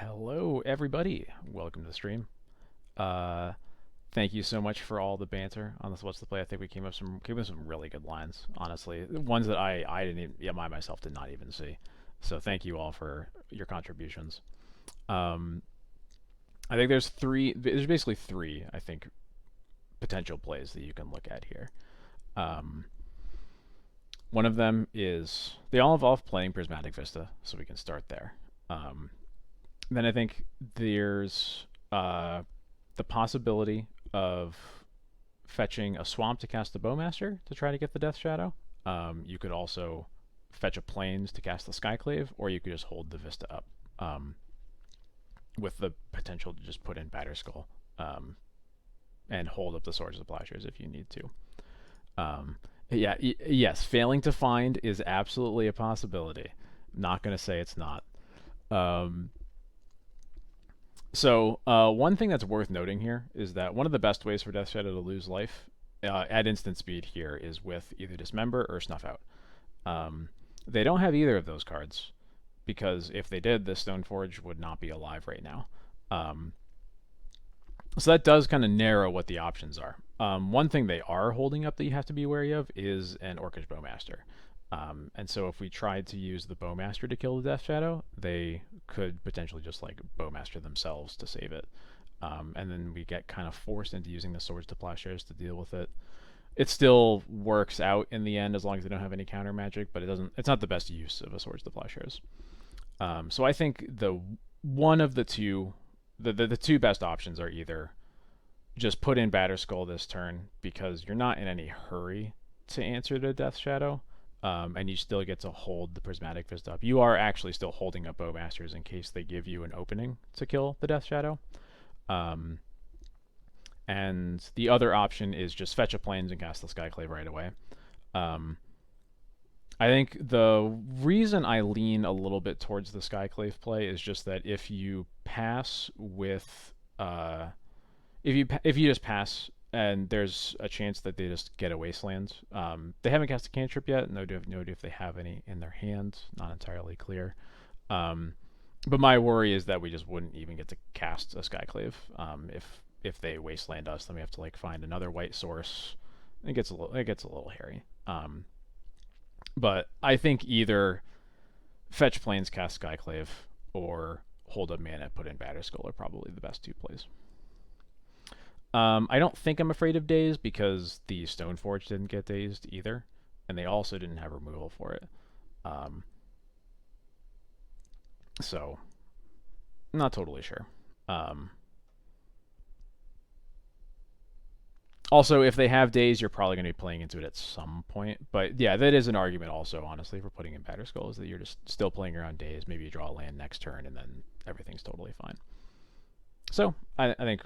Hello, everybody. Welcome to the stream. Uh, Thank you so much for all the banter on this What's the Play. I think we came up some really good lines. Honestly, ones that I didn't even, yeah, I myself did not even see. So thank you all for your contributions. Um, I think there's three. There's basically three. I think potential plays that you can look at here. Um, One of them is they all involve playing Prismatic Vista, so we can start there. Um, then I think there's the possibility of fetching a swamp to cast the Bowmaster to try to get the Death Shadow. You could also fetch a Plains to cast the Skyclave, or you could just hold the Vista up with the potential to just put in Batterskull and hold up the Swords of the Plowshares if you need to. Yeah, yes, failing to find is absolutely a possibility. Not going to say it's not. Um, one thing that's worth noting here is that one of the best ways for Death Shadow to lose life at instant speed here is with either Dismember or Snuff Out. They don't have either of those cards because if they did, the Stoneforge would not be alive right now. So that does kind of narrow what the options are. One thing they are holding up that you have to be wary of is an Orcish Bowmaster. And so if we tried to use the Bowmaster to kill the Death Shadow, they could potentially just like Bowmaster themselves to save it. And then we get kind of forced into using the Swords to Plowshares to deal with it. It still works out in the end as long as they don't have any counter magic, but it's not the best use of a Swords to Plowshares. So I think one of the two the two best options are either just put in Batterskull this turn because you're not in any hurry to answer the Death Shadow, and you still get to hold the Prismatic Fist up. You are actually still holding up Bowmasters in case they give you an opening to kill the Death Shadow. Um, and the other option is just fetch a Plains and cast the Skyclave right away. Um, I think the reason I lean a little bit towards the Skyclave play is just that if you pass with if you just pass and there's a chance that they just get a wasteland. They haven't cast a cantrip yet. No idea if they have any in their hands. Not entirely clear. Um, but my worry is that we just wouldn't even get to cast a Skyclave. If they wasteland us, then we have to like find another white source. It gets a little hairy. But I think either fetch Plains, cast Skyclave, or hold up mana, put in Batterskull are probably the best two plays. I don't think I'm afraid of Daze because the Stoneforge didn't get dazed either, and they also didn't have removal for it. So, I'm not totally sure. Also, if they have Daze, you're probably going to be playing into it at some point. But yeah, that is an argument also, honestly, for putting in Batterskull, is that you're just still playing around Daze. Maybe you draw a land next turn, and then everything's totally fine. So, I think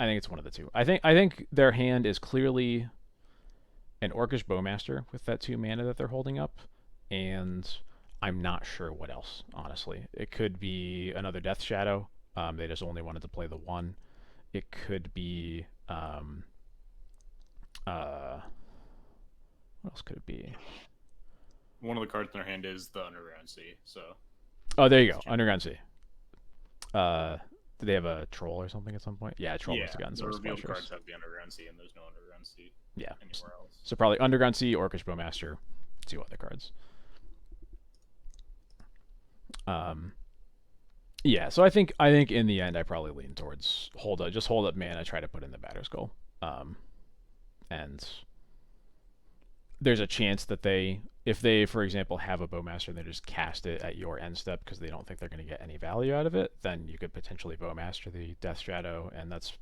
it's one of the two. I think their hand is clearly an Orcish Bowmaster with that 2 mana that they're holding up, and I'm not sure what else, honestly. It could be another Death Shadow. They just only wanted to play the 1. It could be what else could it be? One of the cards in their hand is the Underground Sea, so. Oh, there you go, Underground Sea. Did they have a troll or something at some point? Yeah, a troll must have gotten the Swords to revealed Plowshares. cards have the Underground Sea, and there's no Underground Sea Yeah, anywhere else. so probably Underground Sea, Orcish Bowmaster, 2 other cards. Yeah, so I think in the end I probably lean towards hold up mana, try to put in the Batterskull. And there's a chance that if they, for example, have a Bowmaster and they just cast it at your end step because they don't think they're going to get any value out of it, then you could potentially Bowmaster the Death Shadow, and that's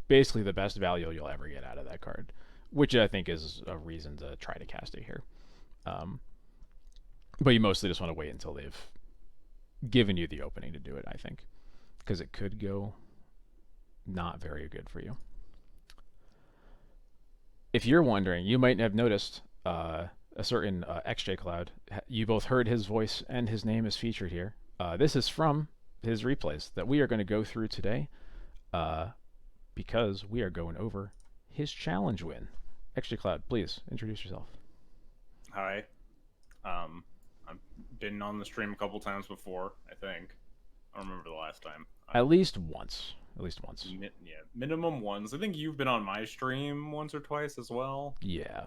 basically the best value you'll ever get out of that card, which I think is a reason to try to cast it here. But you mostly just want to wait until they've given you the opening to do it, I think, because it could go not very good for you. If you're wondering, you might have noticed a certain xJCloud. You both heard his voice and his name is featured here. This is from his replays that we are going to go through today because we are going over his challenge win. xJCloud, please introduce yourself. Hi. I've been on the stream a couple times before, I think. I don't remember the last time. At least once. At least once. Yeah, minimum once. I think you've been on my stream once or twice as well. Yeah.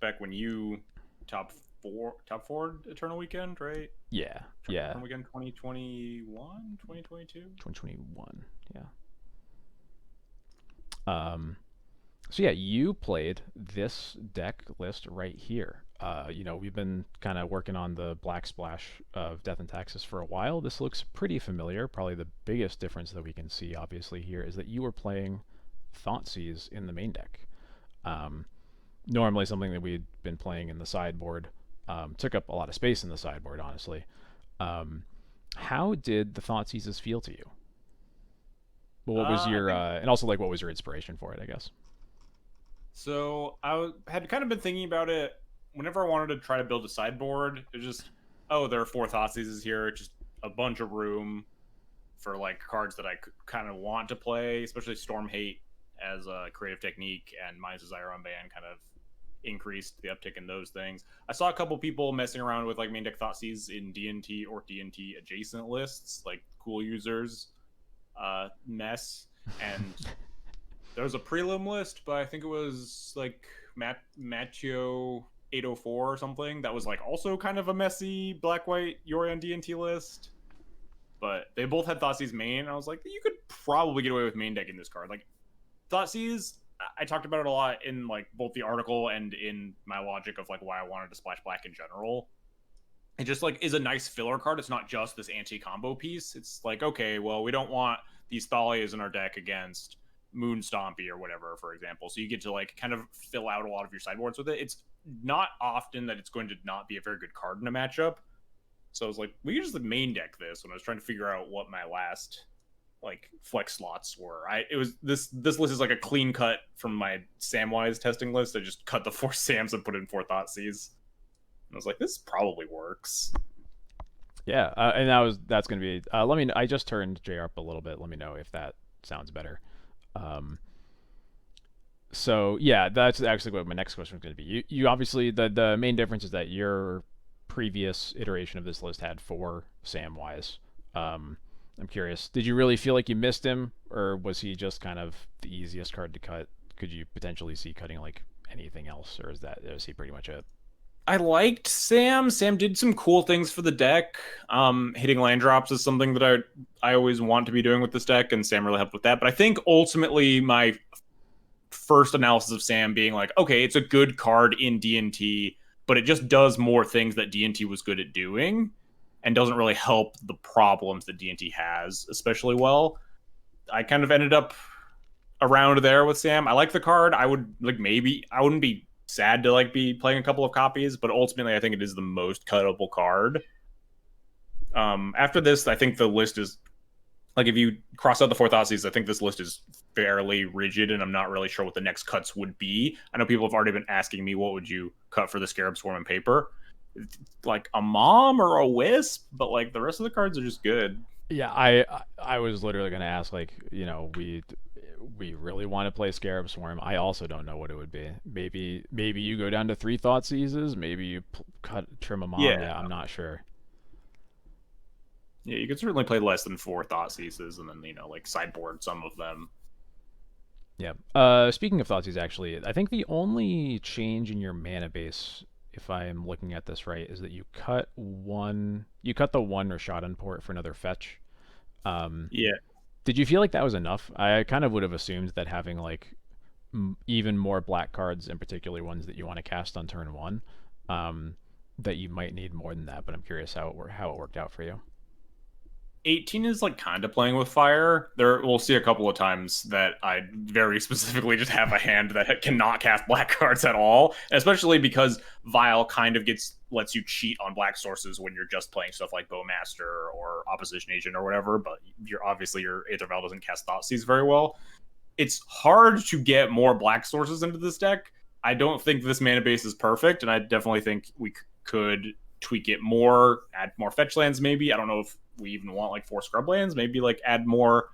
Back when you top four Eternal Weekend, right? Yeah. Yeah. Eternal Weekend 2021, 2022? 2021. Yeah. So yeah, you played this deck list right here. We've been kind of working on the Black Splash of Death and Taxes for a while. This looks pretty familiar. Probably the biggest difference that we can see, obviously, here is that you were playing Thoughtseize in the main deck. Normally something that we'd been playing in the sideboard. Took up a lot of space in the sideboard, honestly. How did the Thoughtseizes feel to you? Well, what was your and also like what was your inspiration for it? I guess. So had kind of been thinking about it whenever I wanted to try to build a sideboard. It just there are 4 Thoughtseizes here, just a bunch of room for like cards that I kind of want to play, especially Storm Hate as a creative technique and Mind's Desire Unban kind of increased the uptick in those things. I saw a couple people messing around with like main deck Thoughtseize in DNT or DNT adjacent lists, like cool users mess, and there was a prelim list, but I think it was like Mateo 804 or something that was like also kind of a messy black-white Yorion DNT list. But they both had Thoughtseize main, and I was like, you could probably get away with main decking this card. Like, Thoughtseize, I talked about it a lot in like both the article and in my logic of like why I wanted to splash black in general. It just like is a nice filler card. It's not just this anti-combo piece. It's like, okay, well, we don't want these Thalias in our deck against Moon Stompy or whatever, for example. So you get to like kind of fill out a lot of your sideboards with it. It's not often that it's going to not be a very good card in a matchup. So I was like, we could just main deck this when I was trying to figure out what my last like flex slots were. This list is like a clean cut from my Samwise testing list. I just cut the 4 Sams and put in 4 Thoughtseize. And I was like, this probably works. Yeah, and that's gonna be. Let me. I just turned JR up a little bit. Let me know if that sounds better. So yeah, that's actually what my next question was going to be. You obviously the main difference is that your previous iteration of this list had 4 Samwise. I'm curious, did you really feel like you missed him, or was he just kind of the easiest card to cut? Could you potentially see cutting like anything else, or is he pretty much it? I liked Sam. Sam did some cool things for the deck. Hitting land drops is something that I always want to be doing with this deck, and Sam really helped with that. But I think ultimately my first analysis of Sam being like, okay, it's a good card in DNT, but it just does more things that DNT was good at doing and doesn't really help the problems that DNT has especially well. I kind of ended up around there with Sam. I like the card. I would like I wouldn't be sad to like be playing a couple of copies, but ultimately I think it is the most cuttable card. After this, I think the list is like, if you cross out the 4 Thoughtseize, I think this list is fairly rigid, and I'm not really sure what the next cuts would be. I know people have already been asking me, what would you cut for the Scarab Swarm and Paper? Like a Mom or a Wisp, but like the rest of the cards are just good. Yeah, I was literally going to ask, like, we really want to play Scarab Swarm. I also don't know what it would be. Maybe you go down to 3 Thoughtseizes. Maybe you trim a Mom. Yeah, I'm not sure. Yeah, you could certainly play less than 4 Thoughtseizes and then, like sideboard some of them. Yeah. Speaking of Thoughtseize, actually, I think the only change in your mana base, if I am looking at this right, is that you cut the 1 Rashadan port for another fetch. Yeah. Did you feel like that was enough? I kind of would have assumed that having like even more black cards, and particularly ones that you want to cast on turn 1, that you might need more than that. But I'm curious how it worked out for you. 18 is like kind of playing with fire. We'll see a couple of times that I very specifically just have a hand that cannot cast black cards at all, especially because Vile kind of lets you cheat on black sources when you're just playing stuff like Bowmaster or Opposition Agent or whatever, but your Aether Vial doesn't cast Thoughtseize very well. It's hard to get more black sources into this deck. I don't think this mana base is perfect, and I definitely think we could tweak it more, add more fetch lands maybe. I don't know if we even want like 4 scrublands, maybe like add more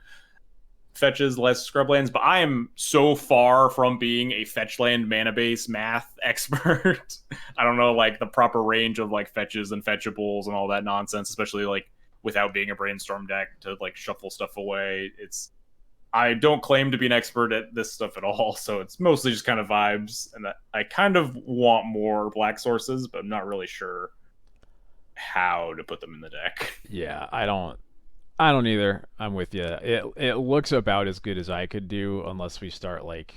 fetches, less scrublands, but I am so far from being a fetch land mana base math expert. I don't know like the proper range of like fetches and fetchables and all that nonsense, especially like without being a brainstorm deck to like shuffle stuff away. I don't claim to be an expert at this stuff at all, so it's mostly just kind of vibes, and I kind of want more black sources, but I'm not really sure how to put them in the deck. Yeah, I don't either. I'm with you. It looks about as good as I could do unless we start like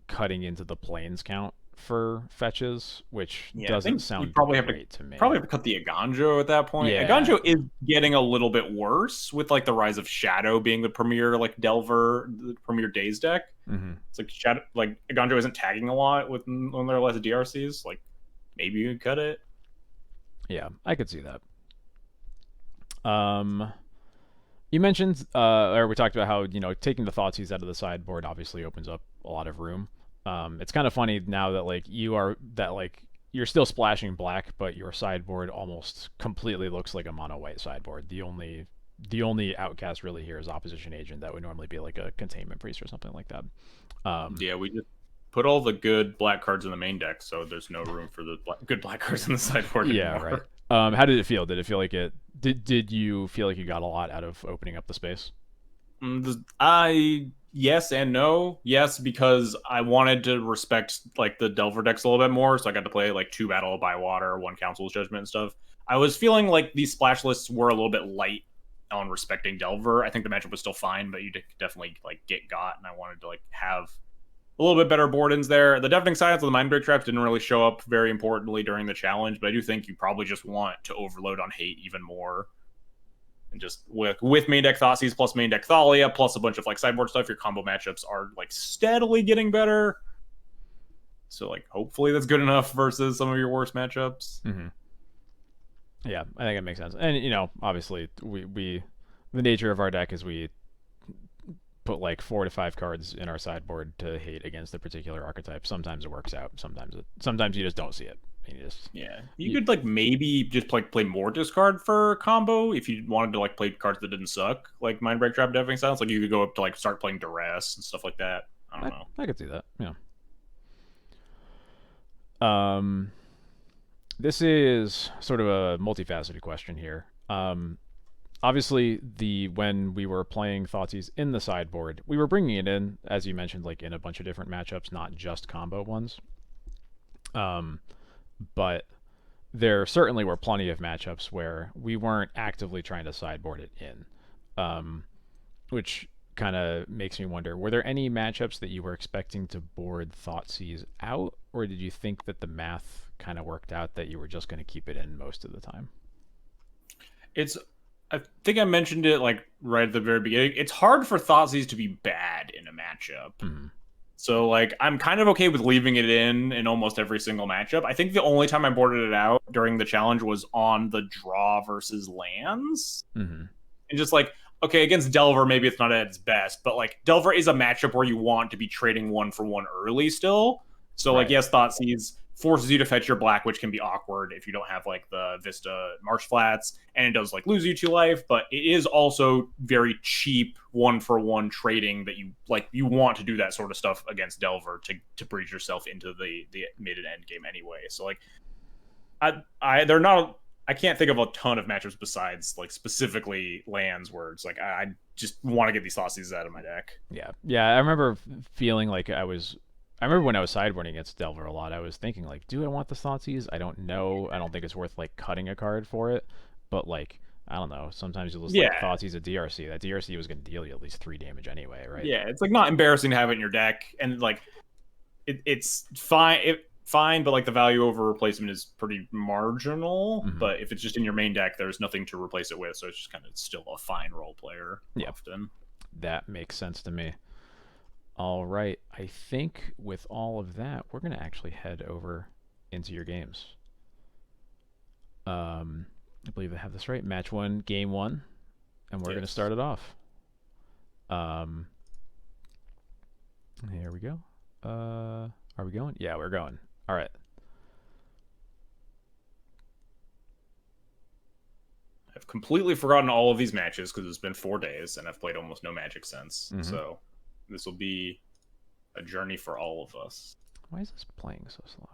cutting into the planes count for fetches, which Yeah, I doesn't think you sound great to me. probably have to cut the Aganjo at that point. Yeah. Aganjo is getting a little bit worse with like the rise of Shadow being the premier like Delver, the premier Days deck. Mm-hmm. It's like Shadow, like Aganjo isn't tagging a lot with when there are less DRCs. Like maybe you could cut it. Yeah, I could see that. You mentioned, or we talked about how taking the Thoughtseize out of the sideboard obviously opens up a lot of room. It's kind of funny now that you're still splashing black, but your sideboard almost completely looks like a mono white sideboard. The only outcast really here is Opposition Agent. That would normally be like a Containment Priest or something like that. Yeah, we just put all the good black cards in the main deck, so there's no room for the good black cards in the sideboard Yeah, anymore. right. How did it feel? Did it feel like it? Did you feel like you got a lot out of opening up the space? Yes and no. Yes, because I wanted to respect like the Delver decks a little bit more, so I got to play like 2 Battle of Bywater, 1 Council's Judgment and stuff. I was feeling like these splash lists were a little bit light on respecting Delver. I think the matchup was still fine, but you definitely like get got, and I wanted to like have a little bit better board ins there. The Deafening Silence of the Mindbreak Traps didn't really show up very importantly during the challenge, but I do think you probably just want to overload on hate even more. And just with main deck Thoughtseize plus main deck Thalia plus a bunch of like sideboard stuff, your combo matchups are like steadily getting better. So like hopefully that's good enough versus some of your worst matchups. Mm-hmm. Yeah, I think it makes sense. And obviously we the nature of our deck is we put like 4 to 5 cards in our sideboard to hate against a particular archetype. Sometimes it works out. Sometimes you just don't see it. You could like maybe just play more discard for combo if you wanted to like play cards that didn't suck, like Mindbreak Trap, Deafening Silence. Like you could go up to like start playing Duress and stuff like that. I don't know. I could see that. Yeah. This is sort of a multifaceted question here. Obviously, when we were playing Thoughtseize in the sideboard, we were bringing it in, as you mentioned, like in a bunch of different matchups, not just combo ones. But there certainly were plenty of matchups where we weren't actively trying to sideboard it in, which kind of makes me wonder, were there any matchups that you were expecting to board Thoughtseize out, or did you think that the math kind of worked out that you were just going to keep it in most of the time? I think I mentioned it like right at the very beginning. It's hard for Thoughtseize to be bad in a matchup. Mm-hmm. So like I'm kind of okay with leaving it in almost every single matchup. I think the only time I boarded it out during the challenge was on the draw versus lands. Mm-hmm. And just like, okay, against Delver, maybe it's not at its best, but like Delver is a matchup where you want to be trading 1 for 1 early still. So like, yes, Thoughtseize forces you to fetch your black, which can be awkward if you don't have like the Vista Marsh Flats, and it does like lose you 2 life, but it is also very cheap 1 for 1 trading that you want to do that sort of stuff against Delver to breach yourself into the mid and end game anyway. So like I can't think of a ton of matchups besides like specifically lands where it's like I just want to get these Thoughtseizes out of my deck. Yeah. I remember feeling like I remember when I was sideboarding against Delver a lot, I was thinking like, do I want the Thoughtseize? I don't know. I don't think it's worth like cutting a card for it. But like, I don't know. Sometimes you'll just like Thoughtseize a DRC. That DRC was going to deal you at least 3 damage anyway, right? Yeah, it's like not embarrassing to have it in your deck, and like it's fine, but like the value over replacement is pretty marginal. Mm-hmm. But if it's just in your main deck, there's nothing to replace it with, so it's just kind of still a fine role player. Often. That makes sense to me. All right, I think with all of that, we're going to actually head over into your games. I believe I have this right. Match 1, game 1, and we're going to start it off. Here we go. Are we going? Yeah, we're going. All right. I've completely forgotten all of these matches because it's been 4 days, and I've played almost no Magic since. Mm-hmm. So this will be a journey for all of us. Why is this playing so slow?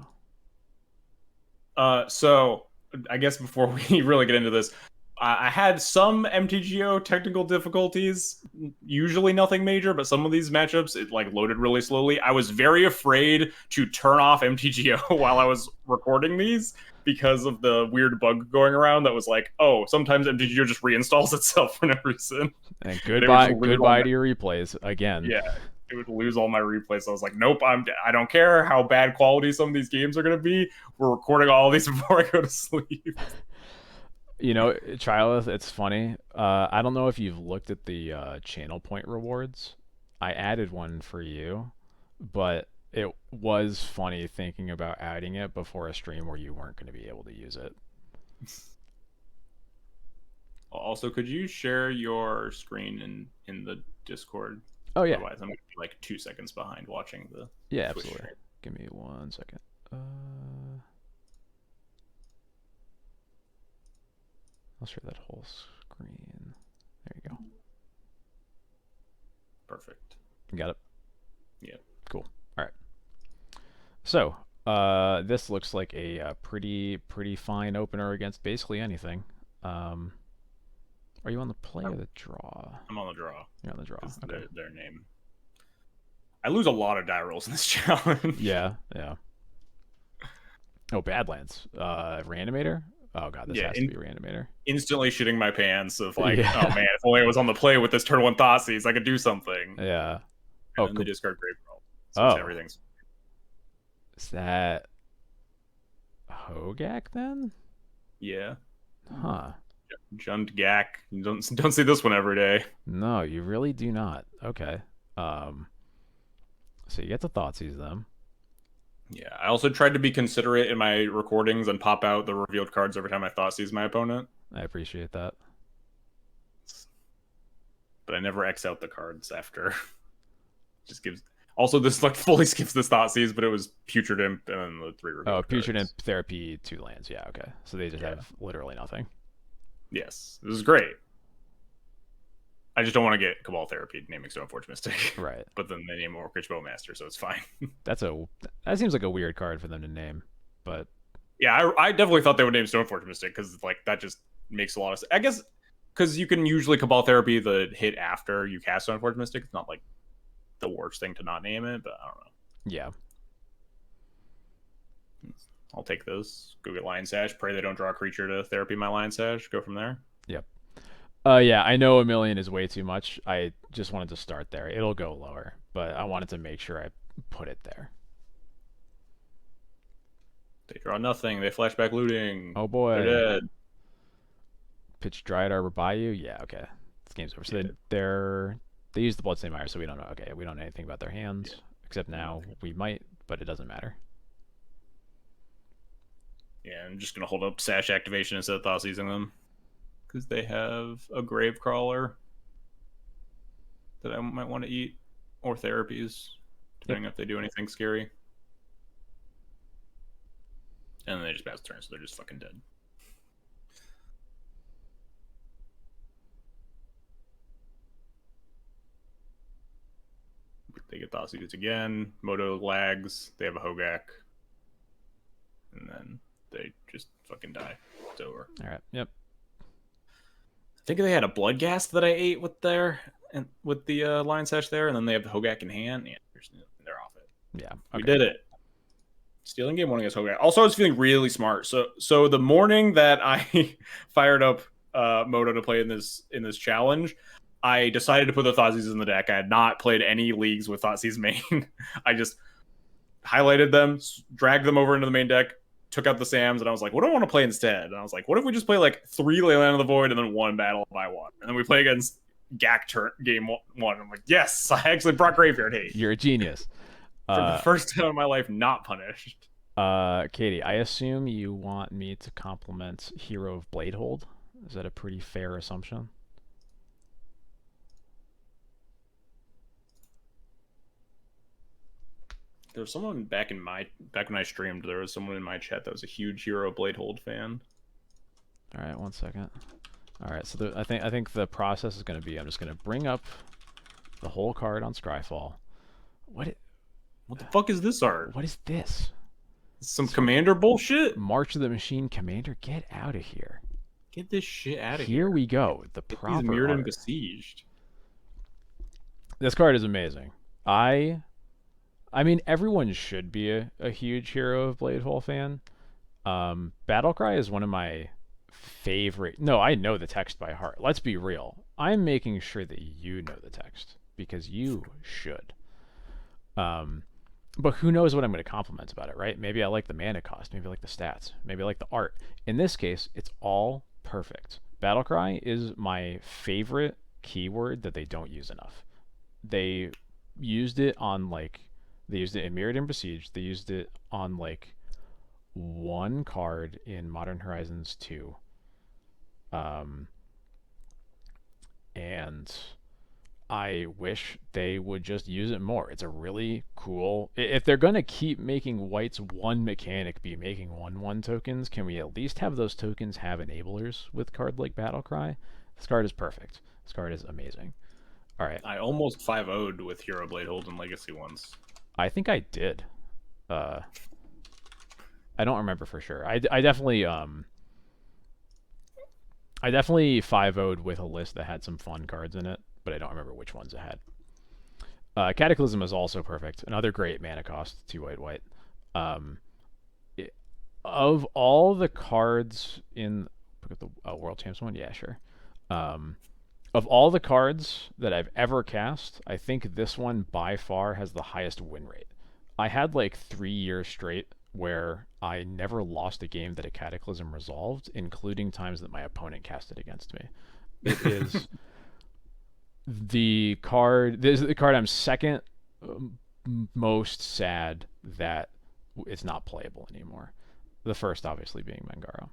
So I guess before we really get into this, I had some MTGO technical difficulties, usually nothing major, but some of these matchups it like loaded really slowly. I was very afraid to turn off MTGO while I was recording these because of the weird bug going around that was like, oh, sometimes MTGO just reinstalls itself for no reason. And And it would just goodbye to your replays again. yeah, it would lose all my replays. So I was like, nope, I don't care how bad quality some of these games are gonna be. We're recording all of these before I go to sleep. You know, Trilith, it's funny. I don't know if you've looked at the channel point rewards. I added one for you, but it was funny thinking about adding it before a stream where you weren't going to be able to use it. Also, could you share your screen in the Discord? Oh yeah. Otherwise, I'm gonna be like 2 seconds behind watching the Yeah, Twitch absolutely. stream. Give me 1 second. I'll share that whole screen. There you go. Perfect. You got it? Yeah. Cool. All right. So, this looks like a pretty fine opener against basically anything. Are you on the play or the draw? I'm on the draw. You're on the draw. Okay. Their name. I lose a lot of die rolls in this challenge. Yeah, yeah. Oh, Badlands. Reanimator? Oh god, this has to be Reanimator. Instantly shitting my pants of like, Yeah. oh man, if only I was on the play with this turn 1 Thoughtseize, I could do something. Yeah. And then they discard Grave Roll. So everything's. Is that Hogak then? Yeah. Huh. Jund Gak. You don't see this one every day. No, you really do not. Okay. So you get the Thoughtseize them. Yeah, I also tried to be considerate in my recordings and pop out the revealed cards every time I Thoughtseize my opponent. I appreciate that. But I never X out the cards after. Just gives. Also, this like fully skips this Thoughtseize, but it was Putrid Imp and then the 3 revealed. Oh, Putrid Imp, Therapy, 2 lands. Yeah, okay. So they just have literally nothing. Yes, this is great. I just don't want to get Cabal Therapy naming Stoneforge Mystic. Right. But then they name Orcish Bowmaster, so it's fine. That seems like a weird card for them to name, but yeah, I definitely thought they would name Stoneforge Mystic because like that just makes a lot of sense. I guess because you can usually Cabal Therapy the hit after you cast Stoneforge Mystic. It's not like the worst thing to not name it, but I don't know. Yeah. I'll take those. Go get Lion Sash. Pray they don't draw a creature to therapy my Lion Sash. Go from there. Yep. Yeah, I know 1 million is way too much. I just wanted to start there. It'll go lower, but I wanted to make sure I put it there. They draw nothing. They flashback looting. Oh boy. They're dead. Pitch Dryad Arbor Bayou? Yeah, okay. This game's over. So they use the Bloodstained Mire, so we don't know. Okay, we don't know anything about their hands. Except now we might, but it doesn't matter. Yeah, I'm just gonna hold up Sash activation instead of Thoughtseizing them. Because they have a Gravecrawler that I might want to eat. Or therapies, depending if they do anything scary. And then they just pass the turn, so they're just fucking dead. They get Thoughtseize again. Moto lags. They have a Hogak. And then they just fucking die. It's over. Alright, yep. I think they had a Bloodghast that I ate with their and with the Lion Sash there, and then they have the Hogak in hand. Yeah, they're off it. Yeah, okay. We did it. Stealing game 1 against Hogak. Also, I was feeling really smart. So the morning that I fired up Moto to play in this challenge, I decided to put the Thoughtseize in the deck. I had not played any leagues with Thoughtseize main. I just highlighted them, dragged them over into the main deck, took out the Sams, and I was like, what do I want to play instead? And I was like, what if we just play like 3 Leyland of the Void and then 1 Battle of I One? And then we play against Gak turn game 1. I'm like, yes, I actually brought Graveyard Hate. You're a genius. For the first time in my life, not punished. Katie, I assume you want me to compliment Hero of Bladehold? Is that a pretty fair assumption? There was someone back when I streamed. There was someone in my chat that was a huge Hero Bladehold fan. All right, 1 second. All right, so I think the process is going to be I'm just going to bring up the whole card on Scryfall. What the fuck is this art? What is this? Some commander bullshit? March of the Machine Commander? Get out of here. Get this shit out of Here here. we go. The Get these proper Mirrodin art. Besieged. This card is amazing. I mean, everyone should be a huge Hero of Bladefall fan. Battlecry is one of my favorite. No, I know the text by heart. Let's be real. I'm making sure that you know the text because you should. But who knows what I'm going to compliment about it, right? Maybe I like the mana cost. Maybe I like the stats. Maybe I like the art. In this case, it's all perfect. Battlecry is my favorite keyword that they don't use enough. They used it on they used it in Mirrodin Besiege. They used it on one card in Modern Horizons 2. And I wish they would just use it more. It's a really cool. If they're gonna keep making White's one mechanic be making 1/1 tokens, can we at least have those tokens have enablers with card like Battlecry? This card is perfect. This card is amazing. All right. I almost 5-0'd with Hero Blade Holden Legacy once. I think I did. I don't remember for sure. I definitely 5-0'd with a list that had some fun cards in it, but I don't remember which ones it had. Cataclysm is also perfect. Another great mana cost, 2 white. Of all the cards in the World Champs one, yeah, sure. Of all the cards that I've ever cast, I think this one by far has the highest win rate. I had 3 years straight where I never lost a game that a Cataclysm resolved, including times that my opponent cast it against me. It is the card. This is the card I'm second most sad that it's not playable anymore. The first, obviously, being Mangaro.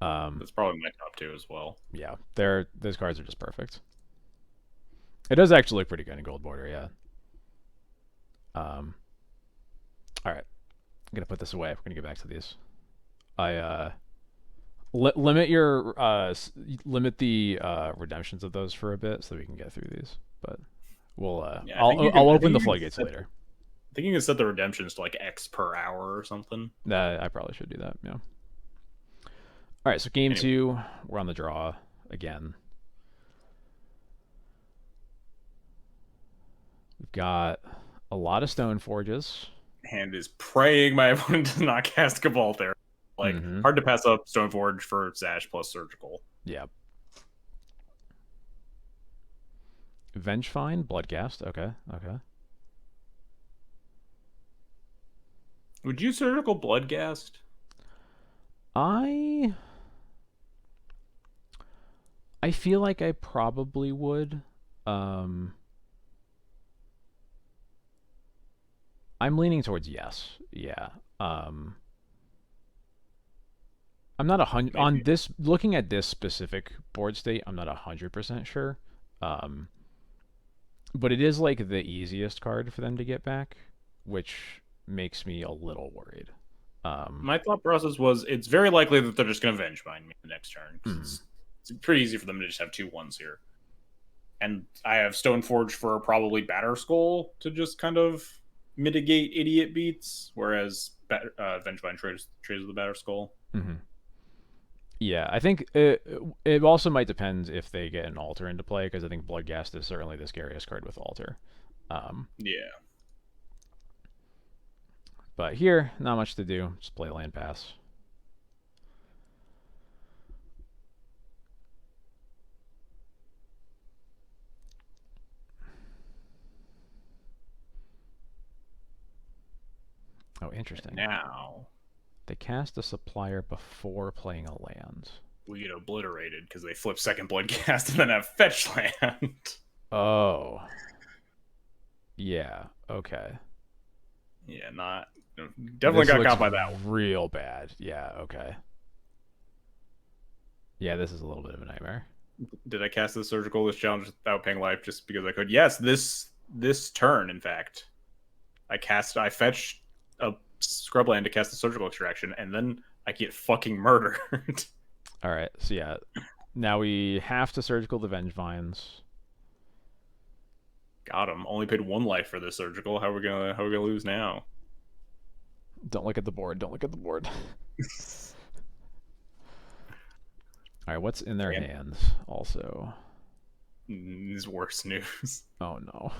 That's probably my top 2 as well. Yeah, those cards are just perfect. It does actually look pretty good in Gold Border, yeah. All right, I'm gonna put this away. We're gonna get back to these. Limit the redemptions of those for a bit so we can get through these. But we'll I'll open the floodgates later. I think you can set the redemptions to X per hour or something. I probably should do that. Yeah. All right, so game 2, we're on the draw again. We've got a lot of Stone Forges. Hand is praying my opponent does not cast Cabal there. Hard to pass up Stoneforge for Sash plus Surgical. Yeah. Vengefine, Bloodghast. Okay. Would you Surgical Bloodghast? I feel like I probably would. I'm leaning towards yes. Yeah. I'm not 100 on this. Looking at this specific board state, I'm not 100% sure. But it is the easiest card for them to get back, which makes me a little worried. My thought process was it's very likely that they're just going to Vengevine me the next turn. It's pretty easy for them to just have 2/1s here. And I have Stoneforge for probably Batter Skull to just kind of mitigate idiot beats, whereas Vengevine trades with the Batter Skull. Mm-hmm. Yeah, I think it also might depend if they get an Altar into play, because I think Bloodghast is certainly the scariest card with Altar. Yeah. But here, not much to do. Just play land pass. Oh, interesting. And now they cast a supplier before playing a land. We get obliterated because they flip second Bloodghast and then have fetch land. Oh. Yeah, okay. Yeah, definitely got caught by that one. Real bad. Yeah, okay. Yeah, this is a little bit of a nightmare. Did I cast the Surgical this challenge without paying life just because I could? Yes, this turn, in fact. I fetched a Scrubland to cast the Surgical Extraction, and then I get fucking murdered. Alright, so yeah. Now we have to Surgical the Vengevines. Got him. Only paid 1 life for this Surgical. How are we gonna lose now? Don't look at the board. All right, what's in their Damn. hands also? Is worse news. Oh no.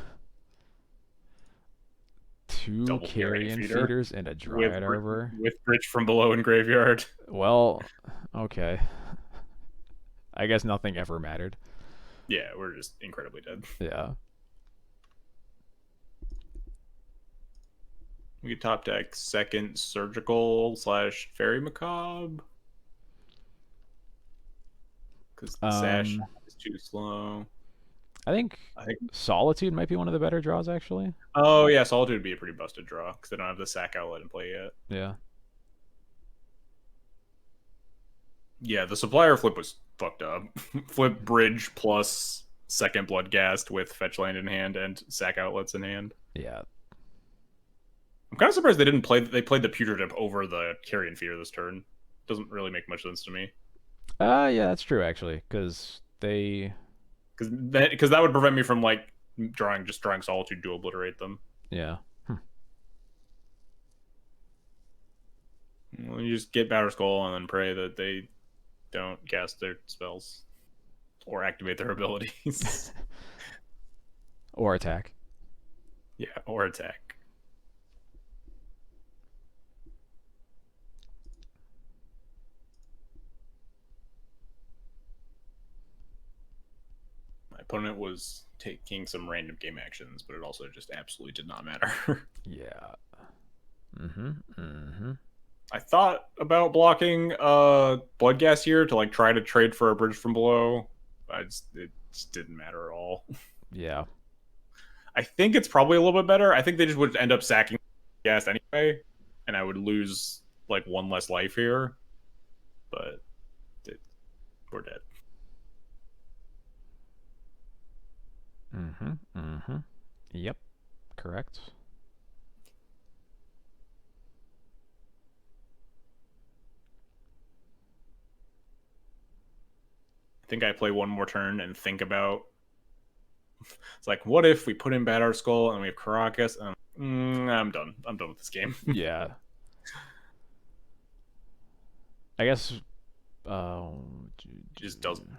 Two Double carrion carrion feeder feeders and a with dryad arbor. with bridge from below in graveyard. Well, okay. I guess nothing ever mattered. Yeah, we're just incredibly dead. Yeah. We could top deck second surgical / fairy macabre because the sash is too slow. I think I think. Solitude might be one of the better draws, actually. Oh yeah, Solitude would be a pretty busted draw because they don't have the sack outlet in play yet. Yeah. Yeah, the supplier flip was fucked up. Flip bridge plus second Bloodghast with fetch land in hand and sack outlets in hand. Yeah. I'm kind of surprised they didn't play. They played the Putridip over the Carrion Feeder this turn. Doesn't really make much sense to me. Yeah, that's true, actually, because they. Because that would prevent me from like drawing Solitude to obliterate them. Yeah. Well, you just get Batter Skull and then pray that they don't cast their spells or activate their abilities. Or attack. Yeah, or attack. My opponent was taking some random game actions, but it also just absolutely did not matter. Yeah. I thought about blocking Bloodghast here to like try to trade for a bridge from below. It just didn't matter at all. Yeah. I think it's probably a little bit better. I think they just would end up sacking Gas anyway, and I would lose like one less life here. But we're dead. Yep. Correct. I think I play one more turn and think about. It's like, what if we put in Bad Skull and we have Caracas? And I'm done. I'm done with this game. Yeah. I guess. Just doesn't.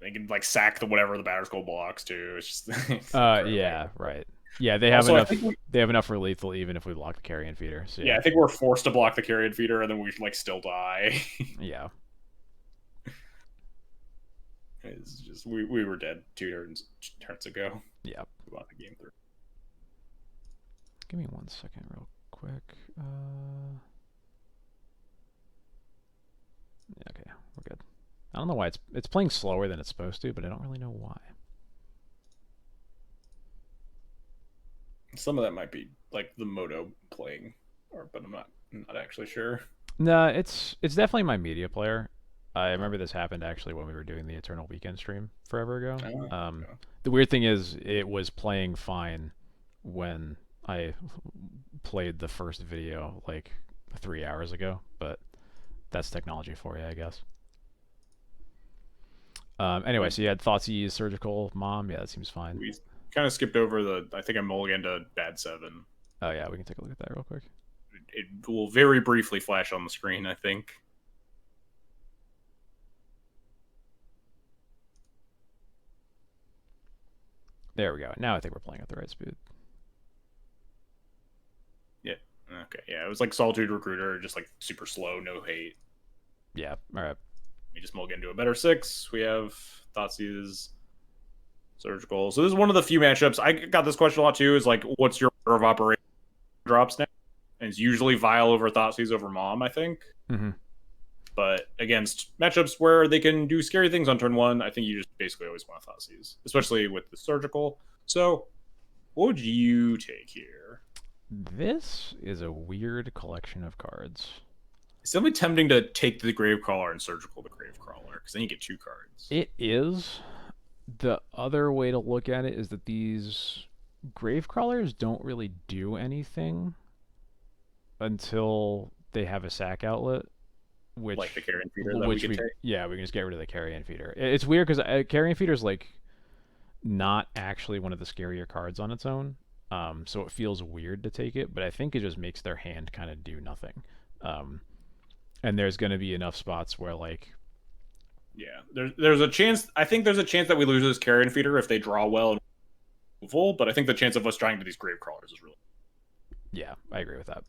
They can like sack the whatever the Batter Skull blocks too. It's just. Yeah. Right. Yeah, they have enough. They have enough for lethal, even if we block the Carrion Feeder. So yeah, I think we're forced to block the Carrion Feeder, and then we like still die. Yeah. It's just we were dead 2 turns ago. Yeah. We won the game 3. Give me 1 second, real quick. Yeah, okay, we're good. I don't know why it's playing slower than it's supposed to, but I don't really know why. Some of that might be like the Moto playing, but I'm not actually sure. No, it's definitely my media player. I remember this happened actually when we were doing the Eternal Weekend stream forever ago. The weird thing is, it was playing fine when I played the first video like 3 hours ago, but that's technology for you, I guess. Anyway, so you had Thoughtseize, Surgical, Mom. Yeah, that seems fine. We kind of skipped over I think I mulliganed to Bad 7. Oh yeah, we can take a look at that real quick. It will very briefly flash on the screen, I think. There we go. Now I think we're playing at the right speed. Yeah. Okay. Yeah, it was like Solitude Recruiter, just like super slow, no hate. Yeah. All right. We just mulligan to a better 6. We have Thoughtseize, Surgical. So this is one of the few matchups. I got this question a lot too. Is like, what's your order of operation drops now? And it's usually Vial over Thoughtseize over Mom, I think. But against matchups where they can do scary things on turn 1, I think you just basically always want Thoughtseize, especially with the Surgical. So, what would you take here? This is a weird collection of cards. It's definitely tempting to take the Gravecrawler and Surgical the Gravecrawler, because then you get 2 cards. It is. The other way to look at it is that these Gravecrawlers don't really do anything until they have a sack outlet. Which, like the Carrion Feeder that we can take? Yeah, we can just get rid of the Carrion Feeder. It's weird because Carrion Feeder is like not actually one of the scarier cards on its own. So it feels weird to take it, but I think it just makes their hand kind of do nothing. And there's going to be enough spots where like Yeah, there's a chance. I think there's a chance that we lose this carrion feeder if they draw well and full. But I think the chance of us trying to these grave crawlers is really. Yeah, I agree with that.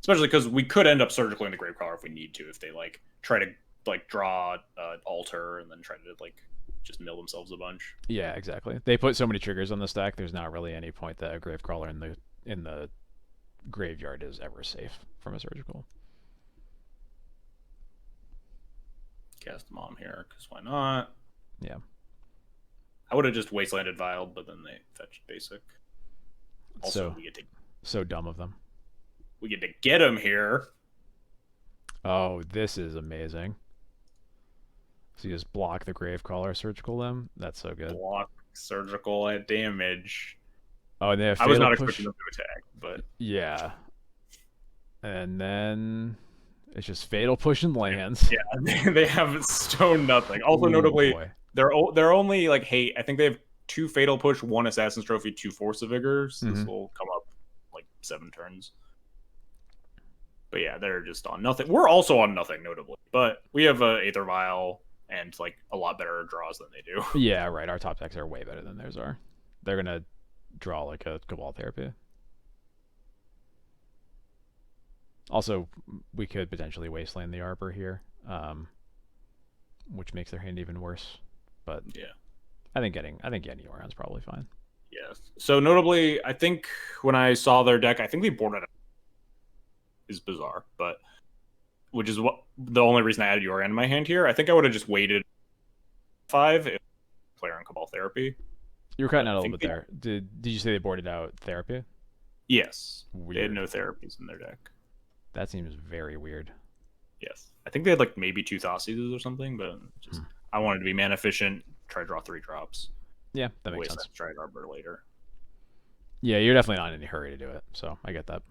Especially because we could end up surgically in the grave crawler if we need to. If they like try to like draw altar and then try to like just mill themselves a bunch. Yeah, exactly. They put so many triggers on the stack. There's not really any point that a grave crawler in the graveyard is ever safe from a surgical. Cast the mom here because why not? Yeah. I would have just wastelanded Viled, but then they fetched basic. Also, so, we get to so dumb of them. We get to get him here. Oh, this is amazing. So you just block the grave crawler, surgical them. That's so good. Block surgical at damage. Oh, and they have I was not push. expecting them to attack, but yeah. And then it's just fatal push and lands. Yeah, they have stone nothing. Also, notably, boy. they're only like hate. I think they have 2 fatal push, 1 assassin's trophy, 2 force of vigors. Mm-hmm. This will come up like 7 turns. But yeah, they're just on nothing. We're also on nothing, notably, but we have a Aether Vial and like a lot better draws than they do. Yeah, right. Our top decks are way better than theirs are. They're gonna draw like a Cabal Therapy. Also, we could potentially wasteland the Arbor here, which makes their hand even worse. But yeah, I think getting Orion's probably fine. Yes. So notably, I think when I saw their deck, I think they boarded it. Is bizarre, but which is what the only reason I added Yorion in my hand here. I think I would have just waited 5 if player on Cabal Therapy. You were cutting out a little bit there. Did you say they boarded out Therapy? Yes. Weird. They had no therapies in their deck. That seems very weird. Yes. I think they had like maybe 2 Thoughtseizes or something, but just I wanted to be mana efficient, try to draw 3 drops. Yeah, that makes sense. Try Arbor later. Yeah, you're definitely not in any hurry to do it, so I get that.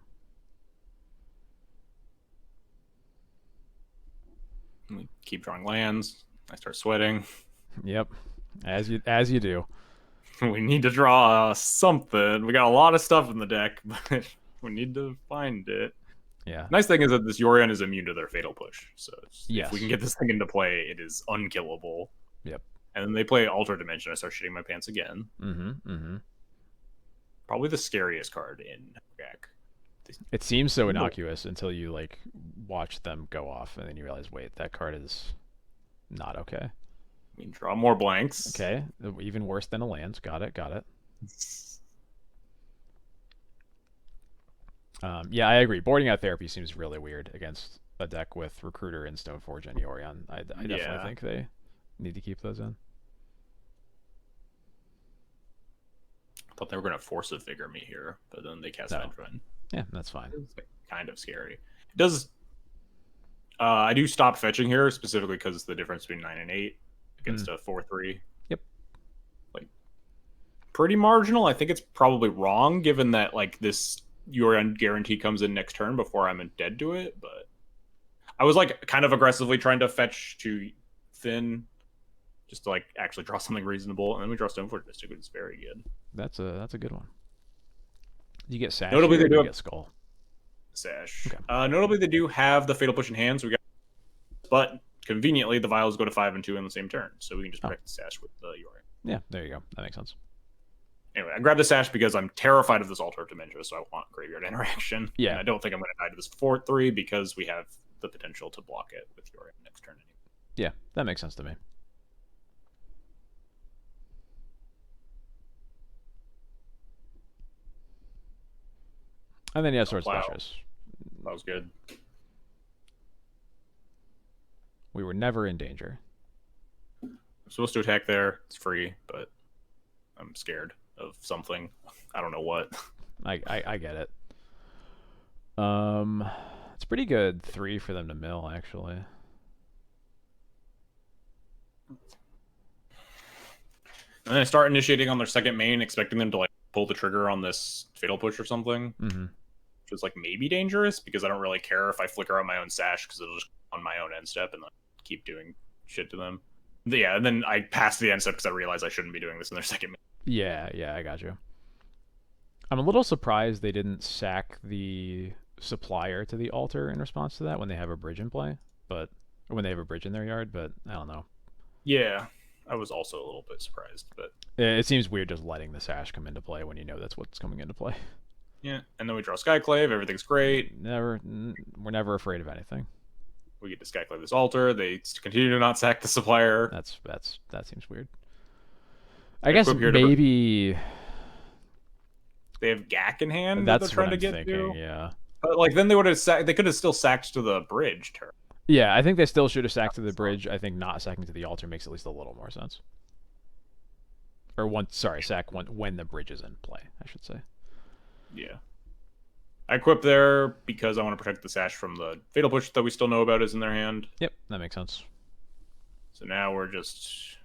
We keep drawing lands. I start sweating. Yep, as you do. We need to draw something. We got a lot of stuff in the deck, but we need to find it. Yeah. Nice thing is that this Yorion is immune to their fatal push. So yes. If we can get this thing into play, it is unkillable. Yep. And then they play Alter Dimension. I start shitting my pants again. Mm-hmm. Probably the scariest card in deck. It seems so innocuous until you like watch them go off, and then you realize, wait, that card is not okay. We can draw more blanks. Okay, even worse than a land. Got it. Yeah, I agree. Boarding out Therapy seems really weird against a deck with Recruiter and Stoneforge and Yorion. I definitely think they need to keep those in. I thought they were going to Force of Vigor me here, but then they cast Vengeful. Yeah, that's fine. It's kind of scary. It does. I do stop fetching here specifically because it's the difference between 9 and 8 against a 4/3. Yep. Like pretty marginal. I think it's probably wrong given that like this Yorion guarantee comes in next turn before I'm dead to it. But I was like kind of aggressively trying to fetch to thin, just to like actually draw something reasonable, and then we draw Stoneforge Mystic, which is very good. That's a good one. You get Sash. Notably, they do get Skull. Sash. Okay. Notably, they do have the Fatal Push in hand, so we got. But conveniently, the vials go to 5 and 2 in the same turn, so we can just protect the Sash with the Yorion. Yeah, there you go. That makes sense. Anyway, I grabbed the Sash because I'm terrified of this Altar of Dementia, so I want graveyard interaction. Yeah. And I don't think I'm going to die to this 4/3 because we have the potential to block it with Yorion next turn. Anyway. Yeah, that makes sense to me. And then you have Sword Splashes. That was good. We were never in danger. I'm supposed to attack there. It's free, but I'm scared of something. I don't know what. I get it. It's pretty good 3 for them to mill, actually. And then I start initiating on their second main, expecting them to like pull the trigger on this Fatal Push or something. Mm-hmm. Which is like maybe dangerous because I don't really care if I flicker out my own Sash because it'll just on my own end step and then keep doing shit to them. Yeah, and then I pass the end step because I realize I shouldn't be doing this in their second main. Yeah, I got you. I'm a little surprised they didn't sack the supplier to the altar in response to that when they have a bridge in play, or when they have a bridge in their yard, but I don't know. Yeah, I was also a little bit surprised, but It seems weird just letting the sash come into play when you know that's what's coming into play. yeah. And then we draw Skyclave. Everything's great. We're never afraid of anything. We get to Skyclave this altar. They continue to not sack the supplier. That seems weird. I They guess equip here to. maybe They have Gak in hand that they're that's what trying to I'm get thinking. to. Yeah. But like then they would have they could have still sacked to the bridge turn. Yeah, I think they still should have sacked to the bridge. I think not sacking to the altar makes at least a little more sense. Or sack when the bridge is in play, I should say. Yeah. I equip there because I want to protect the sash from the Fatal Push that we still know about is in their hand. Yep, that makes sense. So now we're just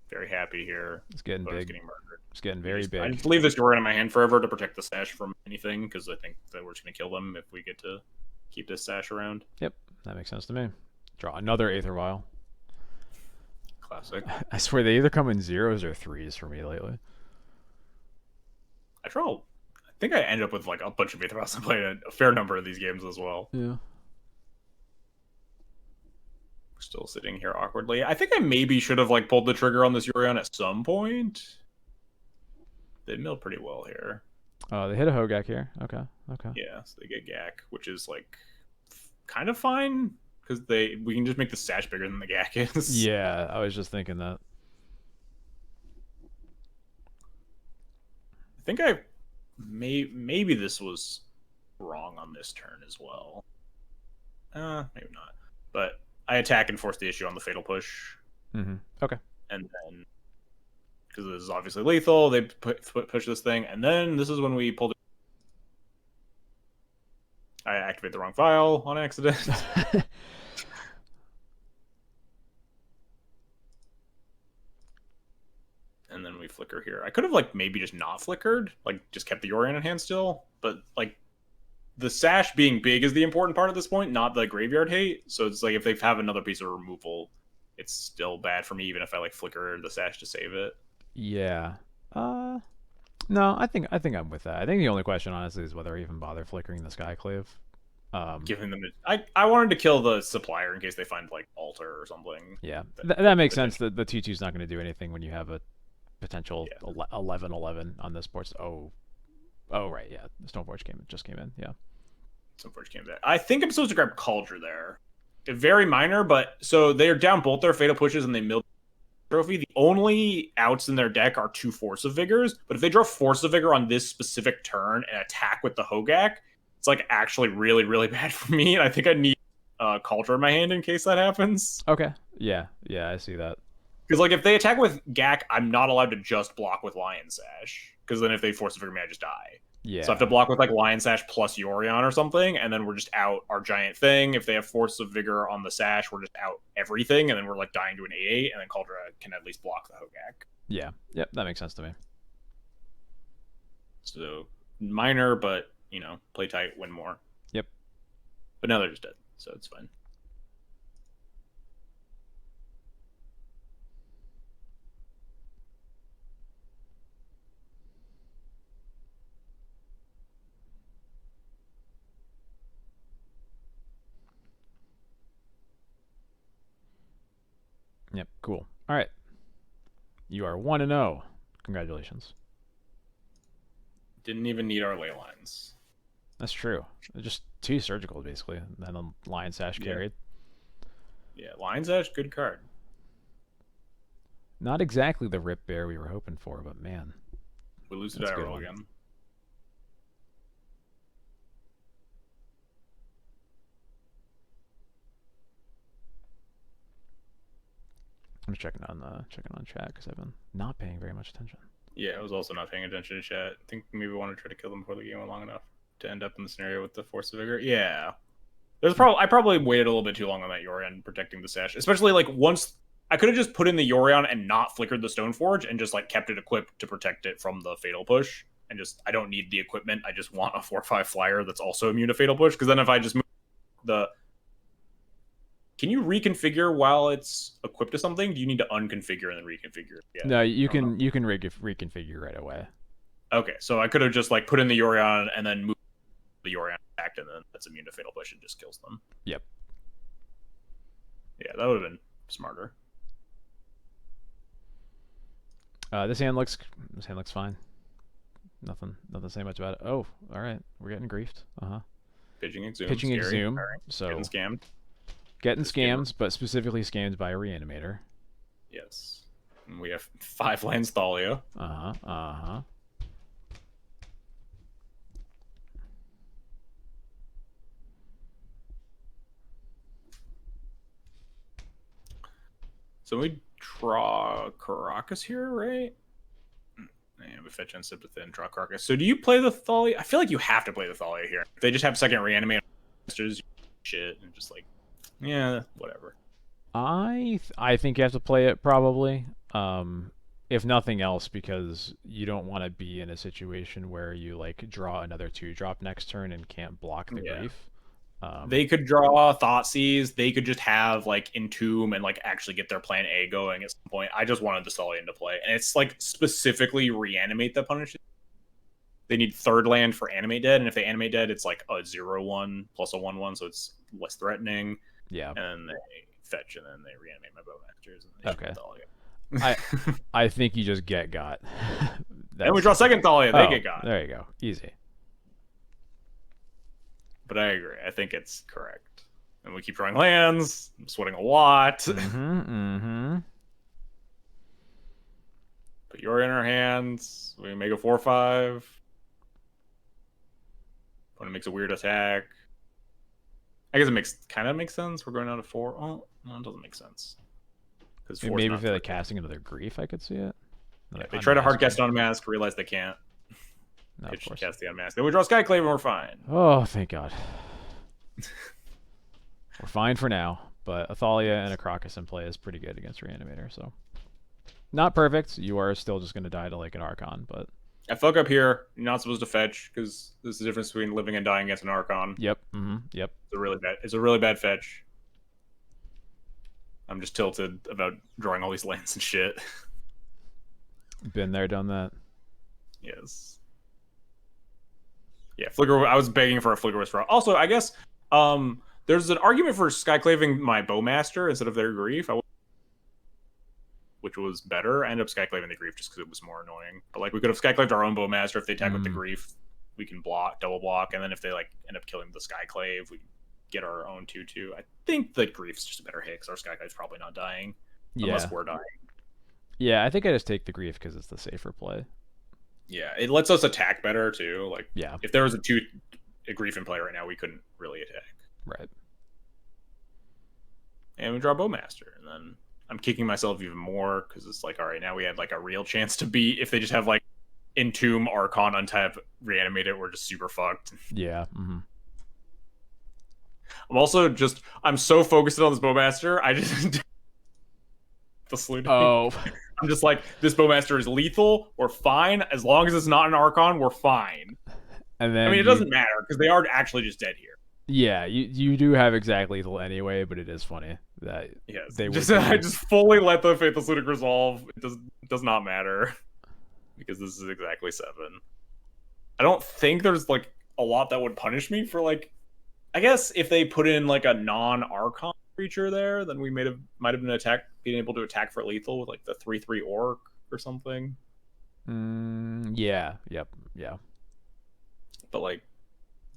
very happy here. It's getting big. Getting murdered. It's getting very big. I just leave this Dorian in my hand forever to protect the sash from anything because I think that we're just going to kill them if we get to keep this sash around. Yep, that makes sense to me. Draw another Aether Vial. Classic. I swear they either come in 0s or 3s for me lately. I think I end up with like a bunch of Aether Vials. I played a fair number of these games as well. Yeah. We're still sitting here awkwardly. I think I maybe should have like pulled the trigger on this Yorion at some point. They mill pretty well here. Oh, they hit a Hogak here. Okay. Yeah, so they get Gak, which is like kind of fine because we can just make the sash bigger than the Gak is. Yeah, I was just thinking that. I think I maybe this was wrong on this turn as well. Maybe not. But I attack and force the issue on the Fatal Push. Mm-hmm. Okay. And then, because this is obviously lethal, they push this thing, and then this is when we pull. I activate the wrong file on accident. And then we flicker here. I could have like maybe just not flickered, like just kept the Yorion in hand still, but like the sash being big is the important part at this point, not the graveyard hate. So it's like if they have another piece of removal, it's still bad for me even if I like flicker the sash to save it. Yeah. No, I think I'm with that. I think the only question honestly is whether I even bother flickering the Skyclave. Giving them I wanted to kill the supplier in case they find like altar or something. Yeah. That makes sense. The 2/2 is not going to do anything when you have a potential 11/11 on this board. Oh right, yeah. Stoneforge just came in. Yeah. Stoneforge came back. I think I'm supposed to grab Cauldron there. Very minor, but so they're down both their Fatal Pushes and they mill trophy. The only outs in their deck are 2 Force of Vigors, but if they draw Force of Vigor on this specific turn and attack with the Hogak, it's like actually really, really bad for me. And I think I need Cauldron in my hand in case that happens. Okay. Yeah, I see that. Because like if they attack with Gak, I'm not allowed to just block with Lion Sash. Because then if they Force of Vigor me, I just die. Yeah. So I have to block with like Lion Sash plus Yorion or something, and then we're just out our giant thing. If they have Force of Vigor on the Sash, we're just out everything, and then we're like dying to an 8/8, and then Cauldron can at least block the Hogak. Yeah. Yep, that makes sense to me. So minor, but play tight, win more. Yep. But now they're just dead, so it's fine. Yep, cool. All right. You are 1-0. Congratulations. Didn't even need our ley lines. That's true. Just 2 surgical, basically, and then a Lion Sash carried. Yeah, Lion Sash, good card. Not exactly the Rip Bear we were hoping for, but man. We lose to die roll again. I'm just checking on chat because I've been not paying very much attention. Yeah, I was also not paying attention to chat. I think maybe we want to try to kill them before the game went long enough to end up in the scenario with the Force of Vigor. Yeah. I probably waited a little bit too long on that Yorion protecting the Sash. Especially like once I could have just put in the Yorion and not flickered the Stoneforge and just like kept it equipped to protect it from the Fatal Push. And just I don't need the equipment. I just want a 4/5 flyer that's also immune to Fatal Push. Because then if I just move the can you reconfigure while it's equipped to something? Do you need to unconfigure and then reconfigure? Yeah. No, you can reconfigure right away. Okay, so I could have just like put in the Yorion and then moved the Yorion attack, and then that's immune to Fatal Push and just kills them. Yep. Yeah, that would have been smarter. This hand looks fine. Nothing to say much about it. Oh, all right. We're getting griefed. Pitching Exhume. Pitching scary, Exhume. tiring, So getting scammed. Getting scammed, but specifically scammed by a Reanimator. Yes. And we have 5 lands Thalia. So we draw Caracas here, right? And we fetch Insip within, draw Carcass. So do you play the Thalia? I feel like you have to play the Thalia here. If they just have second reanimate shit and just like, yeah, whatever. I think you have to play it probably. If nothing else, because you don't want to be in a situation where you like draw another 2-drop next turn and can't block the grief. They could draw Thoughtseize. They could just have like Entomb and like actually get their plan A going at some point. I just wanted the Sully into play, and it's like specifically reanimate that punishes. They need 3rd land for animate dead, and if they animate dead, it's like a 0/1 plus a 1/1, so it's less threatening. Yeah. And then they fetch, and then they reanimate my Bowmasters. And they okay. I think you just get got. Then we draw second Thalia. They get got. There you go. Easy. But I agree. I think it's correct. And we keep drawing lands. I'm sweating a lot. Put Yori in our hands. We make a 4/5. Opponent makes a weird attack. I guess it kind of makes sense. We're going down to 4. Oh, no, it doesn't make sense. Maybe if they're like casting another grief, I could see it. Yeah, they try to hard cast Unmask, realize they can't. No, of course. Cast the Unmask. Then we draw Skyclave and we're fine. Oh, thank God. We're fine for now, but a Thalia and a Crocus in play is pretty good against Reanimator, so. Not perfect. You are still just going to die to like an Archon, but. I fuck up here. You're not supposed to fetch, because there's the difference between living and dying against an Archon. Yep. Yep. It's a really bad fetch. I'm just tilted about drawing all these lands and shit. Been there, done that. Yes. Yeah, Flicker. I was begging for a Flickerous draw. Also, I guess there's an argument for Skyclaving my Bowmaster instead of their Grief, which was better. I ended up Skyclaving the Grief just because it was more annoying. But like we could have Skyclaved our own Bowmaster. If they attack with the Grief, we can double block, and then if they like end up killing the Skyclave, we get our own 2/2. I think the Grief's just a better hit because our Skyclave's probably not dying unless we're dying. Yeah, I think I just take the Grief because it's the safer play. Yeah, it lets us attack better too. Like, yeah, if there was a Grief in play right now, we couldn't really attack. Right. And we draw Bowmaster, and then I'm kicking myself even more because it's like, all right, now we had like a real chance to beat. If they just have like Entomb, Archon, untap, reanimate it, we're just super fucked. Yeah. I'm so focused on this Bowmaster, I just the salute. Oh. I'm just like, this Bowmaster is lethal. We're fine. As long as it's not an Archon, we're fine. And then it doesn't matter because they are actually just dead here. Yeah, you do have exact lethal anyway, but it is funny that they I just fully let the Faithless Ludic resolve. It does not matter because this is exactly 7. I don't think there's like a lot that would punish me for like. I guess if they put in like a non-Archon creature there, then we might have been being able to attack for lethal with like the 3/3 Orc or something. Yeah. Yep. Yeah. But like,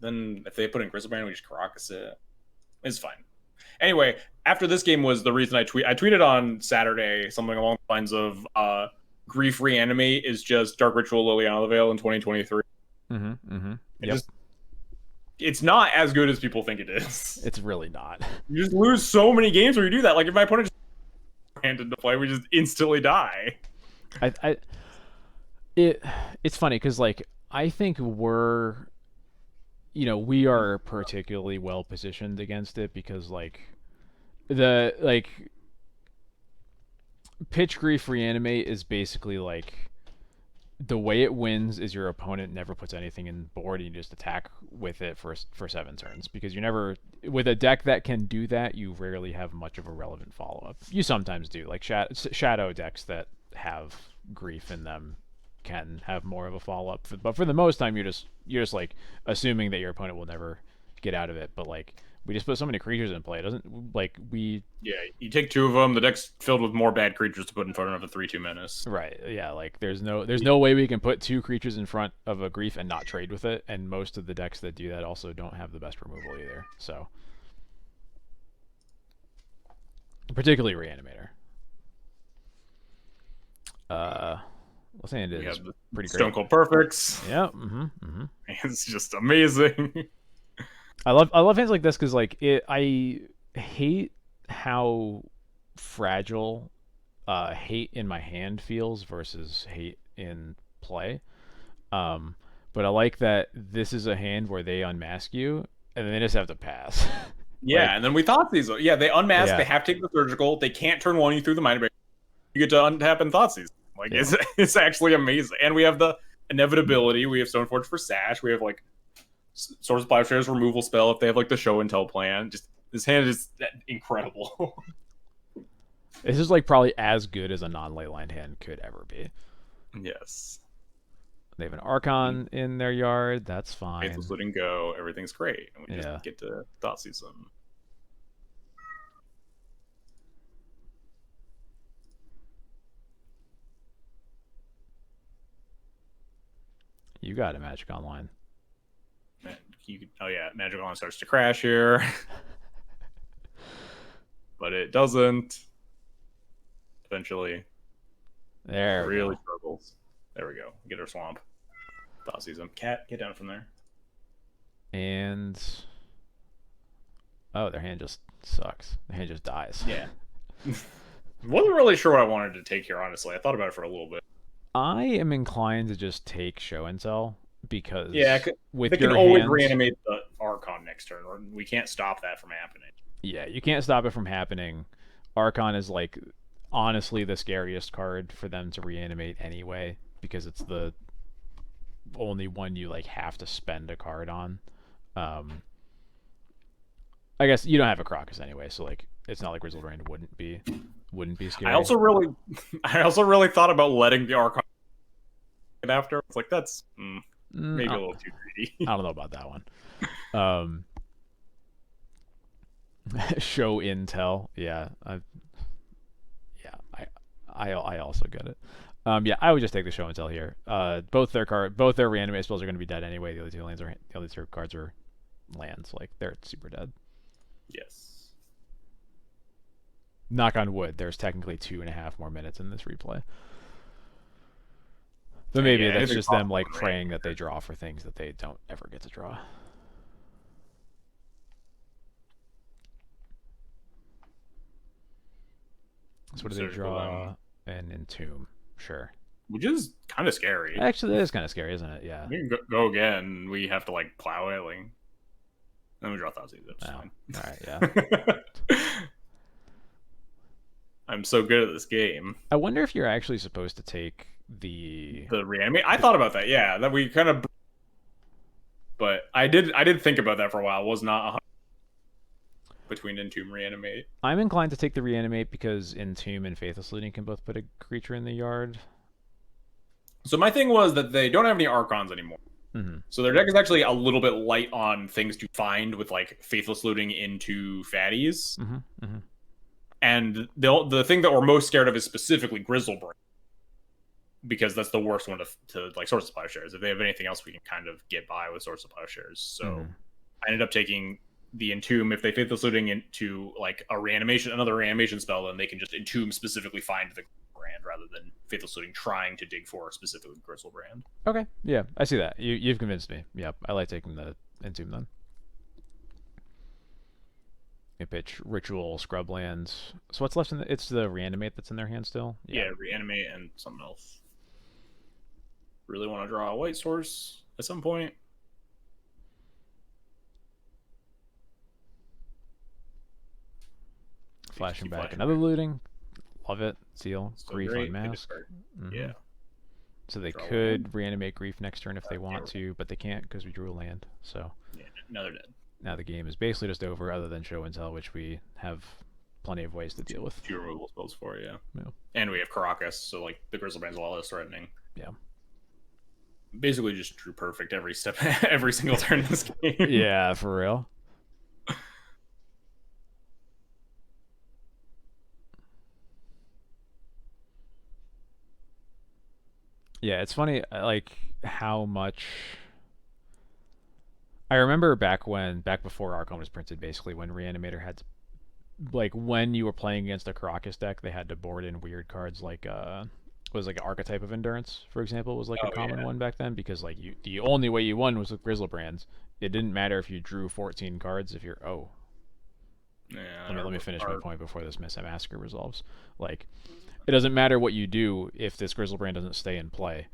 then if they put in Grizzlebrand, we just Caracas it. It's fine. Anyway, after this game was the reason I tweeted on Saturday something along the lines of Grief Reanimate is just Dark Ritual Liliana the Veil in 2023. Yep. It's not as good as people think it is. It's really not. You just lose so many games where you do that. Like if my opponent just handed to play, we just instantly die. It's funny because like I think we are particularly well positioned against it because like Pitch Grief Reanimate is basically like the way it wins is your opponent never puts anything in board and you just attack with it for 7 turns because you never with a deck that can do that you rarely have much of a relevant follow-up. You sometimes do like shadow decks that have grief in them can have more of a follow-up, but for the most time you're just like assuming that your opponent will never get out of it. But like We just put so many creatures in play. It doesn't like we. Yeah, you take 2 of them. The deck's filled with more bad creatures to put in front of a 3/2 menace. Right. Yeah. Like there's no way we can put 2 creatures in front of a grief and not trade with it. And most of the decks that do that also don't have the best removal either. So particularly Reanimator. Left-handed is pretty great. Stone Cold Perfects. Yeah. Mm-hmm. It's just amazing. I love hands like this because like I hate how fragile hate in my hand feels versus hate in play. But I like that this is a hand where they unmask you and then they just have to pass. Yeah, like, and then we thought these. Yeah, they unmask. Yeah. They have to take the surgical. They can't turn 1 you through the mind break. You get to untap and Thoughtseize. Like it's actually amazing. And we have the inevitability. We have Stoneforge for Sash. We have like Swords of Plowshares removal spell if they have like the show and tell plan. Just this hand is incredible. This is like probably as good as a non-leyline hand could ever be. Yes. They have an Archon in their yard. That's fine. Faithless Looting go. Everything's great. And we just get to Thoughtseize them. You got it, Magic Online. Oh yeah, Magic Online starts to crash here. But it doesn't. Eventually. There really struggles. There we go. Get our swamp. Thoughtseize him. Cat, get down from there. And their hand just sucks. Their hand just dies. Yeah. Wasn't really sure what I wanted to take here, honestly. I thought about it for a little bit. I am inclined to just take Show and Tell because with they can always reanimate the Archon next turn, or we can't stop that from happening. Yeah, you can't stop it from happening. Archon is like honestly the scariest card for them to reanimate anyway because it's the only one you like have to spend a card on. I guess you don't have a Crocus anyway, so like it's not like Grizzled Rain wouldn't be scary. I also really thought about letting the Archon after. It's like that's maybe a little too greedy. I don't know about that one. Show Intel, yeah, I also get it. Yeah, I would just take the Show and Tell here. Both their reanimate spells are going to be dead anyway. The other two cards are lands. Like they're super dead. Yes. Knock on wood. There's technically 2.5 more minutes in this replay. But maybe that's just them like praying that they draw for things that they don't ever get to draw. So what do they draw? An Entomb. Sure. Which is kind of scary. Actually, that is kind of scary, isn't it? Yeah. We can go again. We have to like plow it. Like, then we draw Thoughtseize. That's fine. All right. Yeah. I'm so good at this game. I wonder if you're actually supposed to take the reanimate. I thought about that. Yeah, that we kind of. But I did think about that for a while. It was not between Entomb Reanimate. I'm inclined to take the Reanimate because Entomb and Faithless Looting can both put a creature in the yard. So my thing was that they don't have any Archons anymore. Mm-hmm. So their deck is actually a little bit light on things to find with like Faithless Looting into fatties. Mm-hmm. Mm-hmm. And the thing that we're most scared of is specifically Grizzlebrain. Because that's the worst one to like Swords of Plowshares. If they have anything else, we can kind of get by with Swords of Plowshares. So I ended up taking the Entomb. If they Faithless Looting into like another reanimation spell, then they can just Entomb specifically find the brand rather than Faithless Looting trying to dig for specifically Grizzlebrand. Okay, yeah, I see that. You've convinced me. Yep, I like taking the Entomb then. You pitch Ritual, Scrublands. So what's left in it's the Reanimate that's in their hand still? Yeah, Reanimate and something else. Really want to draw a white source at some point. Flashing back another looting. Love it. Seal. Grief on Mask. Mm-hmm. Yeah. So they could reanimate Grief next turn if they want to, but they can't because we drew a land. So yeah, now they're dead. Now the game is basically just over other than Show and Tell, which we have plenty of ways to deal with. 2 removal spells for, yeah. And we have Caracas, so like the Grizzlebrand's a lot less threatening. Yeah. Basically just drew perfect every step, every single turn in this game. Yeah, for real. Yeah, it's funny, like how much I remember back before Archon was printed, basically when Reanimator had to, like when you were playing against a Caracas deck, they had to board in weird cards like was like an archetype of endurance, for example, was like a Oh common yeah. one back then because like the only way you won was with Grizzlebrands. It didn't matter if you drew 14 cards if you're Yeah. let me finish my Our point before this massacre resolves. Like it doesn't matter what you do if this Grizzlebrand doesn't stay in play.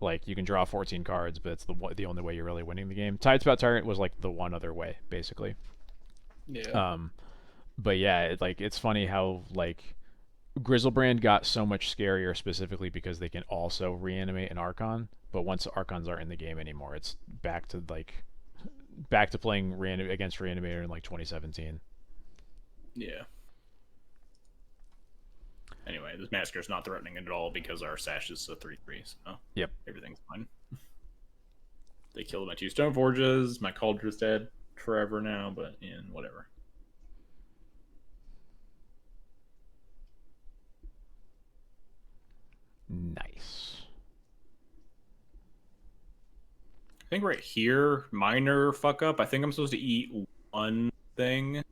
Like you can draw 14 cards, but it's the only way you're really winning the game. Tidespout Tyrant was like the one other way, basically. yeah. Um, but yeah, it's funny how like Grizzlebrand got so much scarier specifically because they can also reanimate an Archon. But once Archons aren't in the game anymore, it's back to playing against Reanimator in like 2017. Yeah. Anyway, this massacre is not threatening at all because our sash is a 3/3, so Yep. everything's fine. They killed my 2 Stoneforges. My Cauldron's dead forever now, but in whatever. Nice. I think right here, minor fuck up. I think I'm supposed to eat one thing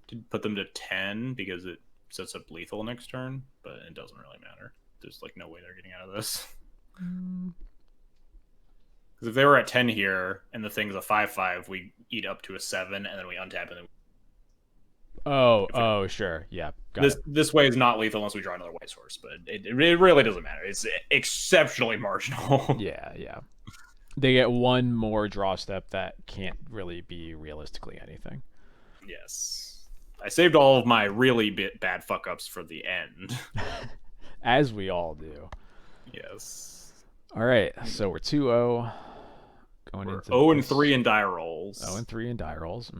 to put them to 10 because it sets up lethal next turn, but it doesn't really matter. There's like no way they're getting out of this. Because if they were at 10 here and the thing's a 5/5, we eat up to a 7 and then we untap and then Oh, sure. Yeah, got it. this way is not lethal unless we draw another white source, but it really doesn't matter. It's exceptionally marginal. Yeah. They get one more draw step that can't really be realistically anything. Yes. I saved all of my really bad fuck ups for the end. As we all do. Yes. All right, so we're 2-0. Going We're into 0-3 in die rolls. 0-3 in die rolls.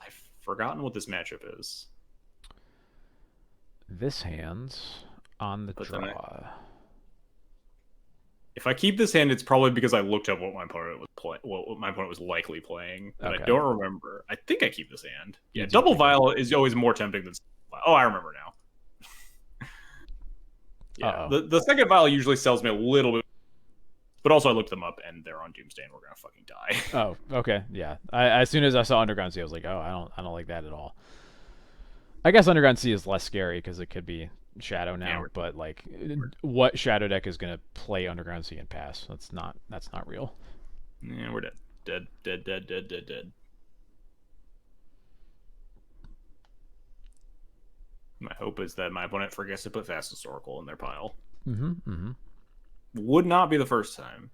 I've forgotten what this matchup is. This hand's on the draw. If I keep this hand, it's probably because I looked up what my opponent was what my opponent was likely playing. But Okay. I don't remember. I think I keep this hand. You Yeah, do double keep vial is always more tempting than. Oh, I remember now. Yeah, the second vial usually sells me a little bit, but also I looked them up and they're on Doomsday and we're gonna fucking die. Oh, okay, yeah. As soon as I saw Underground Sea, I was like, oh, I don't like that at all. I guess Underground Sea is less scary because it could be Shadow now, but like, what Shadow deck is gonna play Underground Sea and pass? That's not real. Yeah, we're dead. Dead. My hope is that my opponent forgets to put Fast Historical in their pile. Would not be the first time.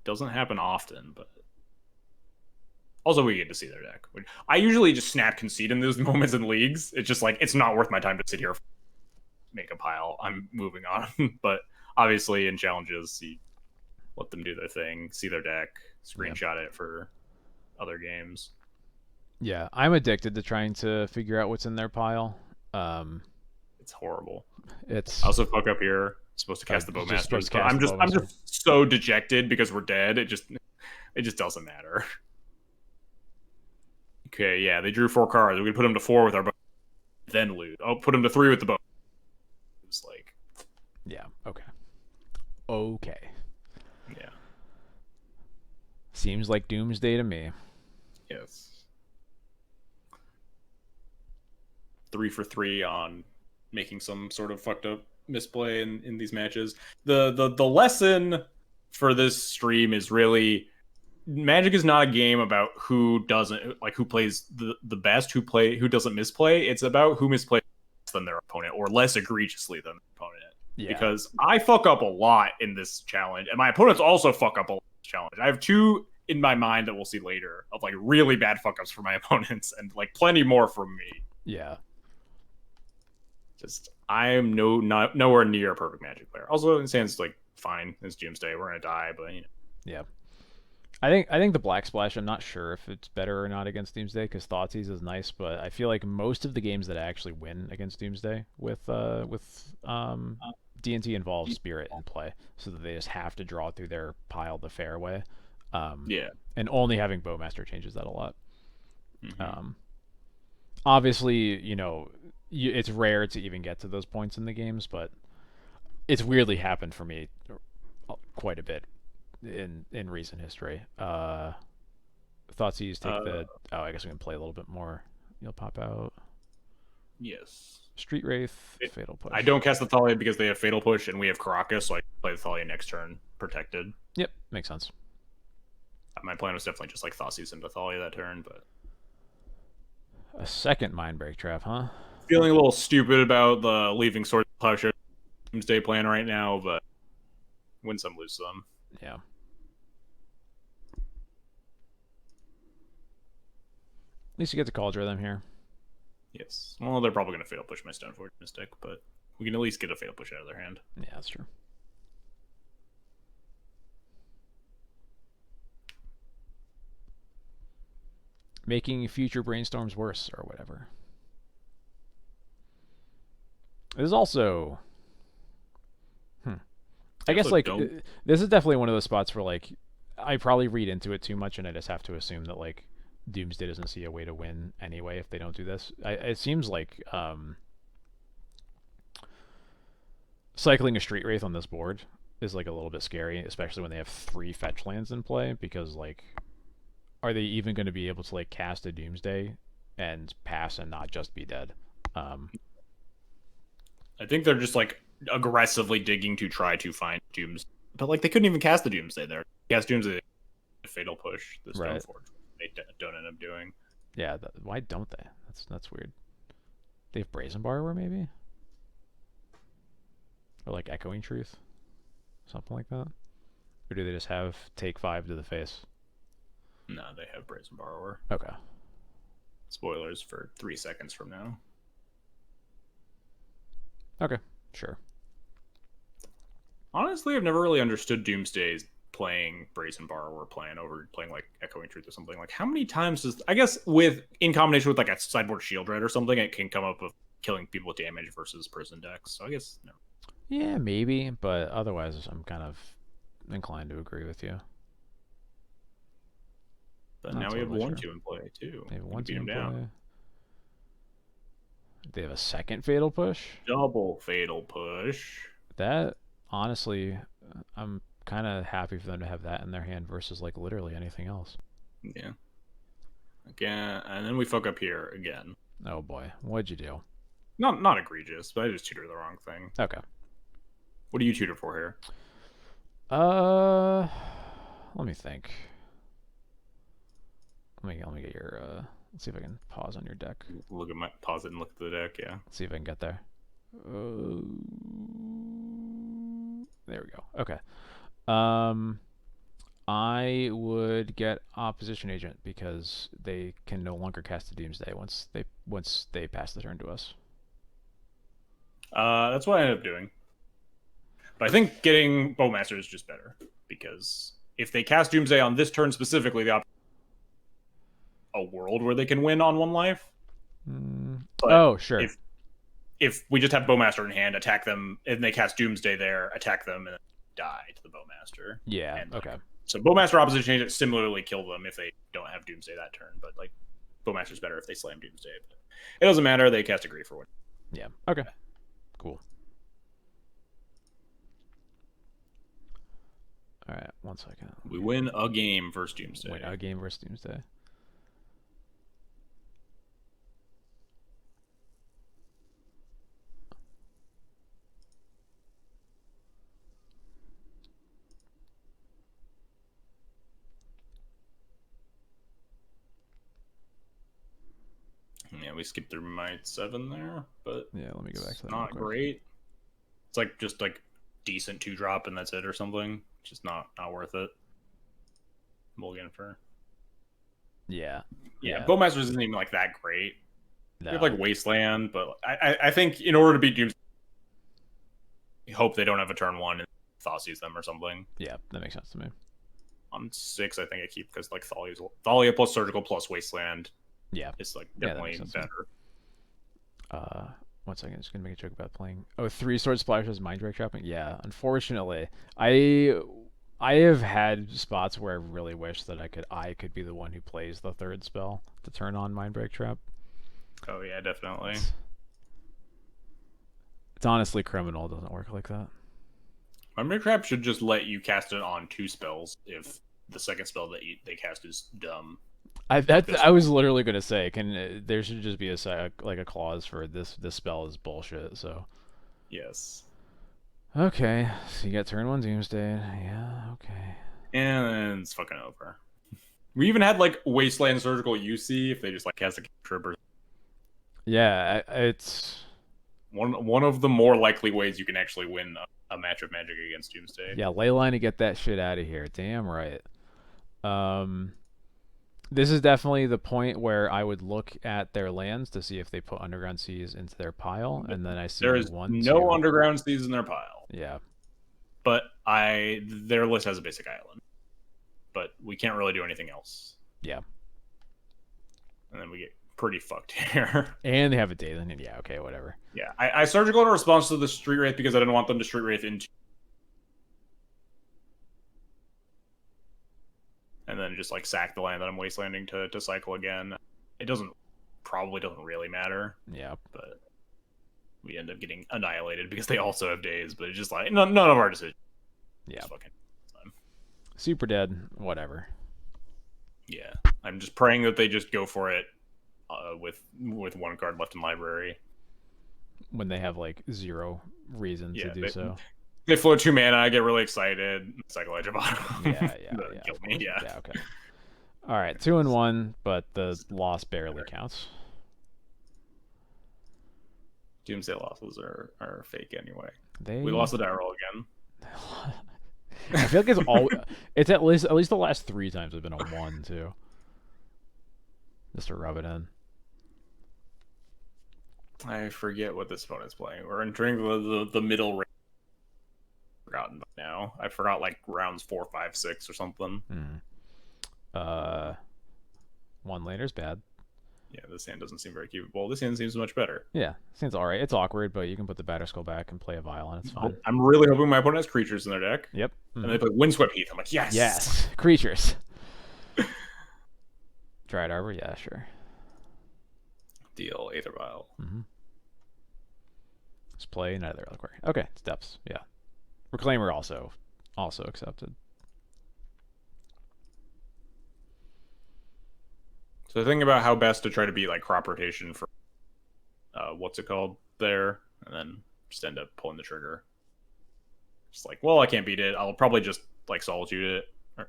Doesn't happen often, but also we get to see their deck. I usually just snap concede in those moments in leagues. It's just like it's not worth my time to sit here, make a pile. I'm moving on. But obviously in challenges, you let them do their thing, see their deck, screenshot it for other games. Yeah, I'm addicted to trying to figure out what's in their pile. It's horrible. It's I also fuck up here. I'm supposed to cast the Bowmaster. I'm just so dejected because we're dead. It just doesn't matter. Okay, yeah, they drew 4 cards. We could put them to 4 with our bow, then lose. I'll put them to 3 with the bow. It's like, yeah, okay. Yeah. Seems like Doomsday to me. Yes. 3 for 3 on making some sort of fucked up misplay in these matches. The lesson for this stream is really Magic is not a game about who plays the best, who doesn't misplay. It's about who misplays less than their opponent or less egregiously than their opponent. Yeah. Because I fuck up a lot in this challenge, and my opponents also fuck up a lot in this challenge. I have 2 in my mind that we'll see later of like really bad fuck ups for my opponents, and like plenty more from me. Yeah. Just I am nowhere near a perfect Magic player. Also, it sounds like fine. It's Doomsday. We're gonna die, but you know. Yeah. I think the Black Splash, I'm not sure if it's better or not against Doomsday because Thoughtseize is nice, but I feel like most of the games that I actually win against Doomsday with D&T involve Spirit in play, so that they just have to draw through their pile the fair way. Yeah. And only having Bowmaster changes that a lot. Obviously, you know, it's rare to even get to those points in the games, but it's weirdly happened for me quite a bit in recent history. Thoughtseize take Uh, the. Oh, I guess we can play a little bit more. You'll pop out. yes. Street Wraith, Fatal I Push. don't cast the Thalia because they have Fatal Push and we have Caracas, so I play the Thalia next turn, protected. Yep, makes sense. My plan was definitely just like Thoughtseizes into Thalia that turn, but A second Mindbreak Trap, huh? feeling a little stupid about the leaving Sword Clash Doomsday plan right now, but win some, lose some. Yeah. At least you get to Cauldron Rhythm here. Yes. Well, they're probably going to Fatal Push my Stoneforge Mystic, but we can at least get a Fatal Push out of their hand. Yeah, that's true. Making future brainstorms worse or whatever. There's also, I guess like this is definitely one of those spots where like I probably read into it too much, and I just have to assume that like Doomsday doesn't see a way to win anyway if they don't do this. It seems like cycling a Street Wraith on this board is like a little bit scary, especially when they have 3 fetch lands in play, because like, are they even going to be able to like cast a Doomsday and pass and not just be dead? I think they're just like aggressively digging to try to find Dooms, but like they couldn't even cast the Doomsday there. Cast Doomsday, Fatal Push, the Stoneforge. They don't end up doing. Yeah, why don't they? That's weird. They have Brazen Borrower maybe, or like Echoing Truth, something like that. Or do they just have take 5 to the face? No, they have Brazen Borrower. Okay. Spoilers for 3 seconds from now. Okay, sure. Honestly, I've never really understood Doomsday's playing Brazen Borrower plan over playing like Echoing Truth or something. Like, how many times does I guess with in combination with like a sideboard Shield Red or something, it can come up with killing people with damage versus prison decks. So I guess no. Yeah, maybe, but otherwise, I'm kind of inclined to agree with you. But now we have 1-2 in play too. They have 1-2 in play. Down. They have a second Fatal Push. Double Fatal Push. That honestly, I'm kind of happy for them to have that in their hand versus like literally anything else. Yeah. Again, and then we fuck up here again. Oh boy, what'd you do? Not egregious, but I just tutored the wrong thing. Okay. What do you tutor for here? Let me think. Let me get your let's see if I can pause on your deck. Look at my pause it and look at the deck, yeah. Let's see if I can get there. There we go. Okay. I would get Opposition Agent because they can no longer cast the Doomsday once they pass the turn to us. That's what I ended up doing. But I think getting Bowmaster is just better because if they cast Doomsday on this turn specifically, the a world where they can win on 1 life. Oh, sure. If we just have Bowmaster in hand, attack them, and they cast Doomsday there, attack them, and die to the Bowmaster. Yeah. And, okay. So Bowmaster Opposition Agent similarly kill them if they don't have Doomsday that turn, but like Bowmaster's better if they slam Doomsday. But it doesn't matter. They cast a Grief for one. Yeah. Okay. Cool. All right. 1 second. We win a game versus Doomsday. Win a game versus Doomsday. Yeah, we skipped through Might 7 there, but yeah, let me go back to that. Not great. It's like just like decent 2-drop and that's it or something. Just not worth it. Mulligan for. Yeah. Bowmaster isn't even like that great. No. We have like Wasteland, but I think in order to beat Doomsday, you hope they don't have a turn 1 and Thoughtseize them or something. Yeah, that makes sense to me. On 6, I think I keep because like Thalia plus Surgical plus Wasteland. Yeah, it's like definitely better. 1 second, just gonna make a joke about playing. Oh, 3 Sword Splashes Mindbreak Trapping. Yeah, unfortunately, I have had spots where I really wish that I could be the one who plays the 3rd spell to turn on Mindbreak Trap. Oh yeah, definitely. It's honestly criminal. It doesn't work like that. Memory Trap should just let you cast it on 2 spells if the second spell that they cast is dumb. I was literally gonna say, there should just be a clause for this spell is bullshit. So yes. okay, so you got turn 1 Doomsday. Yeah, okay. And then it's fucking over. We even had like Wasteland Surgical UC if they just like cast a trip or. Yeah, it's one of the more likely ways you can actually win a match of Magic against Doomsday. yeah, Leyline to get that shit out of here. Damn right. This is definitely the point where I would look at their lands to see if they put Underground Seas into their pile, and then I see there is no Underground Seas in their pile. Yeah, but their list has a basic island, but we can't really do anything else. Yeah, and then we get pretty fucked here. And they have a Daylin, and yeah, okay, whatever. Yeah, I surgical in response to the Street Wraith because I didn't want them to Street Wraith into. And then just like sack the land that I'm wastelanding to cycle again. It probably doesn't really matter. Yeah, but we end up getting annihilated because they also have days. But it's just like none of our decisions. Yeah, fucking super dead. Whatever. Yeah, I'm just praying that they just go for it with 1 card left in library when they have like 0 reason to do so. They float 2 mana. I get really excited. Cycle Edge of Bottom. Yeah. Kill me. Yeah. Okay. All right, 2-1, but the loss barely counts. Doomsday losses are fake anyway. We lost the die roll again. I feel like it's at least the last 3 times have been a 1 too. Just to rub it in. I forget what this opponent's playing. We're entering the middle range. Forgotten by now. I forgot like rounds 4, 5, 6 or something. 1 later's bad. Yeah, this hand doesn't seem very keepable. This hand seems much better. Yeah, this hand's alright. It's awkward, but you can put the Batter Skull back and play a Violin. It's fine. I'm really hoping my opponent has creatures in their deck. Yep. And they play Windswept Heath. I'm like, yes! Yes! Creatures. Dryad Arbor? Yeah, sure. Deal. Aether Vial. Let's play Nether Reliquary. Okay, it's Depths. Yeah. Reclaimer also accepted. So think about how best to try to beat like crop rotation for what's it called there, and then just end up pulling the trigger. Just like, well, I can't beat it. I'll probably just like solitude it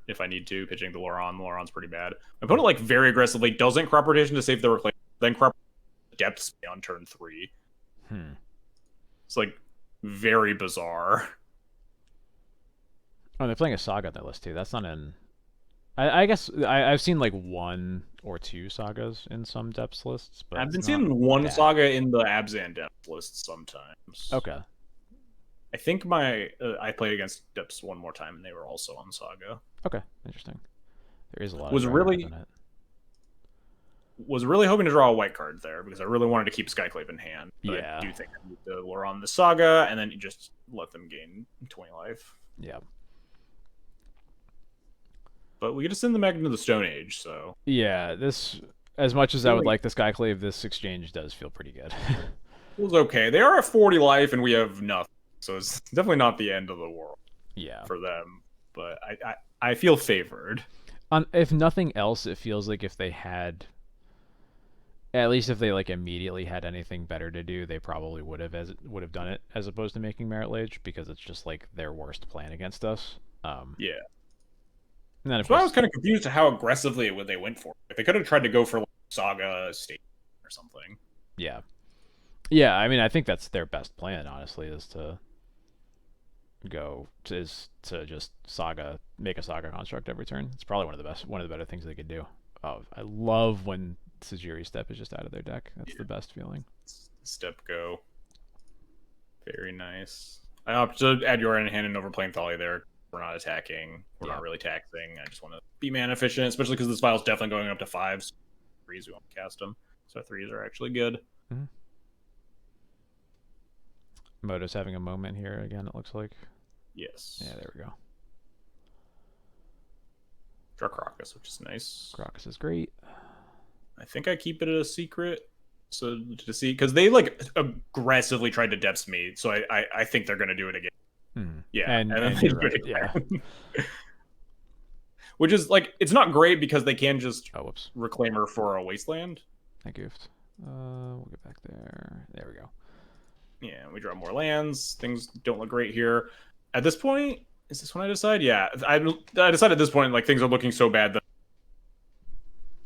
if I need to, pitching the Loran. The Loran's pretty bad. My opponent like very aggressively doesn't crop rotation to save the reclaimer, then crop depths on turn 3. It's like very bizarre. Oh, they're playing a Saga on their list too. That's not in. I guess I've seen like 1 or 2 Sagas in some depths lists, but I've been seeing 1 Saga in the Abzan depth list sometimes. Okay. I think I played against depths 1 more time, and they were also on Saga. Okay, interesting. There is a lot. Was really hoping to draw a white card there because I really wanted to keep Skyclave in hand. But yeah. I do think I need to lure on the Saga, and then you just let them gain 20 life. Yeah. But we get to send them back into the Stone Age, so... Yeah, this... As much as I would like the Skyclave, this exchange does feel pretty good. It was okay. They are at 40 life, and we have nothing. So it's definitely not the end of the world for them. But I feel favored. If nothing else, it feels like if they had... At least if they like immediately had anything better to do, they probably would have done it, as opposed to making Merit Lage, because it's just like their worst plan against us. Yeah. And then I was kind of confused to how aggressively they went for it. Like, they could have tried to go for like, Saga State or something. Yeah. Yeah, I mean, I think that's their best plan, honestly, is to just make a Saga construct every turn. It's probably one of the better things they could do. Oh, I love when Sajiri Step is just out of their deck. That's the best feeling. Step go. Very nice. I opt to add your hand and overplaying Thalia there. We're not attacking. We're not really taxing. I just want to be mana efficient, especially because this file's definitely going up to 5s. 3s, we won't cast them. So 3s are actually good. Moto's having a moment here again, it looks like. Yes. Yeah, there we go. Draw Crocus, which is nice. Crocus is great. I think I keep it a secret so to see, because they like aggressively tried to depths me, so I think they're going to do it again. Yeah, And then they you're do it right. Yeah. again. Which is like, it's not great because they can just Oh, whoops. reclaim her for a wasteland. I goofed. We'll get back there. There we go. Yeah, we draw more lands. Things don't look great here. At this point, is this when I decide? Yeah, I decided at this point, like, things are looking so bad that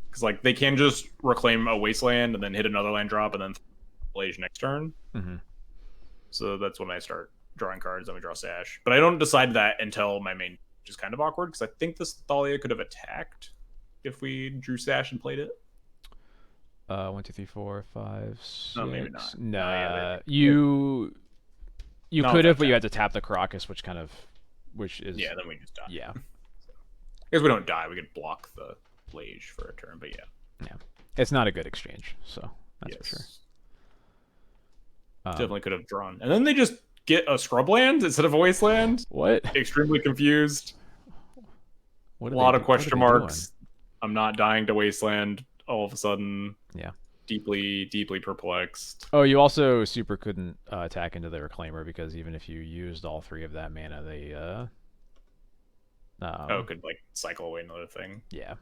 because like they can just reclaim a wasteland and then hit another land drop and then Blage next turn. Mm-hmm. So that's when I start drawing cards. Then we draw Sash, but I don't decide that until my main, which is kind of awkward because I think this Thalia could have attacked if we drew Sash and played it. 1, 2, 3, 4, 5, 6. No, maybe not. Nah, Yeah, you No, could it's have, but you attack. had to tap the Crocus, which is Yeah, then we just die. yeah. Because we don't die, we could block the Blage for a turn. But yeah, It's not a good exchange, so that's yes. for sure. Definitely could have drawn, and then they just get a scrubland instead of a wasteland. What? Extremely confused. What A lot of question marks. I'm not dying to wasteland all of a sudden. Yeah. Deeply perplexed. Oh, you also super couldn't attack into the Reclaimer because even if you used all 3 of that mana, they could like cycle away another thing. Yeah.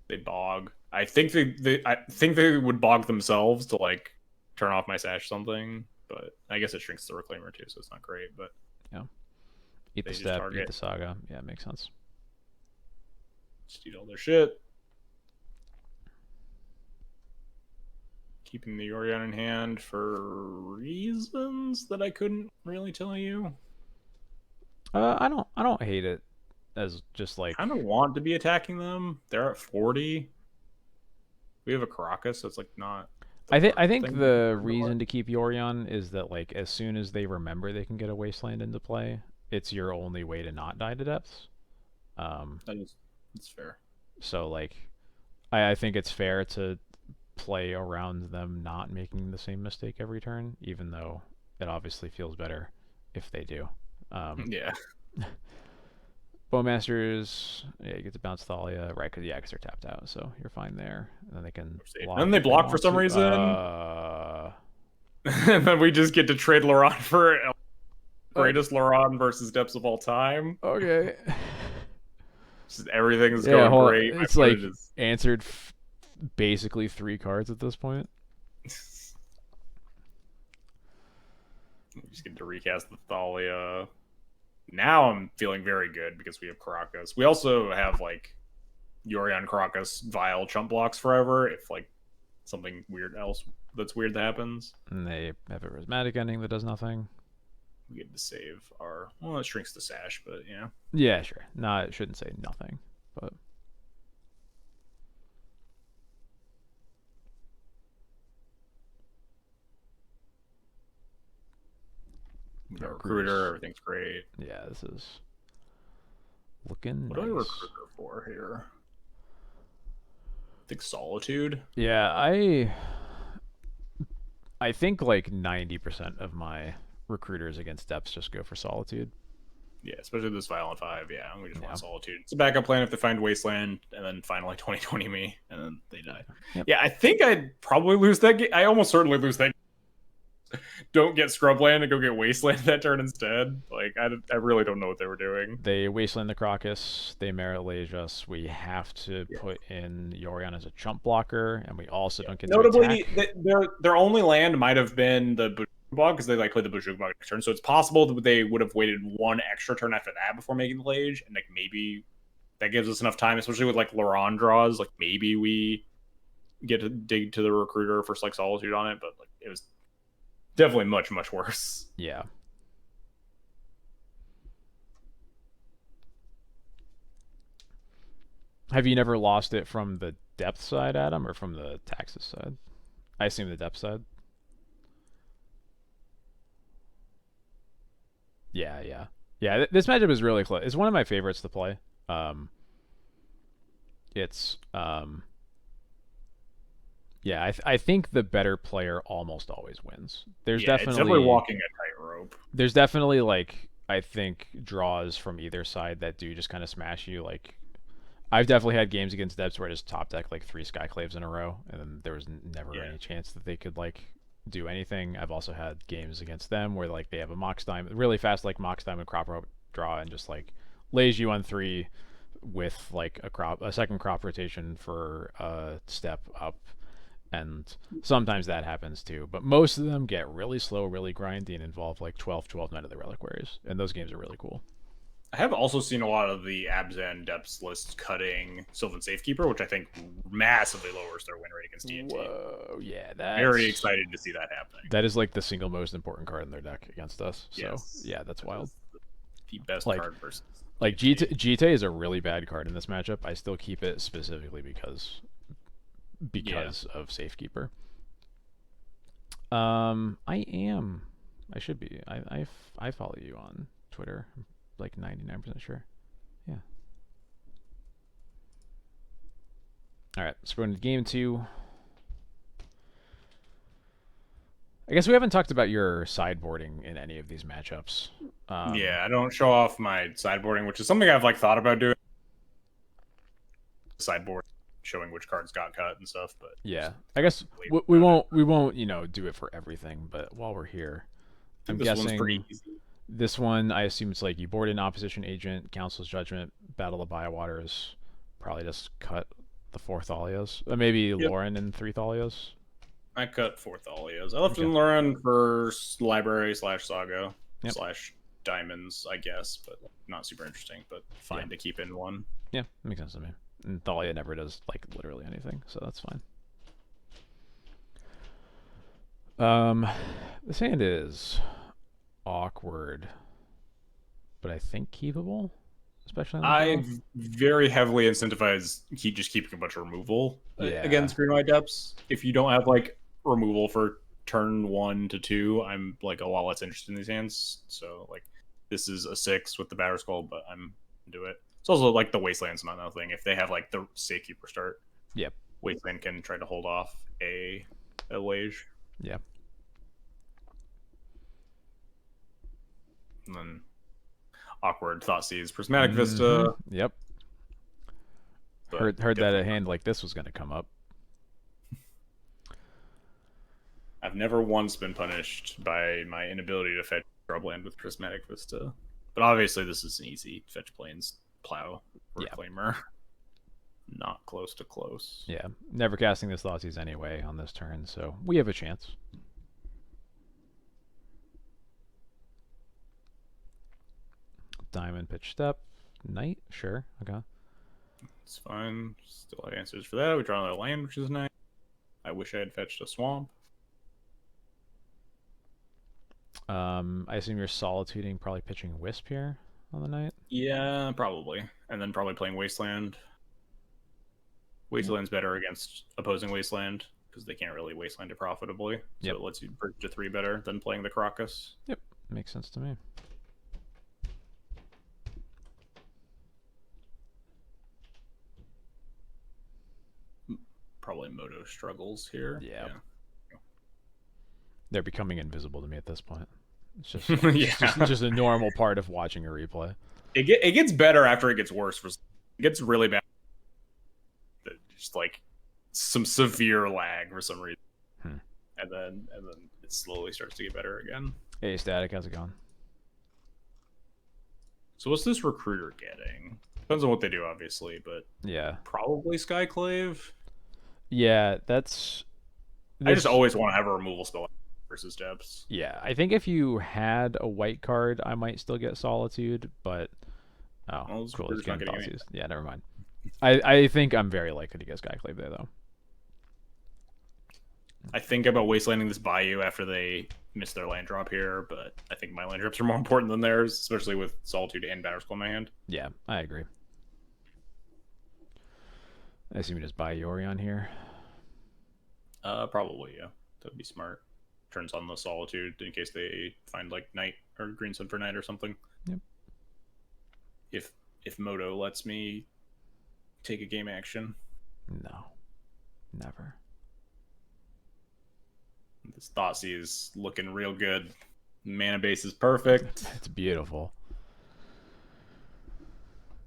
They bog. I think they would bog themselves to like turn off my Sash something, but I guess it shrinks the Reclaimer too, so it's not great. But yeah, eat the step, eat the saga. Yeah, it makes sense. Just eat all their shit. Keeping the Yorion in hand for reasons that I couldn't really tell you. I don't hate it as just like I kind of want to be attacking them. They're at 40. We have a Caracas, so it's like not. I think the reason to keep Yorion is that like as soon as they remember they can get a wasteland into play, it's your only way to not die to depths. That's fair. So like, I think it's fair to play around them not making the same mistake every turn, even though it obviously feels better if they do. Yeah. Bowmasters, yeah, you get to bounce Thalia, right? Because they're tapped out, so you're fine there. And then they can block. And then they block for some reason. And then we just get to trade Laurent for greatest Laurent versus Depths of all time. Okay. Just everything is going great. It's like answered basically 3 cards at this point. We just get to recast the Thalia. Now I'm feeling very good because we have Caracas. We also have like Yorion, Caracas, Vile, chump blocks forever if like something weird else that's weird that happens. And they have a Rhythmatic ending that does nothing. We get to save our, well, it shrinks the Sash, but yeah. Yeah, sure. No, it shouldn't say nothing, but Our recruiter, everything's great. Yeah, this is looking What nice. do I recruit her for here? I think Solitude. Yeah, I think like 90% of my recruiters against depths just go for Solitude. Yeah, especially this Violent 5. Yeah, we just want Solitude. It's a backup plan if they find Wasteland, and then finally 2020 me, and then they die. Yep. Yeah, I think I'd probably lose that game. I almost certainly lose that game. Don't get Scrubland and go get Wasteland that turn instead. Like, I really don't know what they were doing. They Wasteland the Crocus. They Merit Lage us. We have to put in Yorion as a chump blocker, and we also don't get Notably, to attack. their only land might have been the Bog because they like played the Bushuk Bog turn. So it's possible that they would have waited 1 extra turn after that before making the Lage, and like maybe that gives us enough time, especially with like Laurent draws. Like maybe we get to dig to the recruiter for like Solitude on it, but like it was definitely much worse. Yeah. Have you never lost it from the depth side, Adam, or from the Taxes side? I assume the depth side. Yeah. This matchup is really close. It's one of my favorites to play. Yeah, I think the better player almost always wins. It's definitely walking a tightrope. There's definitely like I think draws from either side that do just kind of smash you. Like I've definitely had games against Debs where I just top deck like 3 Skyclaves in a row, and then there was never any chance that they could like do anything. I've also had games against them where like they have a Mox Diamond, really fast like Mox Diamond crop draw, and just like lays you on 3 with like a second crop rotation for a step up. And sometimes that happens too, but most of them get really slow, really grindy, and involve like 12 Night of the Reliquaries, and those games are really cool. I have also seen a lot of the Abzan depths list cutting Sylvan Safekeeper, which I think massively lowers their win rate against TNT. Whoa, yeah, that's very excited to see that happening. That is like the single most important card in their deck against us. So yes. yeah, that's wild. The best card versus like GT is a really bad card in this matchup. I still keep it specifically because of Safekeeper. I should be. I follow you on Twitter. I'm like 99% sure. Yeah. All right, let's go into game 2. I guess we haven't talked about your sideboarding in any of these matchups. Yeah, I don't show off my sideboarding, which is something I've like thought about doing. Sideboard showing which cards got cut and stuff, but yeah, I guess we won't do it for everything. But while we're here, I'm guessing this one, I assume it's like you board an opposition agent, Council's Judgment, Battle of Bywaters, probably just cut the 4 Thalias, maybe Lauren and 3 Thalias. I cut 4 Thalias. I left in Lauren for Library / Saga / Diamonds, I guess, but not super interesting, but fine to keep in one. Yeah, makes sense to me. And Thalia never does like literally anything, so that's fine. This hand is awkward, but I think keepable, especially. I very heavily incentivize just keeping a bunch of removal against green white depths. If you don't have like removal for turn 1 to 2, I'm like a lot less interested in these hands. So like this is a 6 with the Batter Skull, but I'm into it. It's also like the Wasteland's not nothing. If they have like the Safekeeper start, Wasteland can try to hold off a Wage. Yep. And then awkward Thoughtseize, Prismatic Vista. Yep. Heard that a hand like this was going to come up. I've never once been punished by my inability to fetch Scrubland with Prismatic Vista. But obviously this is an easy fetch Plains Plow Reclaimer. Not close to close. Yeah. Never casting this Thoughtseize anyway on this turn, so we have a chance. Diamond pitch step. Knight? Sure. Okay. It's fine. Still have answers for that. We draw another land, which is nice. I wish I had fetched a swamp. I assume you're solituding, probably pitching Wisp here on the night? Yeah, probably. And then probably playing Wasteland. Wasteland's better against opposing Wasteland because they can't really Wasteland it profitably. So it lets you bridge to 3 better than playing the Crocus. Yep. Makes sense to me. Probably Moto struggles here. Yeah. They're becoming invisible to me at this point. It's just just a normal part of watching a replay. It gets better after it gets worse. It gets really bad. Just like some severe lag for some reason, and then it slowly starts to get better again. Hey, Static, how's it going? So what's this recruiter getting? Depends on what they do, obviously, but probably Skyclave. Yeah, that's. I just always want to have a removal spell versus depths. Yeah, I think if you had a white card, I might still get Solitude, but cool. It's not getting yeah, never mind. I think I'm very likely to get Skyclave there, though. I think about wastelanding this Bayou after they miss their land drop here, but I think my land drops are more important than theirs, especially with Solitude and Batterskull in my hand. Yeah, I agree. I assume you just buy Yorion here. Probably, yeah. That'd be smart. Turns on the Solitude in case they find like Night or Green Sun for Night or something. Yep. If Moto lets me take a game action. No. Never. This Thoughtseize is looking real good. Mana base is perfect. It's beautiful.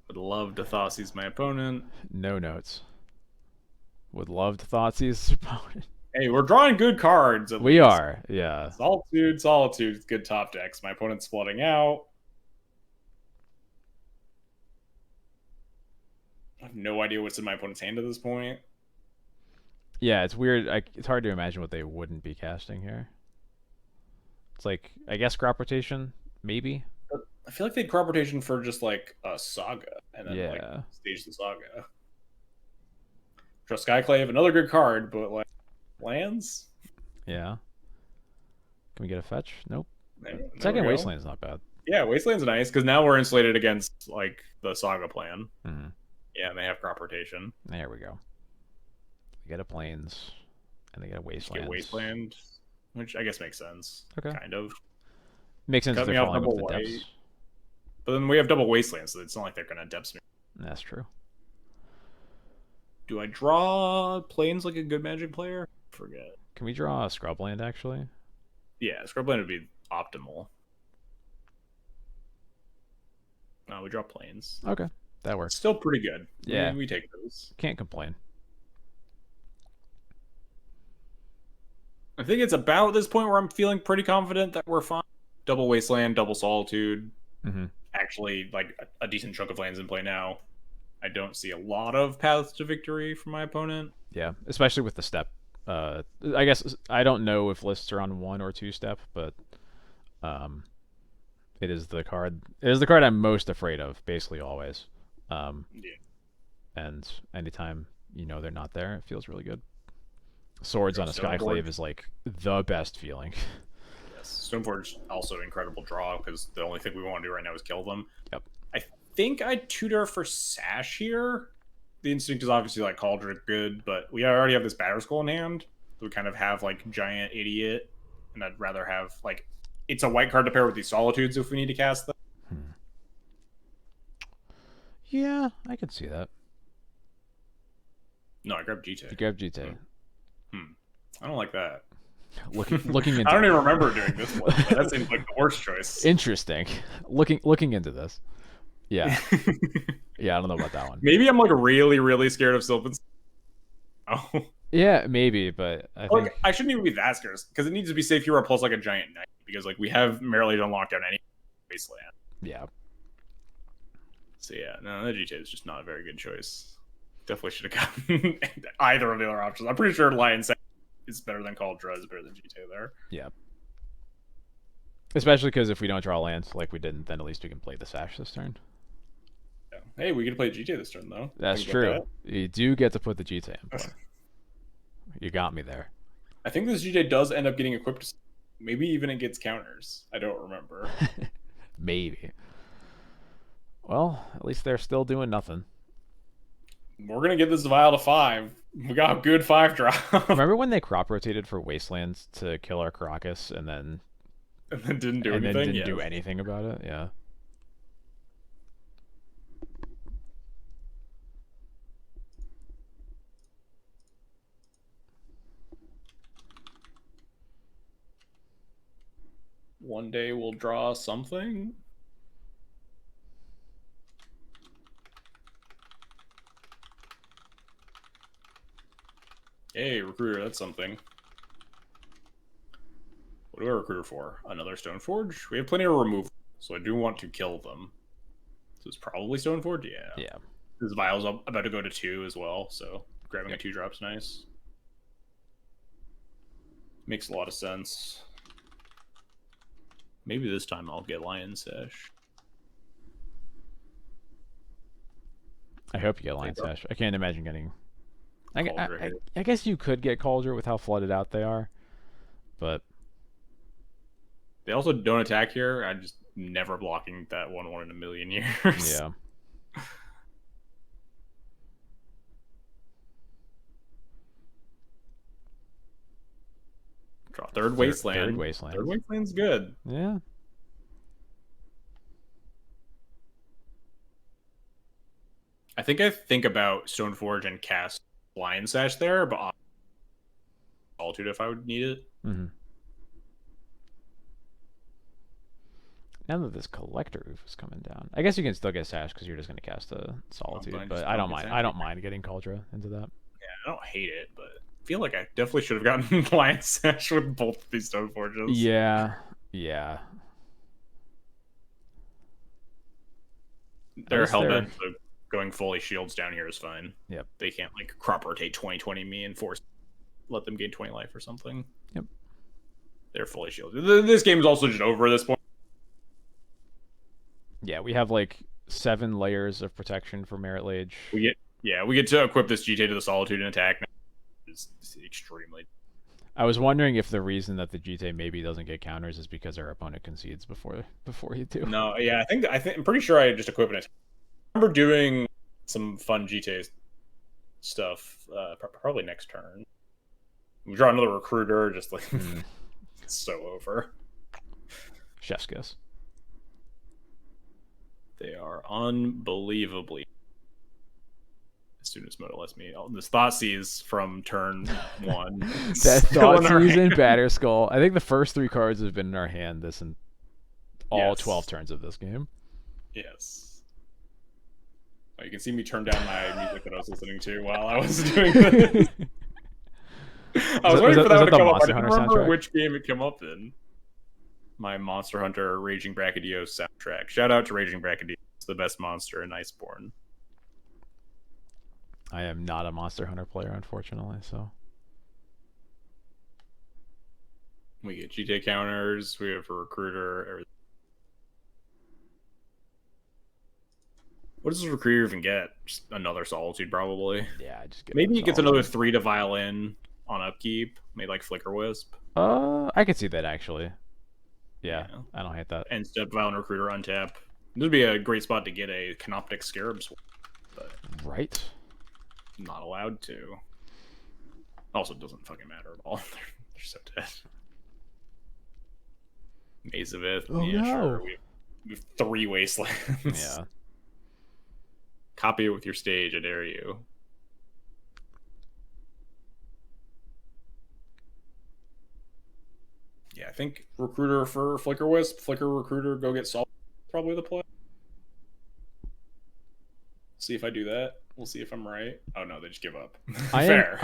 Would love to Thoughtseize my opponent. No notes. Would love to Thoughtseize his opponent. Hey, we're drawing good cards. At We least. are, yeah. Solitude, good top decks. My opponent's flooding out. I have no idea what's in my opponent's hand at this point. Yeah, it's weird. It's hard to imagine what they wouldn't be casting here. It's like, I guess crop rotation, maybe. I feel like they'd crop rotation for just like a saga and then like Yeah. stage the saga. Draw Skyclave, another good card, but like lands. Yeah. Can we get a fetch? Nope. There Second we go. Wasteland's not bad. Yeah, Wasteland's nice because now we're insulated against like the saga plan. Mm-hmm. Yeah, and they have crop rotation. There we go. They get a plains, and they get a wasteland. Get Wasteland, which I guess makes sense. Okay. Kind of. Makes sense if Cut me they're off falling up double the white. depths. But then we have double Wasteland, so it's not like they're gonna depths me. That's true. Do I draw planes like a good Magic player? Forget. Can we draw a scrubland actually? Yeah, Scrubland would be optimal. No, we draw planes. Okay, that works. Still pretty good. Yeah, we take those. Can't complain. I think it's about this point where I'm feeling pretty confident that we're fine. Double Wasteland, double Solitude. Mm-hmm. Actually, like a decent chunk of lands in play now. I don't see a lot of paths to victory for my opponent. Yeah, especially with the step. I guess I don't know if lists are on 1 or 2 step, but it is the card. It is the card I'm most afraid of, basically always. Yeah. And anytime they're not there, it feels really good. Swords on a Stoneforge. Skyclave is like the best feeling. Yes, Stoneforge also an incredible draw because the only thing we want to do right now is kill them. Yep. I think I tutor for Sash here. The instinct is obviously like Cauldron good, but we already have this Batter Skull in hand. So we kind of have like Giant Idiot, and I'd rather have like it's a white card to pair with these Solitudes if we need to cast them. Yeah, I could see that. No, I grabbed GT. You grab GT. I don't like that. Looking into I don't even remember doing this one. That seems like the worst choice. Interesting. Looking into this. Yeah. Yeah, I don't know about that one. Maybe I'm like really, really scared of Sylvan. Oh. Yeah, maybe, but I think I shouldn't even be that scared because it needs to be safe hero plus like a Giant Knight because like we have Merrily don't lock down any Wasteland. Yeah. So yeah, no, the GTA is just not a very good choice. Definitely should have gotten either of the other options. I'm pretty sure Lion is better than Cauldron, is better than GTA there. Yeah. Especially because if we don't draw lands like we didn't, then at least we can play the Sash this turn. Yeah. Hey, we get to play GTA this turn though. That's true. You do get to put the GTA in play. You got me there. I think this GTA does end up getting equipped. Maybe even it gets counters. I don't remember. Maybe. Well, at least they're still doing nothing. We're gonna get this vial to 5. We got a good 5 drop. Remember when they crop rotated for Wastelands to kill our Crocus and then didn't do anything? Then didn't do anything about it? Yeah. One day we'll draw something. Hey, recruiter, that's something. What do I recruiter for? Another Stoneforge? We have plenty of removal, so I do want to kill them. So it's probably Stoneforge? Yeah. Yeah. This vial's about to go to 2 as well, so grabbing a 2-drop's nice. Makes a lot of sense. Maybe this time I'll get Lion Sash. I hope you get Lion Sash. I can't imagine getting... I guess you could get Cauldron with how flooded out they are, but... They also don't attack here. I'm just never blocking that 1/1 in a million years. Yeah. Draw third Wasteland. Third Wasteland. Third Wasteland's good. Yeah. I think about Stoneforge and cast Lion Sash there, but Solitude if I would need it. Mm-hmm. Now that this Collector Oof is coming down, I guess you can still get Sash because you're just going to cast a Solitude. But I don't mind. I don't mind getting Cauldron into that. Yeah, I don't hate it, but feel like I definitely should have gotten Lion Sash with both of these Stone Forges. Yeah, yeah. They're hellbent, so going fully shields down here is fine. Yep. They can't like crop rotate 20/20 me and let them gain 20 life or something. Yep. They're fully shielded. This game is also just over at this point. Yeah, we have like 7 layers of protection for Merit Lage. We get to equip this GTA to the Solitude and attack. It's extremely. I was wondering if the reason that the GTA maybe doesn't get counters is because our opponent concedes before you do. No, yeah, I'm pretty sure I just equipped it. I remember doing some fun GTA stuff. Probably next turn. We draw another recruiter. Just like it's so over. Chef's kiss. They are unbelievably. As soon as Moto lets me, this Thoughtseize from turn 1. That Thoughtseize and Batterskull. I think the first 3 cards have been in our hand this and all 12 turns of this game. Yes. Oh, you can see me turn down my music that I was listening to while I was doing this. I was waiting for that to come up. I don't remember which game it came up in. My Monster Hunter Raging Brachydios soundtrack. Shout out to Raging Brachydios, the best monster in Iceborne. I am not a Monster Hunter player, unfortunately, so. We get GTA counters, we have a recruiter, everything. What does this recruiter even get? Just another Solitude, probably. Yeah, just get maybe it gets another 3 to Violin on upkeep. Maybe like Flicker Wisp. I could see that, actually. Yeah, I don't hate that. And step Violin Recruiter untap. This would be a great spot to get a Canoptic Scarab Sword. But right. Not allowed to. Also, doesn't fucking matter at all. They're so dead. Mazavith. Oh, yeah, no. sure. We have 3 Wastelands. Yeah. Copy it with your stage, I dare you. Yeah, I think Recruiter for Flicker Wisp, Flicker Recruiter, go get Salt. Probably the play. See if I do that. We'll see if I'm right. Oh no, they just give up. Fair.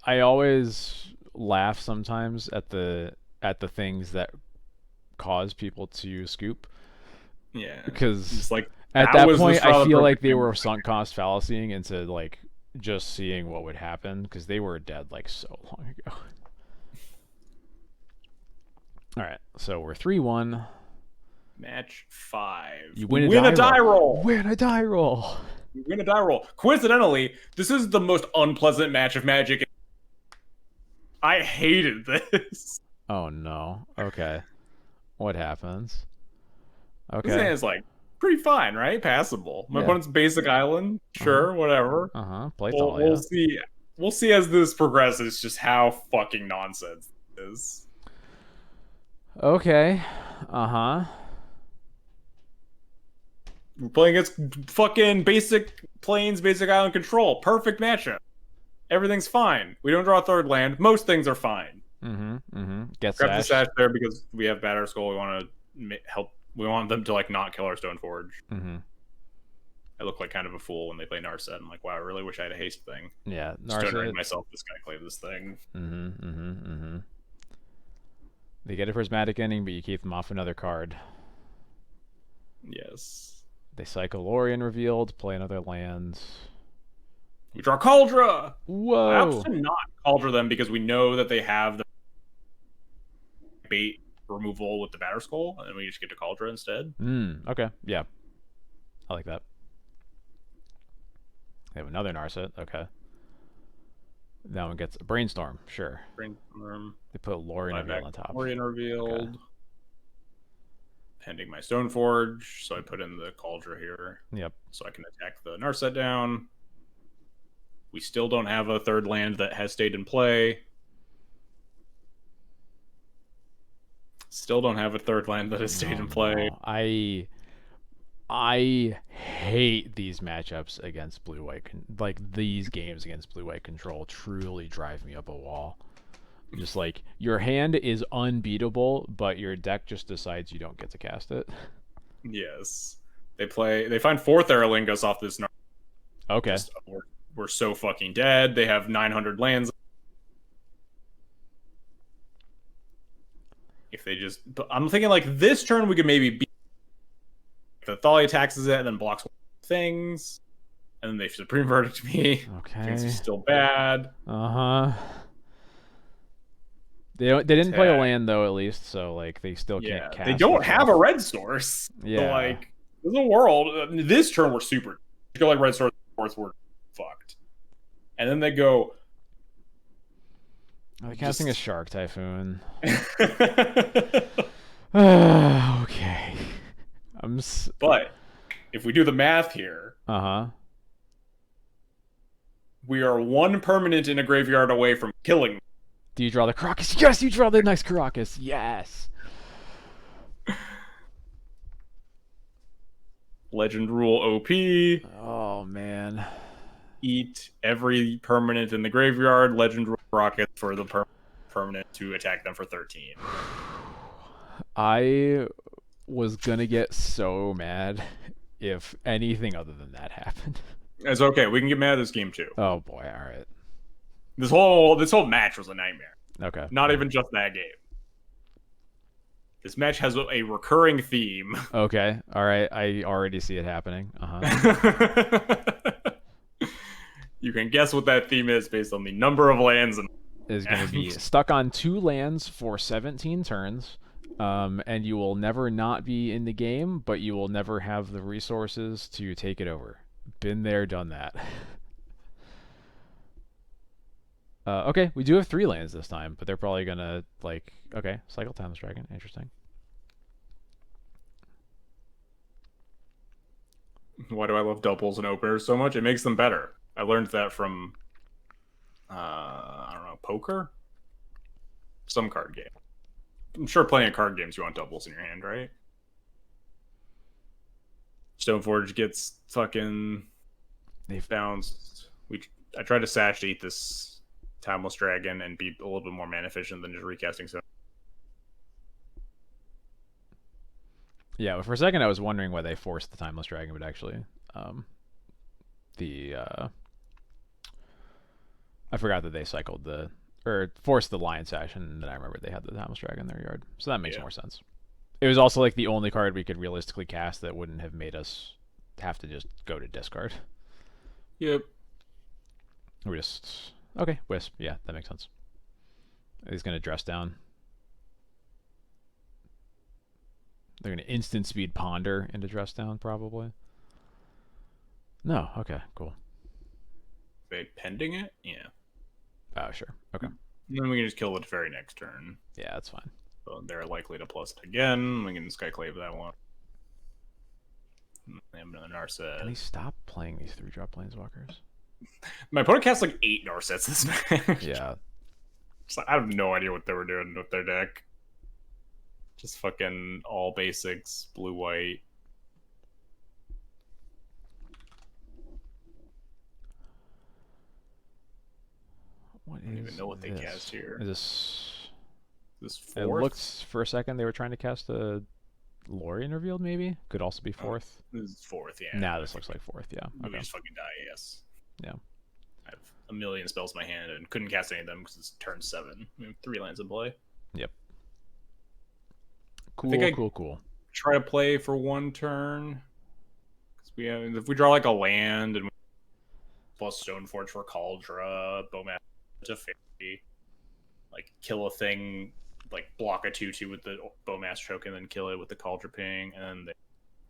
I always laugh sometimes at the things that cause people to scoop. Yeah, because it's like at that point I feel like they were sunk cost fallacying into like just seeing what would happen because they were dead like so long ago. All right, so we're 3-1. Match 5. You win a die roll. Win a die roll. You win a die roll. Coincidentally, this is the most unpleasant match of Magic. I hated this. Oh no. Okay. What happens? Okay. This is like pretty fine, right? Passable. My opponent's basic island. Sure, whatever. Play we'll see. We'll see as this progresses just how fucking nonsense this is. Okay. We're playing against fucking basic plains, basic island control. Perfect matchup. Everything's fine. We don't draw a 3rd land. Most things are fine. Get Grab the sash there because we have Batterskull. We want to help. We want them to like not kill our Stoneforge. I look like kind of a fool when they play Narset. I'm like, wow, I really wish I had a haste thing. Yeah, Narset. Myself, this guy played this thing. They get a prismatic ending, but you keep them off another card. Yes. They cycle Lorien revealed, play another land. We draw Cauldra! Whoa! I opted to not Cauldra them because we know that they have the bait removal with the Batterskull, and then we just get to Cauldra instead. Okay, yeah. I like that. They have another Narset, okay. That one gets a Brainstorm, sure. Brainstorm. They put Lorien revealed on top. Lorien revealed. Okay. Pending my Stoneforge, so I put in the Cauldra here. Yep. So I can attack the Narset down. We still don't have a 3rd land that has stayed in play. Still don't have a 3rd land that has stayed in play. I hate these matchups against blue-white. Like, these games against blue-white control truly drive me up a wall. Just like, your hand is unbeatable, but your deck just decides you don't get to cast it. Yes. They find 4th Aerolingos off this. Okay. We're so fucking dead. They have 900 lands. If they just, I'm thinking like this turn we could maybe beat. The Thalia taxes it and then blocks things, and then they Supreme Verdict me. Okay. Things are still bad. They didn't play a land though, at least, so like they still can't cast. They don't have a red source. Yeah. So, like, there's a world. This turn we're super. If you go like red source, fourth we're fucked. And then they go. They're casting a Shark Typhoon. Okay. But if we do the math here, we are one permanent in a graveyard away from killing. Do you draw the Caracas? Yes, you draw the next Caracas. Yes. Legend rule OP. Oh man. Eat every permanent in the graveyard. Legend rule Caracas for the permanent to attack them for 13. I was gonna get so mad if anything other than that happened. It's okay. We can get mad at this game too. Oh boy, all right. This whole match was a nightmare. Okay. Not even just that game. This match has a recurring theme. Okay. All right. I already see it happening. You can guess what that theme is based on the number of lands. Is going to be stuck on 2 lands for 17 turns. And you will never not be in the game, but you will never have the resources to take it over. Been there, done that. Okay, we do have 3 lands this time, but they're probably gonna, like, okay, Cycle Timeless Dragon, interesting. Why do I love doubles and openers so much? It makes them better. I learned that from, I don't know, poker? Some card game. I'm sure playing card games you want doubles in your hand, right? Stoneforge gets fucking bounced. I tried to sash to eat this Timeless Dragon and be a little bit more mana efficient than just recasting so. Yeah, but for a second I was wondering why they forced the Timeless Dragon, but actually, I forgot that they cycled or forced the Lion Sash, and then I remember they had the Timeless Dragon in their yard, so that makes more sense. It was also like the only card we could realistically cast that wouldn't have made us have to just go to discard. Yep. We just okay, Wisp. Yeah, that makes sense. He's gonna dress down. They're gonna instant speed Ponder into dress down, probably. No, okay, cool. They pending it? Yeah. Oh, sure. Okay. And then we can just kill it the very next turn. Yeah, that's fine. So they're likely to plus it again. We can Skyclave that one. They have another Narset. Can he stop playing these 3-drop Planeswalkers? My opponent cast like 8 Narsets this match. Yeah. So I have no idea what they were doing with their deck. Just fucking all basics, blue-white. What I don't even know what they cast here. Is this fourth? It looked for a second they were trying to cast a Lorien Revealed, maybe? Could also be 4th. This is 4th, yeah. Nah, this looks like 4th, yeah. We Okay. just fucking die, yes. Yeah. I have a million spells in my hand and couldn't cast any of them because it's turn 7. We have 3 lands in play. Yep. Cool, cool. Try to play for 1 turn. We have, if we draw like a land and we plus Stoneforge for Cauldra, Bowmaster to Fairy, like kill a thing, like block a 2/2 with the Bowmaster token, then kill it with the Cauldra Ping, and then they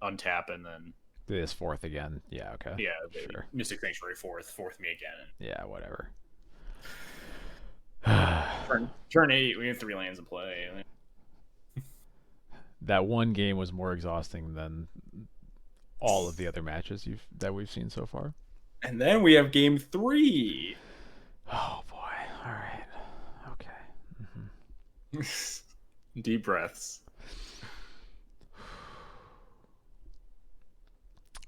untap and then This 4th again. Yeah, okay. yeah, sure. Mystic Sanctuary 4th me again. Yeah, whatever. Turn 8, we have 3 lands in play. That one game was more exhausting than all of the other matches that we've seen so far. And then we have game 3. Oh boy. All right. Okay. Deep breaths.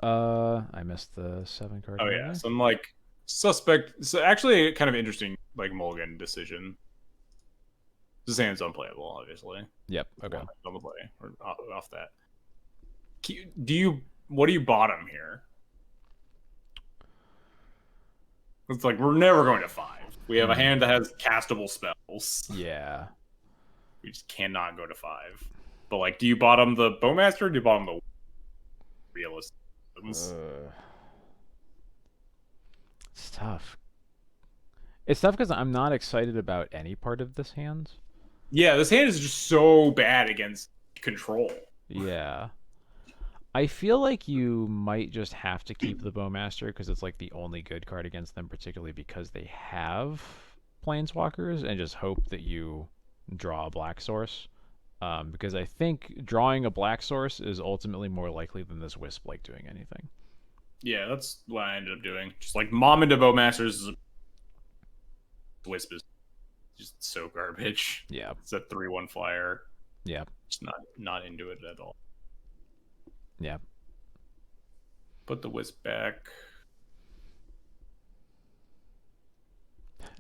I missed the 7 card. Oh yeah, some like suspect. So actually, kind of interesting, like mulligan decision. This hand's unplayable, obviously. Yep. Okay. On the play or off that. What do you bottom here? It's like we're never going to 5. We have a hand that has castable spells. Yeah. We just cannot go to 5. But like, do you bottom the Bowmaster or do you bottom the realist? It's tough. It's tough because I'm not excited about any part of this hand. Yeah, this hand is just so bad against control. Yeah. I feel like you might just have to keep the Bowmaster because it's like the only good card against them, particularly because they have Planeswalkers, and just hope that you draw a black source. Because I think drawing a black source is ultimately more likely than this Wisp like doing anything. Yeah, that's what I ended up doing. Just like mom into Bowmasters. Wisp is just so garbage. Yeah. It's a 3/1 flyer. Yeah. Just not into it at all. Yeah. Put the Wisp back.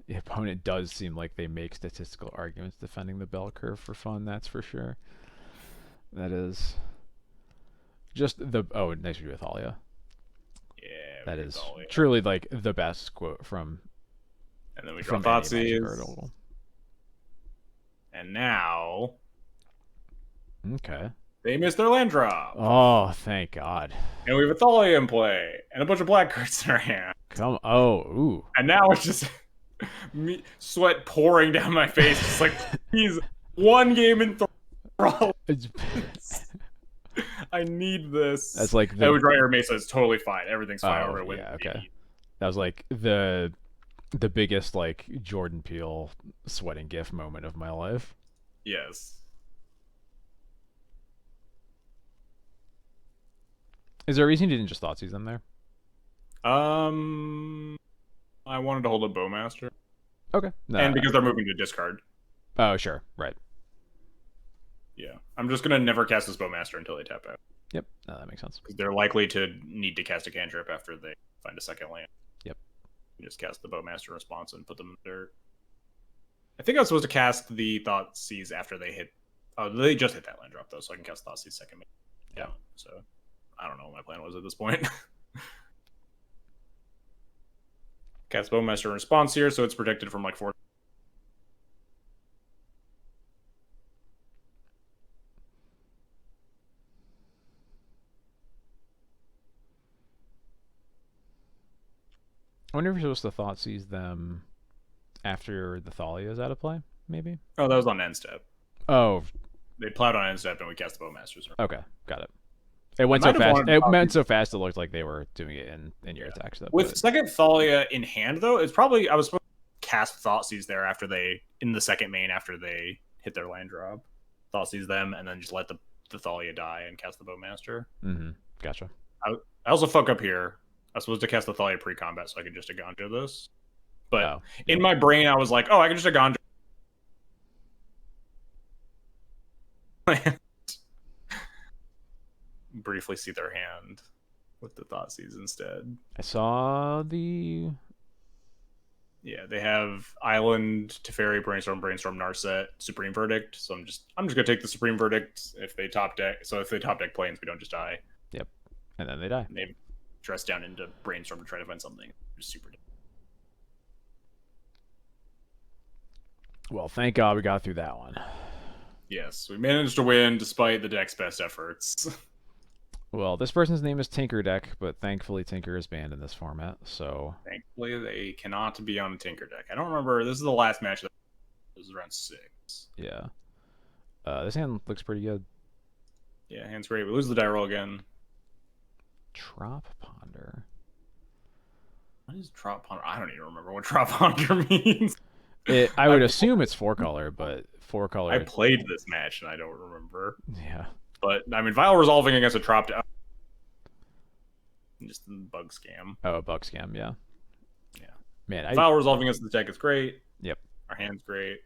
The opponent does seem like they make statistical arguments defending the bell curve for fun, that's for sure. That is just the nice review with Thalia. Yeah, that is Thalia. Truly like the best quote from. And then we draw Thoughtseize. Article. And now, okay, they missed their land drop. Oh, thank God. And we have a Thalia in play and a bunch of black cards in our hand. Ooh. And now it's just me, sweat pouring down my face. Just like, please, one game in Thrall. I need this. That's like I would draw your Mesa. It's totally fine. Everything's fine. Oh, yeah, okay. That was like the biggest like Jordan Peele sweating gif moment of my life. Yes. Is there a reason you didn't just Thoughtseize them there? I wanted to hold a Bowmaster. Okay. No, and because they're moving to discard. Oh, sure. Right. Yeah. I'm just going to never cast this Bowmaster until they tap out. Yep. No, that makes sense. Because they're likely to need to cast a cantrip after they find a second land. Yep. You just cast the Bowmaster response and put them in the dirt. I think I was supposed to cast the Thoughtseize after they hit... Oh, they just hit that land drop, though, so I can cast Thoughtseize second. Yeah. So, I don't know what my plan was at this point. Cast Bowmaster in response here, so it's protected from like 4. I wonder if you're supposed to Thoughtseize them after the Thalia is out of play, maybe? Oh, that was on end step. Oh. They plowed on end step and we cast the Bowmasters. Okay, got it. It went so fast. It went so fast it looked like they were doing it in your attack step. With second Thalia in hand, though, it's probably... I was supposed to cast Thoughtseize there after they... In the second main after they hit their land drop. Thoughtseize them and then just let the Thalia die and cast the Bowmaster. Mm-hmm. Gotcha. I also fuck up here. I was supposed to cast the Thalia pre-combat so I could just Aganjo this. But in my brain, I was like, oh, I can just Aganjo. Briefly see their hand with the Thoughtseize instead. I saw the... Yeah, they have Island, Teferi, Brainstorm, Narset, Supreme Verdict. So I'm just gonna take the Supreme Verdict if they top deck. So if they top deck planes, we don't just die. Yep. And then they die. And they dress down into Brainstorm to try to find something. Just super. Well, thank God we got through that one. Yes, we managed to win despite the deck's best efforts. Well, this person's name is Tinker Deck, but thankfully Tinker is banned in this format, so... Thankfully, they cannot be on a Tinker Deck. I don't remember. This is the last match. This is around 6. Yeah. This hand looks pretty good. Yeah, hand's great. We lose the die roll again. Trop Ponder. What is Trop Ponder? I don't even remember what Trop Ponder means. I would assume it's 4-color, but 4-color... I played this match, and I don't remember. Yeah. But, I mean, Vial Resolving against a Trop... Just a bug scam. Oh, a bug scam, yeah. Yeah. Man, Vial Resolving against the deck is great. Yep. Our hand's great.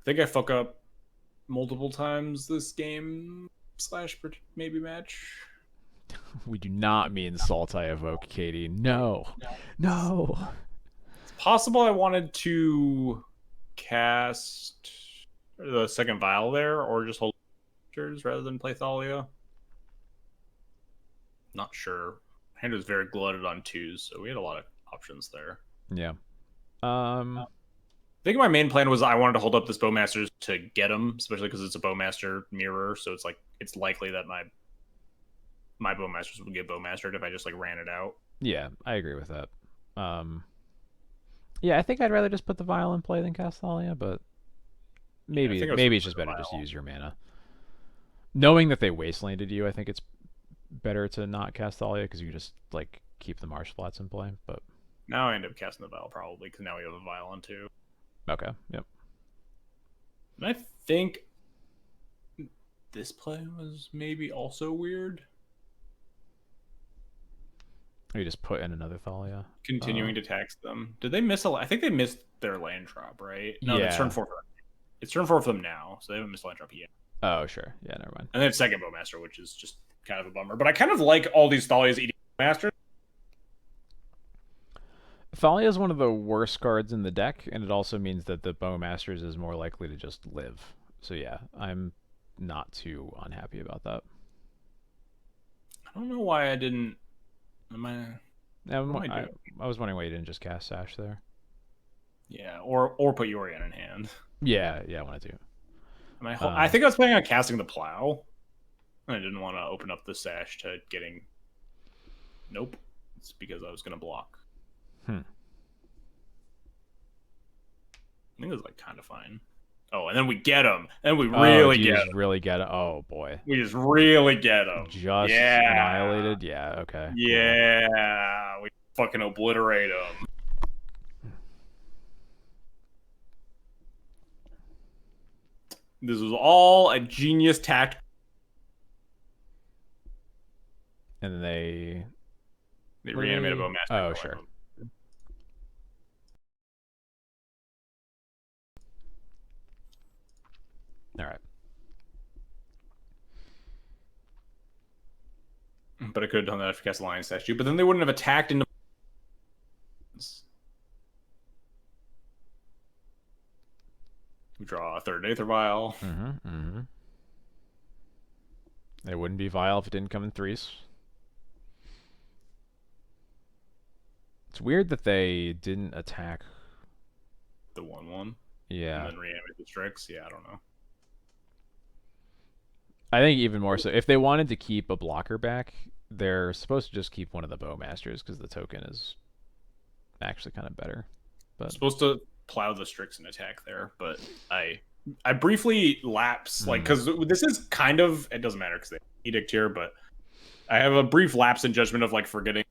I think I fuck up multiple times this game / maybe match. We do not mean Sultai Evoke, Katie. No. No. It's possible I wanted to cast the second Vial there, or just hold rather than play Thalia. Not sure. Hand was very glutted on 2s, so we had a lot of options there. Yeah. I think my main plan was I wanted to hold up this Bowmaster to get him, especially because it's a Bowmaster mirror, so it's like it's likely that my Bowmasters would get Bowmastered if I just like ran it out. Yeah, I agree with that. Um, yeah, I think I'd rather just put the vial in play than cast Thalia, but Yeah, I maybe think I was maybe gonna it's play just the better just to Vial. use your mana. Knowing that they wastelanded you, I think it's better to not cast Thalia because you just like keep the marsh flats in play. But Now I end up casting the Vial probably because now we have a Vial on too. okay, yep. And I think this play was maybe also weird. You just put in another Thalia. Continuing to tax them. Did they miss a? I think they missed their land drop, right? No, that's turn Yeah. 4 for them. It's turn 4 for them now, so they haven't missed land drop yet. Oh, sure. Yeah, never mind. And then second Bowmaster, which is just kind of a bummer. But I kind of like all these Thalias eating Bowmasters. Thalia is one of the worst cards in the deck, and it also means that the Bowmasters is more likely to just live. So yeah, I'm not too unhappy about that. I don't know why I didn't. Am I? What am I I, doing? I was wondering why you didn't just cast Sash there. Yeah, or put Yorion in hand. Yeah, I wanted to. I think I was planning on casting the Plow. I didn't want to open up the Sash to getting. Nope. It's because I was going to block. Hmm. I think it was like kind of fine. Oh, and then we get him. Then we Oh, really do you get just him. really get it? Oh boy. We just really get him. Just Yeah. annihilated? Yeah, okay. Yeah. Cool. We fucking obliterate him. This was all a genius tact. And then They reanimated Bowmaster. Oh, sure. All right. But I could have done that if I cast Lion Statue. But then they wouldn't have attacked into. We draw a third Aether Vial. Mm-hmm. It wouldn't be Vile if it didn't come in threes. It's weird that they didn't attack The 1/1. Yeah. And then reanimate the Strix. Yeah, I don't know. I think even more so, if they wanted to keep a blocker back, they're supposed to just keep one of the Bowmasters because the token is actually kind of better. But I'm supposed to plow the Strix and attack there, but I briefly lapse, like, because this is kind of, it doesn't matter because they edict here, but I have a brief lapse in judgment of like forgetting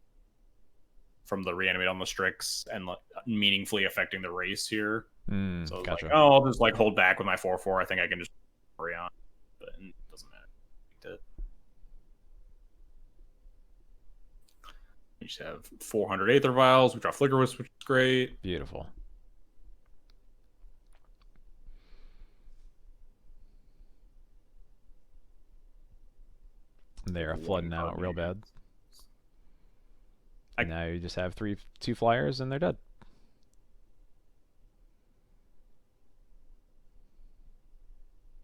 from the reanimate on the Strix and like, meaningfully affecting the race here. So gotcha. like, oh, I'll just like hold back with my 4/4. I think I can just carry on, but it doesn't matter. We just have 400 Aether Vials. We draw Flicker Wisp, which is great. Beautiful. They're flooding out real bad. Now you just have two flyers and they're dead.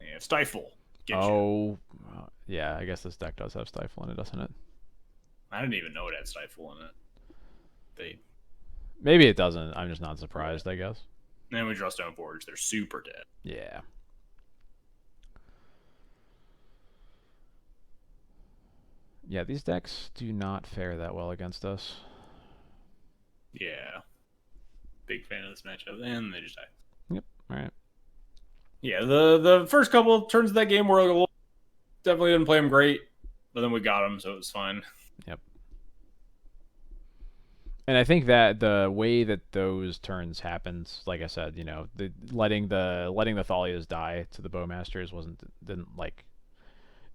Yeah, Stifle. Yeah, I guess this deck does have Stifle in it, doesn't it? I didn't even know it had Stifle in it. Maybe it doesn't. I'm just not surprised, I guess. And then we draw Stoneforge. They're super dead. Yeah. Yeah, these decks do not fare that well against us. Yeah. Big fan of this matchup. And they just die. Yep. All right. Yeah, the first couple of turns of that game were definitely didn't play them great, but then we got them, so it was fine. Yep. And I think that the way that those turns happened, like I said, you know, letting the Thalias die to the Bowmasters didn't like.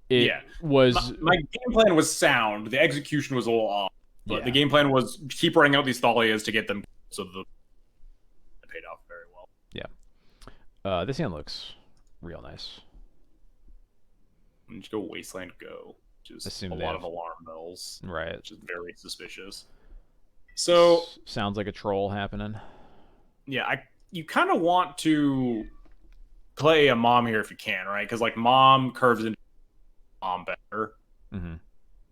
It was my game plan was sound. The execution was a little off, but the game plan was keep running out these Thalias to get them, so it paid off very well. Yeah. This hand looks real nice. And just go Wasteland Go, which is a lot of alarm bells, right? Which is very suspicious. So sounds like a troll happening. Yeah, you kind of want to play a mom here if you can, right? Because like mom curves into mom better. Mm-hmm.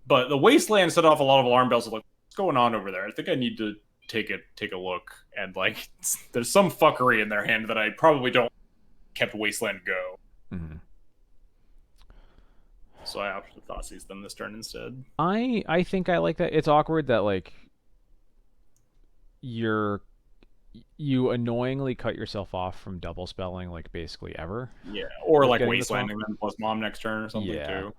But the Wasteland set off a lot of alarm bells. Like, what's going on over there? I think I need to take a look, and like there's some fuckery in their hand that I probably don't kept Wasteland go. Mm-hmm. So I opted to Thoughtseize them this turn instead. I think I like that. It's awkward that like you annoyingly cut yourself off from double spelling like basically ever. Yeah, or like Getting this Wastelanding them plus Mom next turn or something Yeah. too.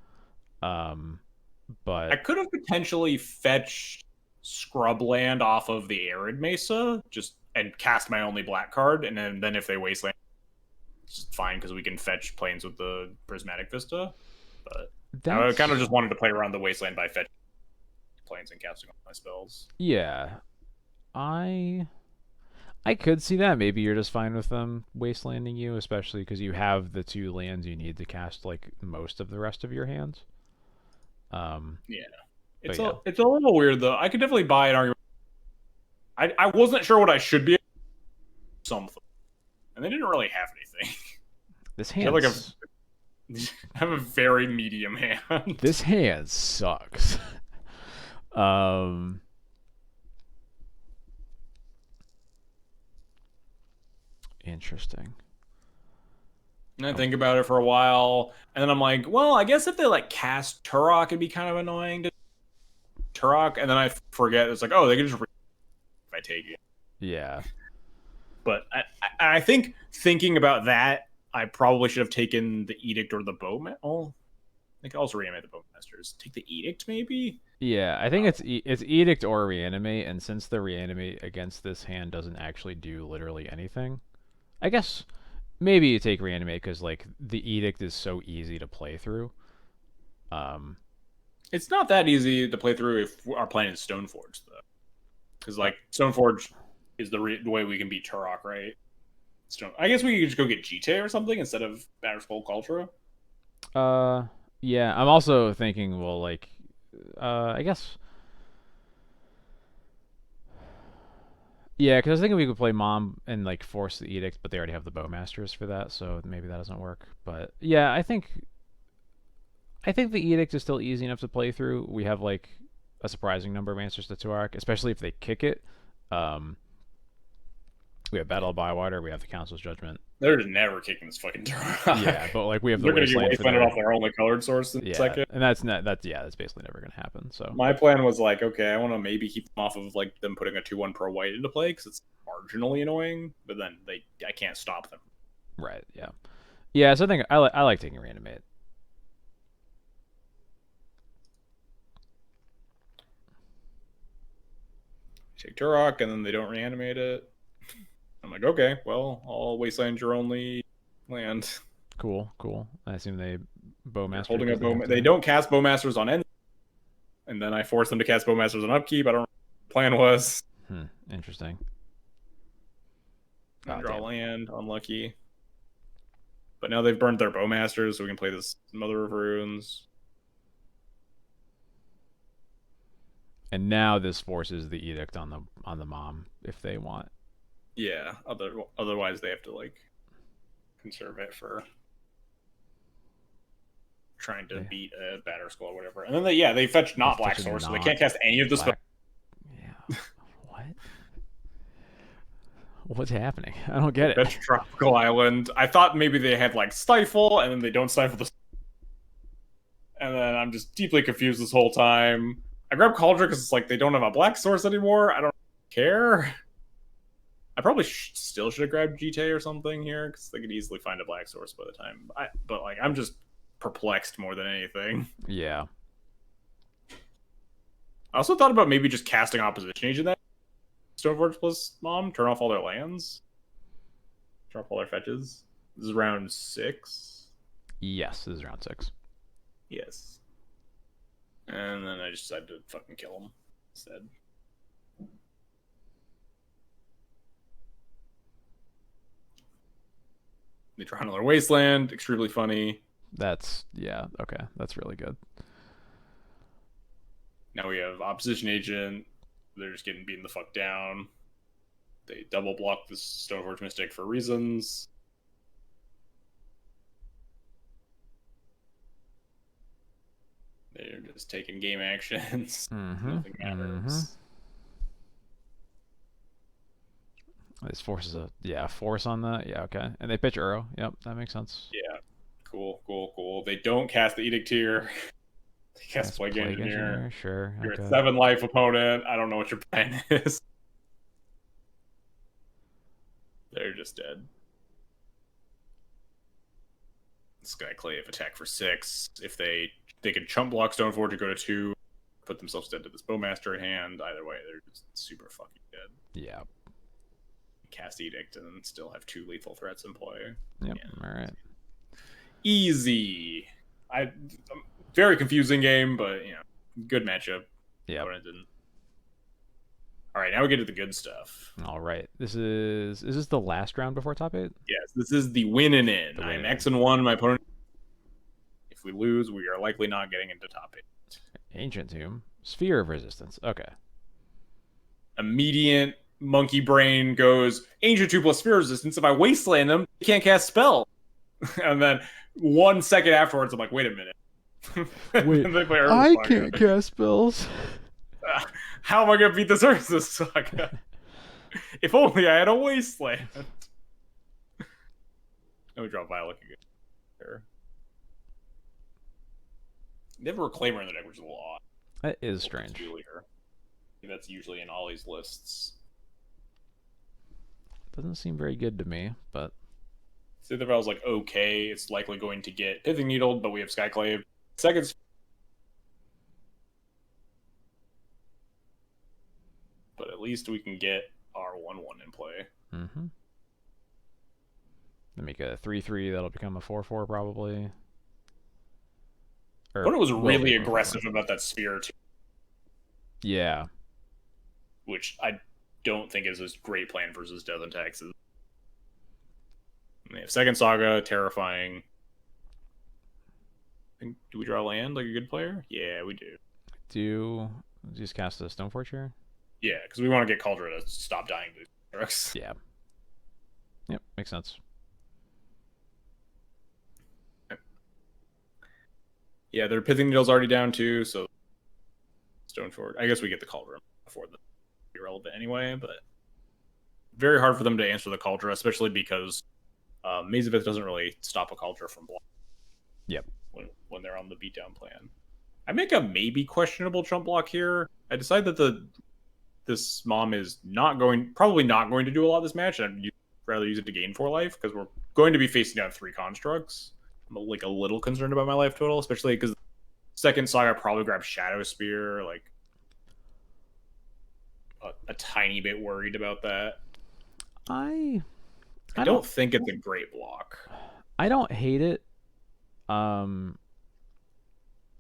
But I could have potentially fetched Scrubland off of the Arid Mesa just and cast my only black card, and then if they Wasteland, it's fine because we can fetch planes with the Prismatic Vista. But I kind of just wanted to play around the Wasteland by fetching planes and casting all my spells. Yeah, I could see that. Maybe you're just fine with them wastelanding you, especially because you have the 2 lands you need to cast like most of the rest of your hands. Yeah, it's a little weird though. I could definitely buy an argument. I wasn't sure what I should be. Something, and they didn't really have anything. This hand I have a very medium hand. This hand sucks. Interesting. And I think about it for a while, and then I'm like, well, I guess if they like cast Turok, it'd be kind of annoying to Turok, and then I forget it's like, oh, they can just if I take it. Yeah. But I think thinking about that, I probably should have taken the Edict or the Bowman. Oh, I could also reanimate the Bowmasters. Take the Edict, maybe? Yeah, I think it's Edict or Reanimate, and since the Reanimate against this hand doesn't actually do literally anything, I guess maybe you take Reanimate because like the Edict is so easy to play through. It's not that easy to play through if our plan is Stoneforge, though, because like Stoneforge is the way we can beat Turok, right? I guess we could just go get GTA or something instead of Batterskull Cultura. Yeah, I'm also thinking, well, like, I guess, yeah, because I was thinking we could play Mom and like force the Edict, but they already have the Bowmasters for that, so maybe that doesn't work. But yeah, I think the Edict is still easy enough to play through. We have like a surprising number of answers to Turok, especially if they kick it. We have Battle of Bywater. We have the Council's Judgment. They're just never kicking this fucking Turok. Yeah, but like we have the They're gonna get Wasteland Wastelanded off their only colored source in a second. And that's basically never gonna happen. So my plan was like, okay, I want to maybe keep them off of like them putting a 2/1 pro white into play because it's marginally annoying, but then I can't stop them. Right. Yeah. Yeah. So I think I like taking Reanimate. Take Turok and then they don't reanimate it. I'm like, okay, well, I'll Wasteland your only land. Cool. I assume they Bowmaster. Holding up they don't cast Bowmasters on end, and then I force them to cast Bowmasters on upkeep. I don't know what the plan was. Interesting. Draw land, unlucky. But now they've burned their Bowmasters, so we can play this Mother of Runes. And now this forces the Edict on the Mom if they want. Yeah. Otherwise, they have to like conserve it for trying to beat a Batterskull or whatever. And then they fetch not Black Source, so they can't cast any of the spells. Yeah. What? What's happening? I don't get it. Fetch Tropical Island. I thought maybe they had like Stifle, and then they don't Stifle the. And then I'm just deeply confused this whole time. I grabbed Cauldron because it's like they don't have a Black Source anymore. I don't care. I probably still should have grabbed GTA or something here because they could easily find a Black Source by the time. But like I'm just perplexed more than anything. Yeah. I also thought about maybe just casting Opposition Agent that Stoneforge plus Mom, turn off all their lands, drop all their fetches. This is round 6. Yes, this is round 6. Yes. And then I just decided to fucking kill him instead. They try another Wasteland. Extremely funny. Okay. That's really good. Now we have Opposition Agent. They're just getting beaten the fuck down. They double block this Stoneforge Mystic for reasons. They're just taking game actions. Nothing matters. This forces a force on that. Yeah, okay. And they pitch Uro. Yep, that makes sense. Yeah. Cool, cool, cool. They don't cast the Edict here. They cast Cast Plague Plague Engineer. Engineer. Sure. You're a Okay. 7 life opponent. I don't know what your plan is. They're just dead. Skyclave attack for 6. If they can chump block Stoneforge to go to 2, put themselves dead to this Bowmaster in hand. Either way, they're just super fucking dead. Yeah. Cast Edict and still have 2 lethal threats in play. Yep. Yeah. All right. Easy. Very confusing game, but good matchup. Yeah. All right, now we get to the good stuff. All right. Is this the last round before top 8? Yes, this is the win and in. I'm X-1. My opponent. If we lose, we are likely not getting into top 8. Ancient Tomb. Sphere of Resistance. Okay. Immediate monkey brain goes Ancient Tomb plus Sphere of Resistance. If I wasteland them, they can't cast spell. And then 1 second afterwards, I'm like, wait a minute. Wait, I can't cast spells. How am I going to beat this Urza Saga? If only I had a wasteland. Let me draw Violet again. There. They have a Reclaimer in the deck, which is a little odd. That is strange. That's usually in Ollie's lists. Doesn't seem very good to me, but... Sithervel's like, okay, it's likely going to get Pithing Needled, but we have Skyclave. Seconds. But at least we can get our 1/1 in play. Mm-hmm. They make a 3/3, that'll become a 4/4 probably. But it was really aggressive about that Sphere too. Yeah. Which I don't think is a great plan versus Death and Taxes. They have Second Saga, terrifying. Do we draw land like a good player? Yeah, we do. Do just cast a Stoneforge here? Yeah, because we want to get Cauldron to stop dying to drugs. Yeah. Yep, makes sense. Yeah, their Pithing Needle's already down too, so Stoneforge. I guess we get the Cauldron before the irrelevant anyway, but very hard for them to answer the Cauldron, especially because Maze of Ith doesn't really stop a Cauldron from blocking. Yep. When they're on the beatdown plan. I make a maybe questionable chump block here. I decide that this mom is probably not going to do a lot this match, and I'd rather use it to gain 4 life, because we're going to be facing down 3 constructs. I'm like a little concerned about my life total, especially because Second Saga probably grabs Shadow Spear, like a tiny bit worried about that. I don't think it's a great block. I don't hate it.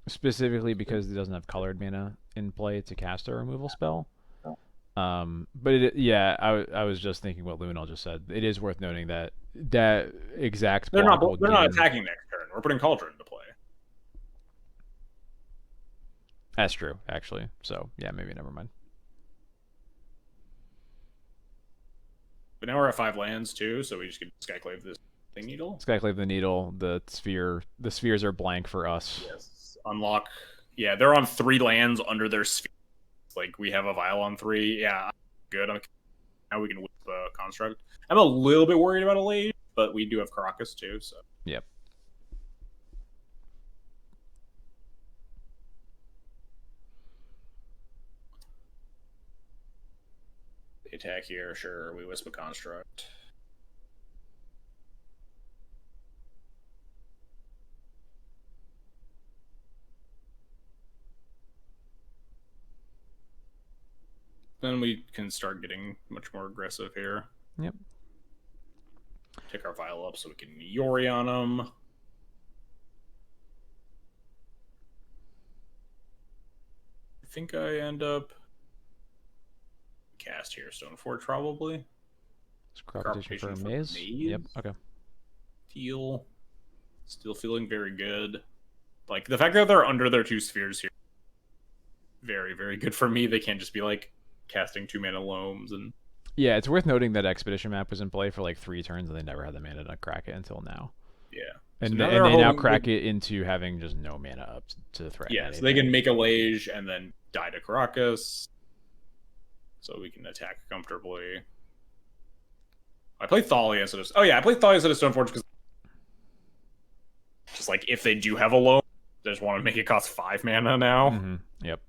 Specifically because it doesn't have colored mana in play to cast a removal spell. But I was just thinking what Luminal just said. It is worth noting that exact they're not attacking next turn. We're putting Cauldron into play. That's true, actually. So yeah, maybe never mind. But now we're at 5 lands too, so we just get Skyclave this Thing Needle. Skyclave the Needle. The spheres are blank for us. Yes. Unlock. Yeah, they're on 3 lands under their sphere. Like we have a Vial on 3. Yeah, good. Now we can whip a Construct. I'm a little bit worried about a late, but we do have Caracas too. So yep. They attack here, sure. We wisp a Construct. Then we can start getting much more aggressive here. Yep. Take our Vial up so we can Yori on them. I think I end up cast here. Stoneforge probably. It's Corruption for a maze. Yep. Okay. Deal. Still feeling very good. Like the fact that they're under their 2 spheres here. Very, very good for me. They can't just be like casting 2 mana loams and. Yeah, it's worth noting that Expedition map was in play for like 3 turns and they never had the mana to crack it until now. Yeah. And, so they now crack it into having just no mana up to threaten. Yeah, so they can make a Lage and then die to Caracas. So we can attack comfortably. I play Thalia instead of. Oh yeah, I play Thalia instead of Stoneforge because just like if they do have a loan, they just want to make it cost 5 mana now. Yep.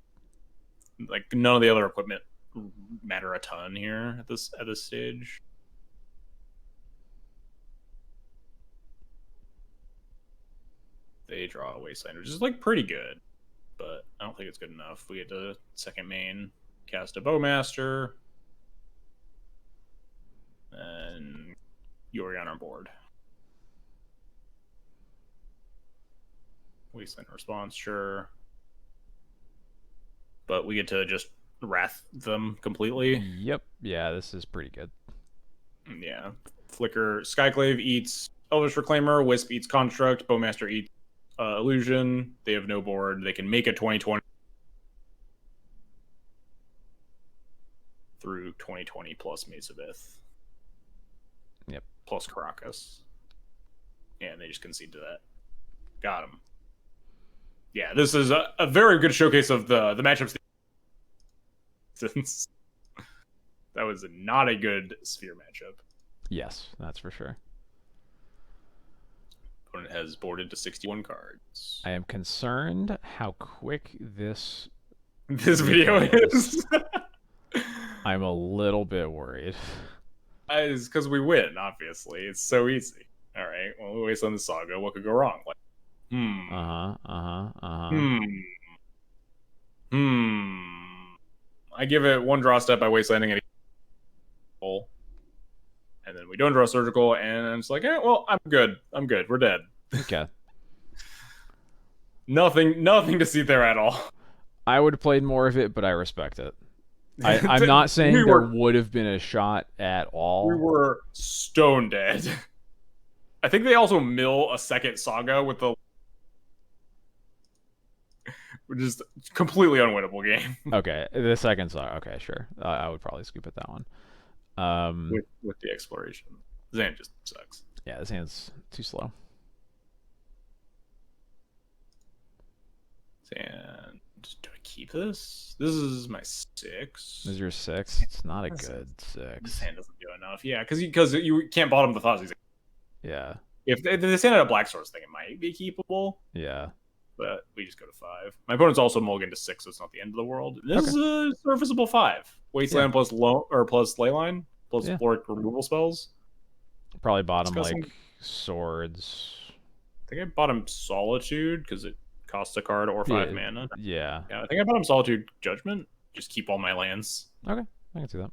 Like none of the other equipment matter a ton here at this stage. They draw a Wasteland, which is like pretty good, but I don't think it's good enough. We get to second main, cast a Bowmaster, and Yori on our board. Wasteland response, sure. But we get to just wrath them completely. Yep. Yeah, this is pretty good. Yeah. Flicker, Skyclave eats Elvish Reclaimer, Wisp eats Construct, Bowmaster eats Illusion. They have no board. They can make a 2020 through 2020 plus Mace of Ith. Yep. Plus Caracas. Yeah, and they just concede to that. Got him. Yeah, this is a very good showcase of the matchups. Since that was not a good Sphere matchup. Yes, that's for sure. Opponent has boarded to 61 cards. I am concerned how quick this video is. I'm a little bit worried. It's because we win, obviously. It's so easy. All right, well, we waste on the Saga. What could go wrong? Like, I give it one draw step by wastelanding it, and then we don't draw surgical, and it's like, well, I'm good. We're dead. Okay. Nothing to see there at all. I would have played more of it, but I respect it. I'm not saying there would have been a shot at all. We were stone dead. I think they also mill a second Saga with the, which is completely unwinnable game. Okay, the second Saga. Okay, sure. I would probably scoop at that one. With the exploration, Zan just sucks. Yeah, this hand's too slow. And do I keep this? This is my 6. This is your 6. It's not a good 6. This hand doesn't do enough. Yeah, because you can't bottom the thoughts. Yeah. If this hand had a Black Source thing, it might be keepable. Yeah. But we just go to 5. My opponent's also mulligan to 6, so it's not the end of the world. This is a serviceable 5. Wasteland plus Leyline plus Floric removal spells. Probably bottom like Swords. I think I bottom Solitude because it costs a card or 5 mana. Yeah. Yeah, I think I bottom Solitude Judgment. Just keep all my lands. Okay, I can see that.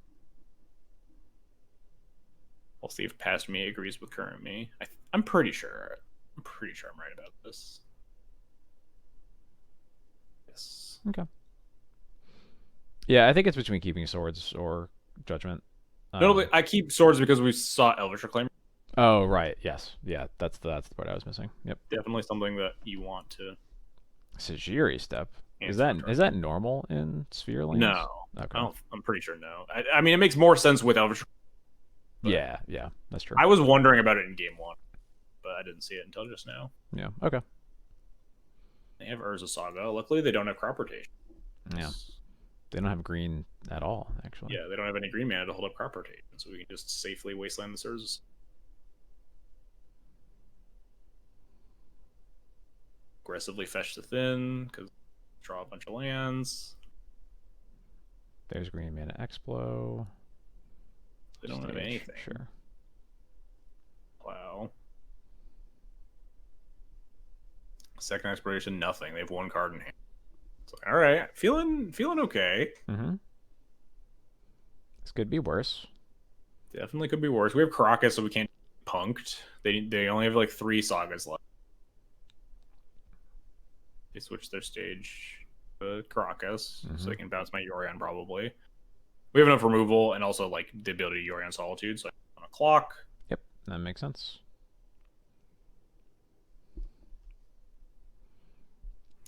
We'll see if past me agrees with current me. I'm pretty sure. I'm right about this. Yes. Okay. Yeah, I think it's between keeping Swords or Judgment. Notably, I keep Swords because we saw Elvish Reclaimer. Oh, right. Yes. Yeah, that's the part I was missing. Yep. Definitely something that you want to. Sajiri Step. Is that normal in Sphere lanes? No. Okay. I'm pretty sure no. I mean, it makes more sense with Elvish. Yeah, that's true. I was wondering about it in game 1, but I didn't see it until just now. Yeah. Okay. They have Urza Saga. Luckily, they don't have crop rotation. Yeah. They don't have green at all, actually. Yeah, they don't have any green mana to hold up crop rotation, so we can just safely wasteland the Urza. Aggressively fetch the Thin, because draw a bunch of lands. There's green mana Explo. They don't have anything. Sure. Wow. Second exploration, nothing. They have 1 card in hand. So, all right, feeling okay. Mm-hmm. This could be worse. Definitely could be worse. We have Caracas, so we can't get punked. They only have like 3 sagas left. They switch their stage to Caracas, so they can bounce my Yorion probably. We have enough removal and also like the ability to Yorion Solitude, so on a clock. Yep, that makes sense.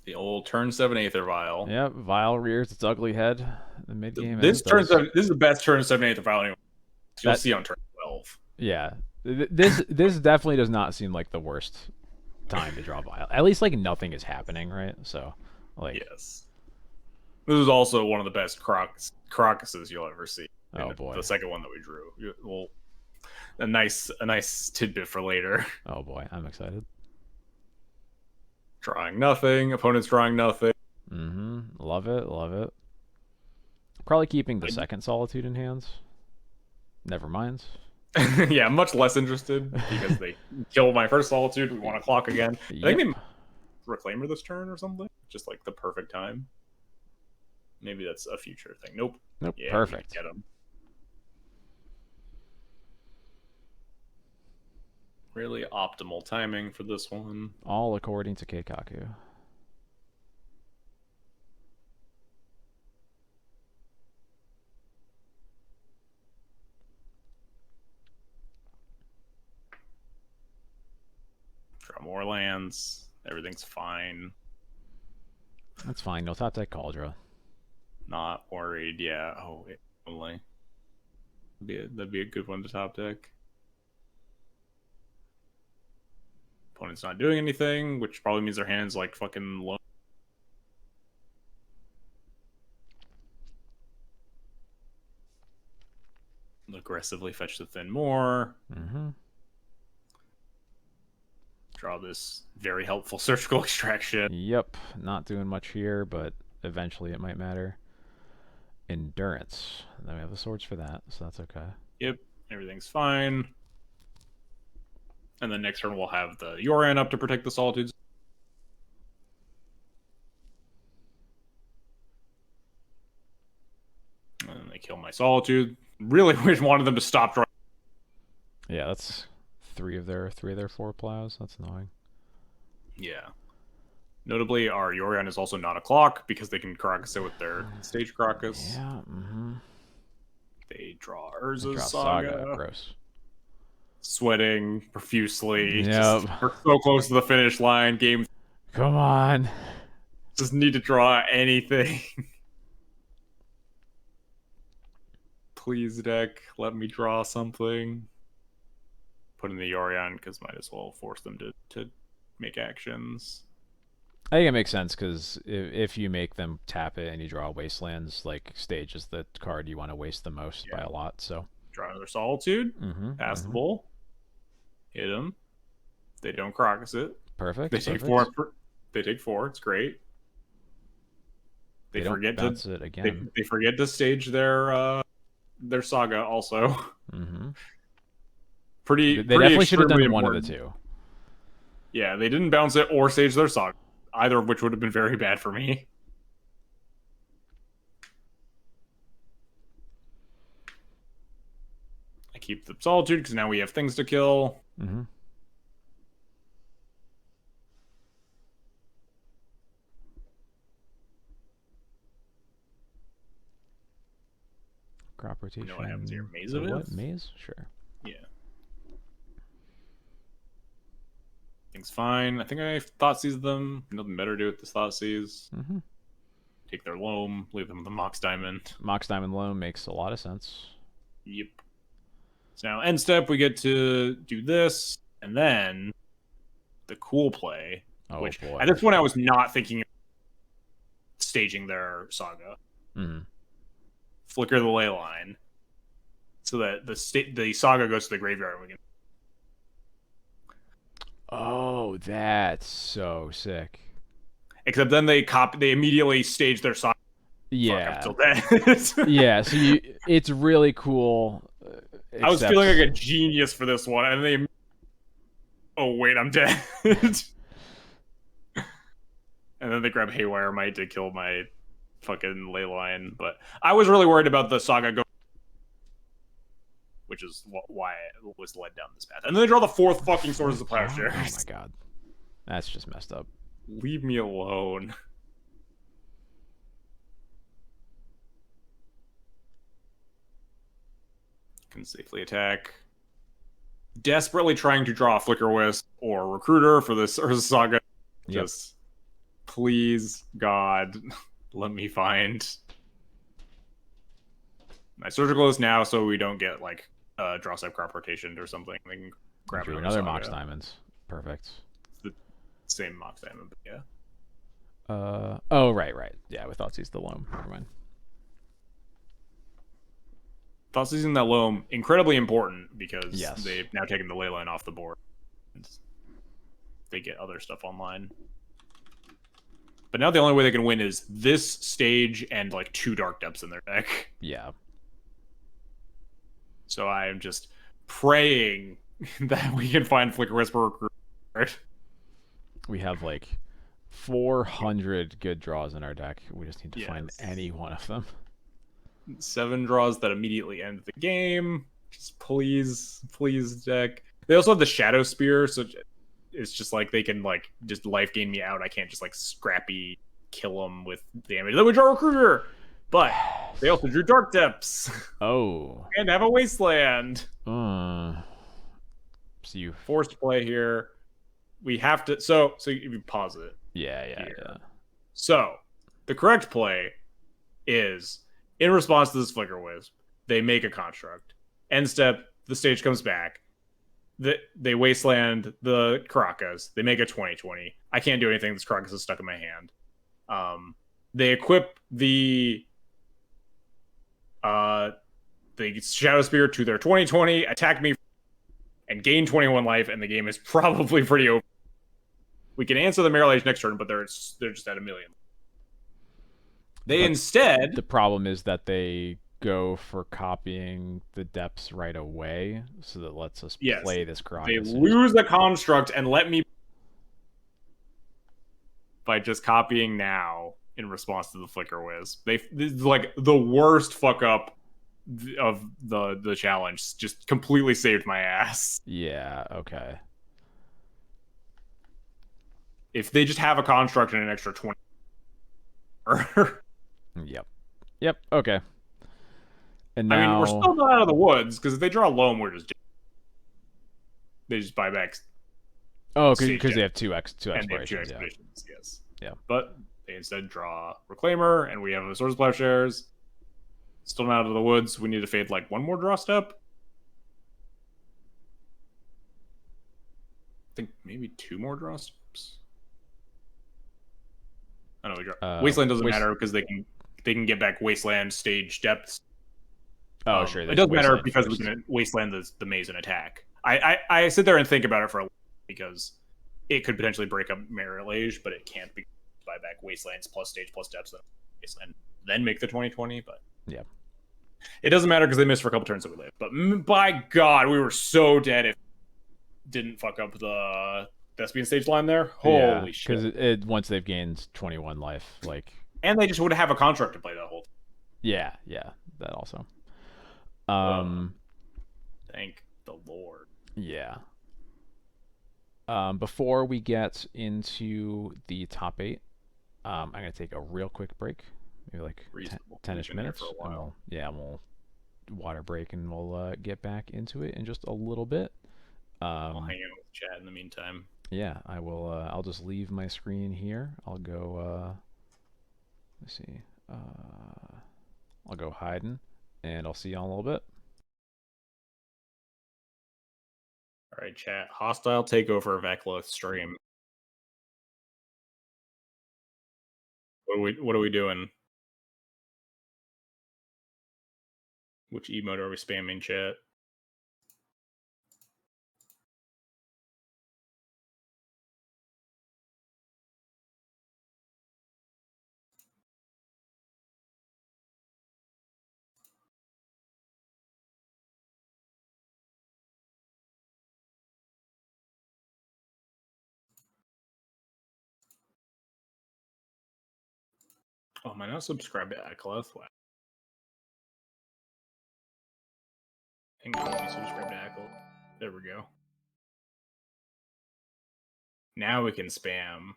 The old turn 7 Aether Vial. Yep, Vial rears its ugly head. The mid game. This is the best turn 7 Aether Vial you'll see on turn 12. Yeah, this definitely does not seem like the worst time to draw Vial. At least like nothing is happening, right? So, like yes, this is also one of the best Crocuses you'll ever see. Oh boy, the second one that we drew. Well, a nice tidbit for later. Oh boy, I'm excited. Drawing nothing. Opponent's drawing nothing. Love it, love it. Probably keeping the second Solitude in hands. Never mind. Yeah, much less interested because they kill my first Solitude. We want to clock again. Yep. I think they Reclaimer this turn or something. Just like the perfect time. Maybe that's a future thing. Nope. Nope. Yeah, Perfect. Get them. Really optimal timing for this one. All according to Keikaku. Draw more lands. Everything's fine. That's fine. No top deck Cauldron. Not worried. Yeah. Oh, wait. Only. That'd be a good one to top deck. Opponent's not doing anything, which probably means their hand's like fucking low. Aggressively fetch the Thin Moor. Draw this very helpful surgical extraction. Yep. Not doing much here, but eventually it might matter. Endurance. Then we have the swords for that, so that's okay. Yep. Everything's fine. And then next turn we'll have the Yorion up to protect the Solitudes. And then they kill my Solitude. Really wanted them to stop drawing. Yeah, that's three of their 4 plows. That's annoying. Yeah. Notably, our Yorion is also not a clock because they can Crocus it with their Stage Crocus. Yeah. They draw Urza's Draw Saga. Gross. Sweating profusely. Yep. We're so close to the finish line. Game. Come on. Just need to draw anything. Please, deck, let me draw something. Put in the Yorion because might as well force them to make actions. I think it makes sense because if you make them tap it and you draw Wastelands, like Stage is the card you want to waste the most by a lot. So draw another Solitude. Pass the bowl. Hit them. They don't Crocus it. Perfect. They take 4. They take 4. It's great. They forget to it again. They forget to stage their Saga also. They definitely should have done one of the two. Yeah, they didn't bounce it or stage their Saga. Either of which would have been very bad for me. I keep the Solitude because now we have things to kill. Crop rotation. You know what happens here? Maze of it? What? Maze? Sure. Yeah. Things fine. I think I thought seize them. Nothing better to do with this thought seize. Take their loam, leave them with the Mox Diamond. Mox Diamond loam makes a lot of sense. Yep. So now end step, we get to do this, and then the cool play. Which boy. At this point I was not thinking of staging their Saga. Flicker the ley line. So that the Saga goes to the graveyard and we can. Oh, that's so sick. Except then they immediately stage their Saga. Yeah. Fuck, I'm still dead. Yeah, so it's really cool. I was feeling like a genius for this one, and they. Oh wait, I'm dead. And then they grab Haywire Might to kill my fucking ley line, but I was really worried about the Saga go, which is why I was led down this path. And then they draw the 4th fucking Swords of Plowshares. Oh my god, that's just messed up. Leave me alone. Can safely attack. Desperately trying to draw a Flicker Wisp or Recruiter for this Urza Saga. Just, please, God, let me find my Surgicalist now so we don't get, like, draw step crop rotation or something. They can grab another Mox Diamonds. Perfect. It's the same Mox Diamond, but yeah. Oh, right. Yeah, we thought he's the loam. Never mind. Thought seizing that loam, incredibly important because Yes. they've now taken the ley line off the board. They get other stuff online. But now the only way they can win is this stage and like 2 Dark Depths in their deck. Yeah. So I am just praying that we can find Flicker Whisper Recruit. We have like 400 good draws in our deck. We just need to find any one of them. 7 draws that immediately end the game. Just please, deck. They also have the Shadow Spear, so it's just like they can like just life gain me out. I can't just like scrappy kill them with damage. Then we draw Recruiter, but they also drew Dark Depths. Oh, and have a Wasteland. So you forced play here. We have to. So if you pause it. Yeah. So the correct play is in response to this Flicker Wisp, they make a construct. End step, the stage comes back. They wasteland the Karakas. They make a 20/20. I can't do anything. This Karakas is stuck in my hand. They equip the Shadow Spear to their 20/20, attack me, and gain 21 life, and the game is probably pretty over. We can answer the Mirror Age next turn, but they're just at 1 million. Instead, the problem is that they go for copying the depths right away, so that lets us play this Karakas. They lose the construct and let me by just copying now in response to the Flicker Wisp. This is like the worst fuck up of the challenge. Just completely saved my ass. Yeah. Okay. If they just have a construct and an extra 20. Yep. Okay. And now, I mean, we're still not out of the woods, because if they draw a loam, they just buy back. Oh, because they have two explorations. Yes. Yeah. But they instead draw Reclaimer, and we have a Swords of Plowshares. Still not out of the woods. We need to fade like one more draw step. I think maybe 2 more draw steps. I know we draw. Wasteland doesn't matter because they can get back Wasteland stage depths. Oh, sure. It doesn't matter because we can Wasteland the maze and attack. I sit there and think about it for a while because it could potentially break up Mirror Age, but it can't be buy back Wastelands plus stage plus depths and then make the 20/20. But yeah, it doesn't matter because they missed for a couple turns that we lived. But by God, we were so dead if didn't fuck up the Thespian stage line there. Holy shit! Because once they've gained 21 life, like, and they just would have a construct to play that whole time. Yeah, that also. Thank the Lord. Yeah. Before we get into the top 8, I'm gonna take a real quick break, maybe like 10ish minutes. For a while. We'll water break and we'll get back into it in just a little bit. I'll hang out with chat in the meantime. Yeah, I will. I'll just leave my screen here. I'll go. Let's see. I'll go hiding, and I'll see y'all in a little bit. All right, chat. Hostile takeover of Ekloth stream. What are we doing? Which emote are we spamming, chat? Oh, am I not subscribed to Ekloth? Wow. Hang on, let me subscribe to Ekloth. There we go. Now we can spam.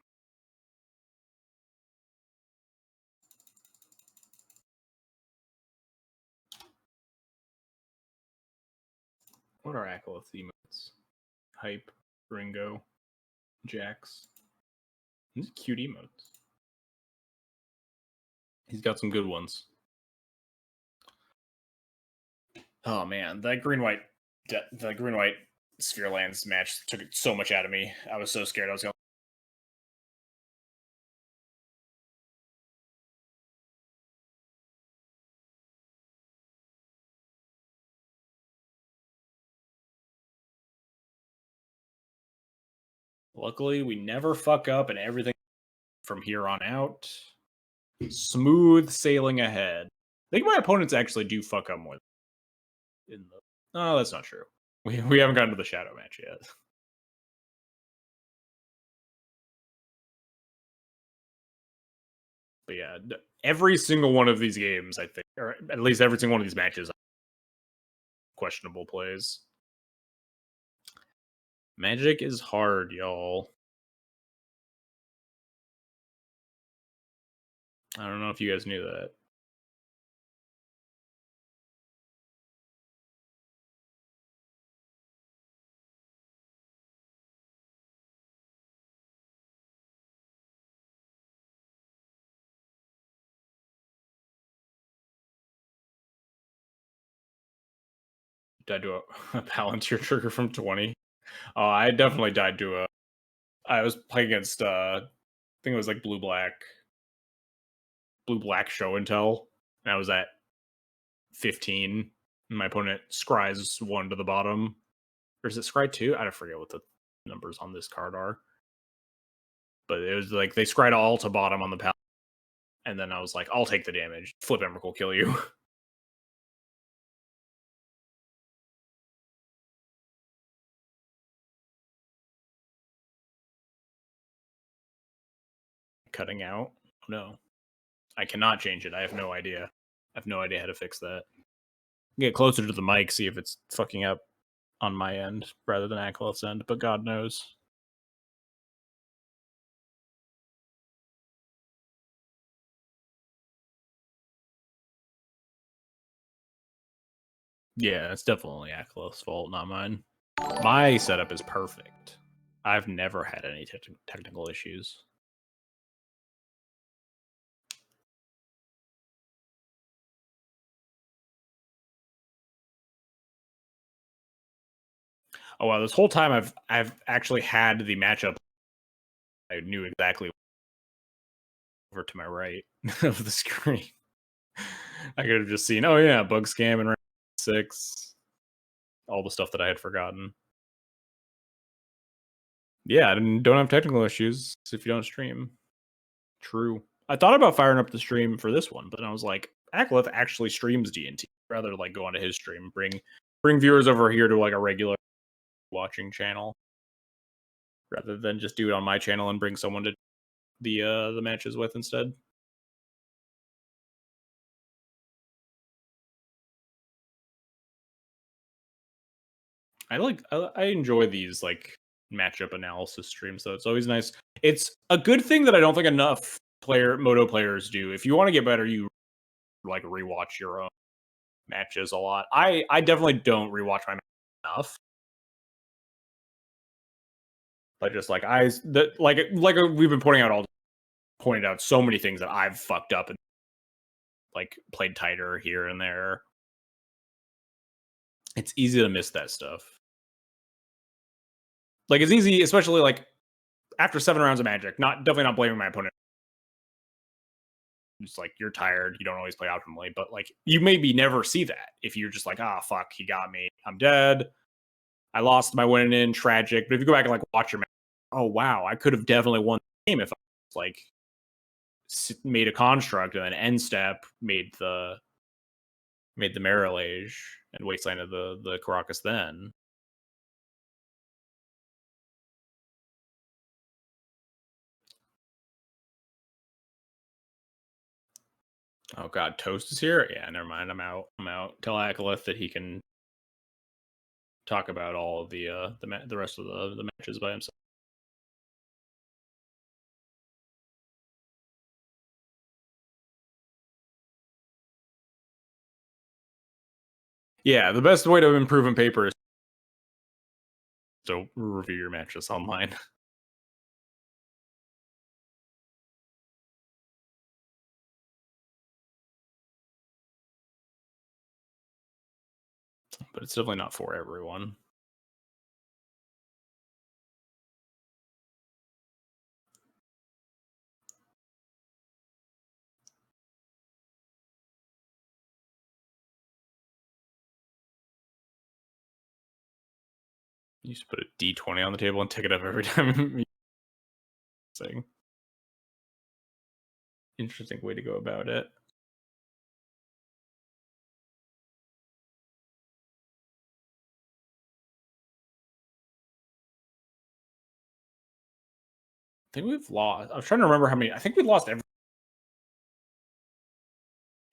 What are Ekloth emotes? Hype, Ringo, Jax. These are cute emotes. He's got some good ones. Oh man, the green white Sphere Lands match took so much out of me. I was so scared I was going Luckily, we never fuck up, and everything from here on out, smooth sailing ahead. I think my opponents actually do fuck up more. Oh, that's not true. We haven't gotten to the shadow match yet. But yeah, every single one of these games, I think, or at least every single one of these matches, questionable plays. Magic is hard, y'all. I don't know if you guys knew that. Died to a Palantir trigger from 20. Oh, I definitely died to a. I was playing against, I think it was like blue black show and tell, and I was at 15. And my opponent scries 1 to the bottom. Or is it scry 2? I don't forget what the numbers on this card are. But it was like they scried all to bottom on the Palantir. And then I was like, I'll take the damage. Flip Emmerich will kill you. Cutting out? No. I cannot change it. I have no idea. I have no idea how to fix that. Get closer to the mic, see if it's fucking up on my end rather than Akleth's end, but God knows. Yeah, it's definitely Akleth's fault, not mine. My setup is perfect. I've never had any technical issues. Oh wow, this whole time I've actually had the matchup. I knew exactly over to my right of the screen. I could have just seen, oh yeah, bug scam and 6. All the stuff that I had forgotten. Yeah, I don't have technical issues if you don't stream. True. I thought about firing up the stream for this one, but I was like, Akleth actually streams D&T. Rather like go onto his stream, bring viewers over here to like a regular watching channel, rather than just do it on my channel and bring someone to the matches with instead. I enjoy these like matchup analysis streams, so it's always nice. It's a good thing that I don't think enough Moto players do. If you want to get better, you like rewatch your own matches a lot. I definitely don't rewatch my matches enough. But just like we've been pointed out so many things that I've fucked up and like played tighter here and there. It's easy to miss that stuff. Like it's easy, especially like after 7 rounds of Magic. Definitely not blaming my opponent. It's like you're tired, you don't always play optimally, but like you maybe never see that if you're just like, ah, fuck, he got me, I'm dead, I lost my winning in, tragic. But if you go back and like watch your match, oh wow, I could have definitely won the game if I like made a construct and then end step made the Marilage and wastelanded the Caracas then. Oh god, Toast is here? Yeah, never mind. I'm out. Tell Akleth that he can talk about all of the rest of the matches by himself. Yeah, the best way to improve in paper is to review your matches online. But it's definitely not for everyone. You just put a D20 on the table and tick it up every time Interesting way to go about it. I think we've lost. I was trying to remember how many. I think we lost every.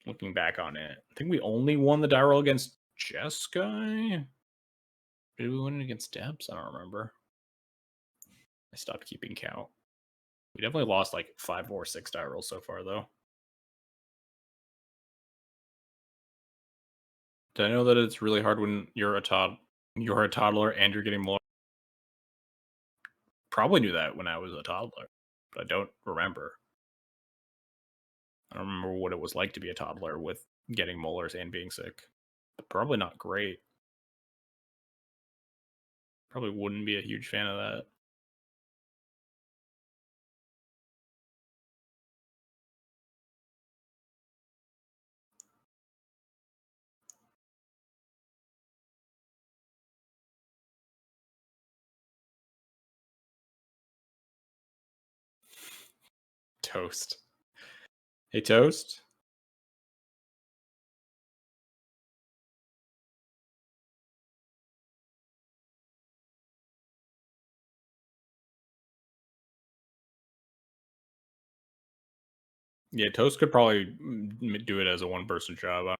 Looking back on it, I think we only won the die roll against Jeskai. Did we win it against Debs? I don't remember. I stopped keeping count. We definitely lost like 5 or 6 die rolls so far, though. Do I know that it's really hard when you're a toddler and you're getting more? Probably knew that when I was a toddler, but I don't remember. I don't remember what it was like to be a toddler with getting molars and being sick. But probably not great. Probably wouldn't be a huge fan of that. Toast. Hey, Toast? Yeah, Toast could probably do it as a one-person job.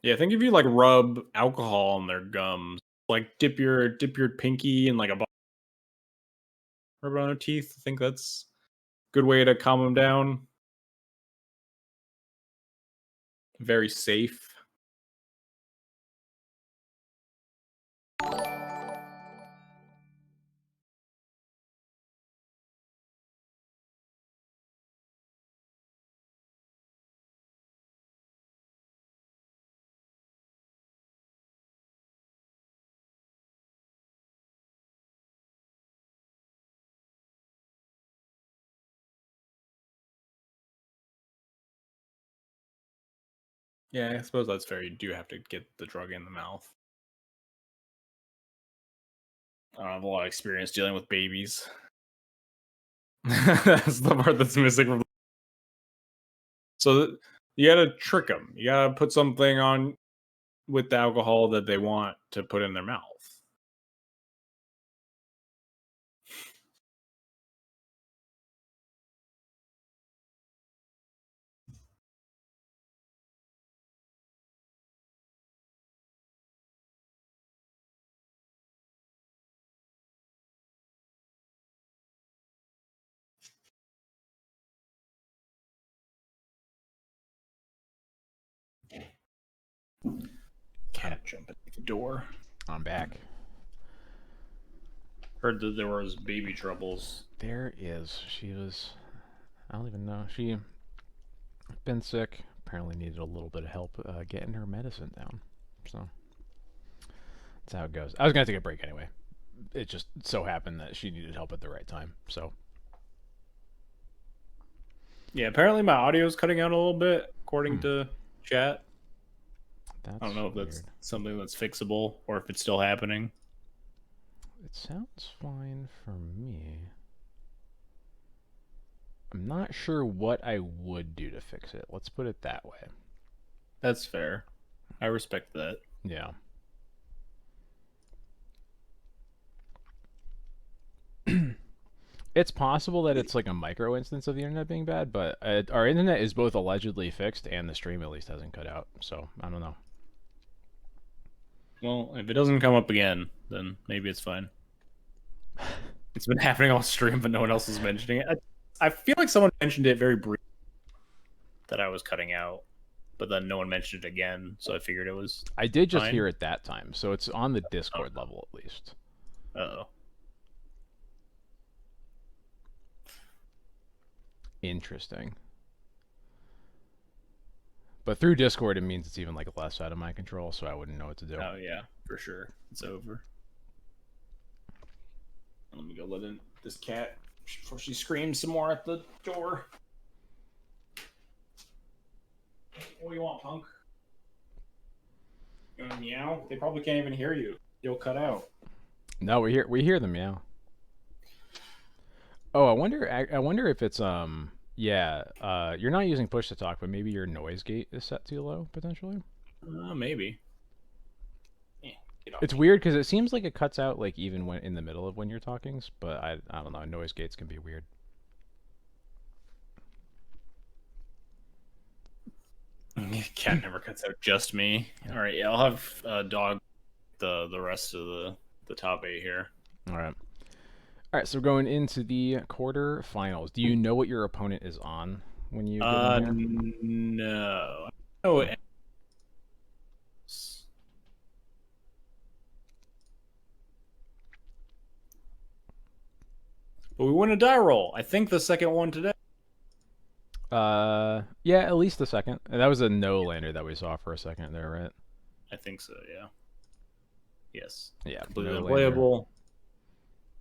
Yeah, I think if you like rub alcohol on their gums, like dip your pinky in like a rub it on their teeth, I think that's a good way to calm them down. Very safe. Yeah, I suppose that's fair. You do have to get the drug in the mouth. I don't have a lot of experience dealing with babies. That's the part that's missing from. So you gotta trick them. You gotta put something on with the alcohol that they want to put in their mouth. Cat jumping at the door. I'm back. Heard that there was baby troubles. There is. She was. I don't even know. She been sick. Apparently needed a little bit of help getting her medicine down. So that's how it goes. I was gonna take a break anyway. It just so happened that she needed help at the right time. So Yeah, apparently my audio is cutting out a little bit, according to chat. that's I don't know if weird. that's something that's fixable or if it's still happening. It sounds fine for me. I'm not sure what I would do to fix it. Let's put it that way. That's fair. I respect that. Yeah. It's possible that it's like a micro instance of the internet being bad, but our internet is both allegedly fixed and the stream at least hasn't cut out. So I don't know. Well, if it doesn't come up again, then maybe it's fine. It's been happening on stream, but no one else is mentioning it. I feel like someone mentioned it very briefly that I was cutting out, but then no one mentioned it again, so I figured it was. I did just fine. hear it that time, so it's on the Discord level at least. Oh. Interesting. But through Discord, it means it's even like less out of my control, so I wouldn't know what to do. Oh yeah, for sure. It's over. Let me go let in this cat before she screams some more at the door. What do you want, punk? Meow. They probably can't even hear you. You'll cut out. No, we hear them meow. Oh, I wonder if it's yeah, you're not using push to talk, but maybe your noise gate is set too low potentially. Maybe. Get off It's me. weird because it seems like it cuts out like even when in the middle of when you're talking, but I don't know. Noise gates can be weird. Cat never cuts out. Just me. All right. Yeah, I'll have dog the rest of the top 8 here. All right. All right, so we're going into the quarterfinals. Do you know what your opponent is on when you get in here? No. Oh. But we won a die roll. I think the second one today. Yeah, at least the second. That was a no lander that we saw for a second there, right? I think so. Yeah. Yes. Yeah, Completely no lander. unplayable.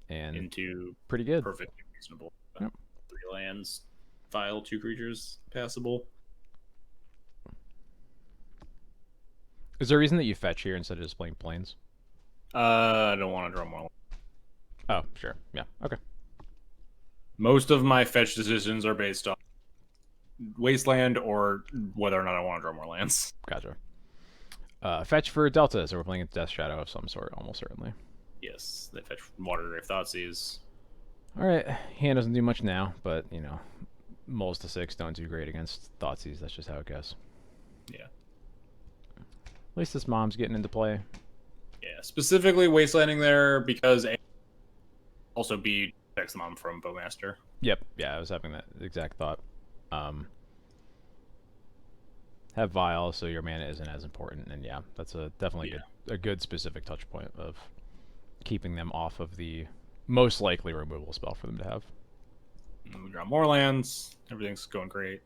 And Into pretty good. perfectly reasonable. Yep. 3 lands, file 2 creatures, passable. Is there a reason that you fetch here instead of just playing planes? I don't want to draw more. Oh, sure. Yeah. Okay. Most of my fetch decisions are based on wasteland or whether or not I want to draw more lands. Gotcha. Fetch for Delta, so we're playing a Death Shadow of some sort, almost certainly. Yes, they fetch Water Grave Thoughtseize. All right. Hand doesn't do much now, but, you know, mulls to 6 don't do great against Thoughtseize. That's just how it goes. Yeah. At least this mom's getting into play. Yeah, specifically wastelanding there because A, also B, protects the mom from Bowmaster. Yep. Yeah, I was having that exact thought. Have Vial, so your mana isn't as important, and yeah, that's definitely a good specific touch point of keeping them off of the most likely removal spell for them to have. And we draw more lands. Everything's going great.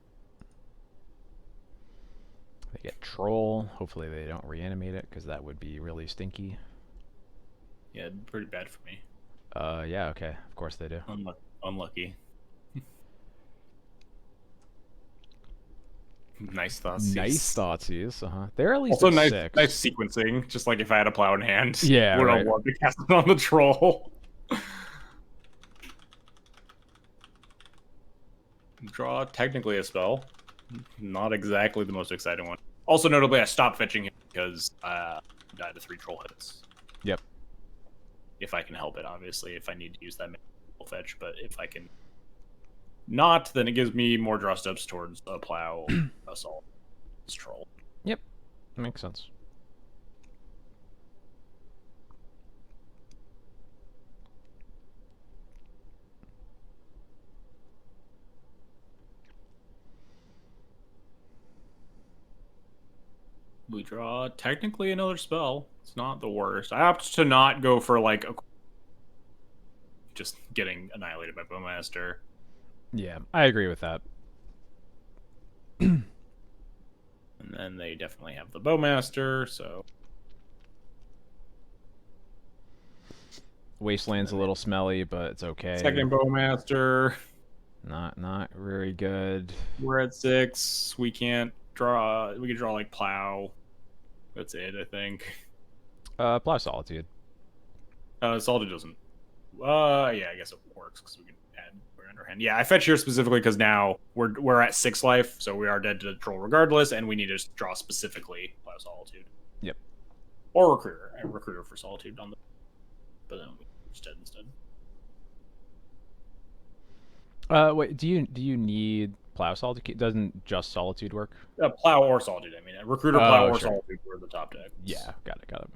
They get Troll. Hopefully they don't reanimate it, because that would be really stinky. Yeah, pretty bad for me. Yeah, okay. Of course they do. Unlucky. Nice thoughts. Nice Thoughtseize. They're at least Also nice, 6. nice sequencing. Just like if I had a plow in hand, Yeah, would right. have loved to cast it on the troll. Draw technically a spell, not exactly the most exciting one. Also, notably, I stopped fetching him because I died to 3 troll hits. Yep. If I can help it, obviously, if I need to use that fetch, but if I can not, then it gives me more draw steps towards a plow, assault, troll. Yep, makes sense. We draw technically another spell. It's not the worst. I opt to not go for like just getting annihilated by Bowmaster. Yeah, I agree with that. And then they definitely have the Bowmaster, so Wasteland's a little smelly, but it's okay. second Bowmaster. Not very good. We're at 6. We can't draw. We can draw like Plow. That's it, I think. Plow Solitude. Solitude doesn't. Yeah, I guess it works because we can add underhand. Yeah, I fetch here specifically because now we're at 6 life, so we are dead to troll regardless, and we need to draw specifically Plow Solitude. Yep. Or Recruiter. I have Recruiter for Solitude on the. But then we're just dead instead. Wait, do you need Plow Solitude? Doesn't just Solitude work? Plow or Solitude, I mean. Recruiter, Plow, or Solitude were the top decks. Yeah, got it.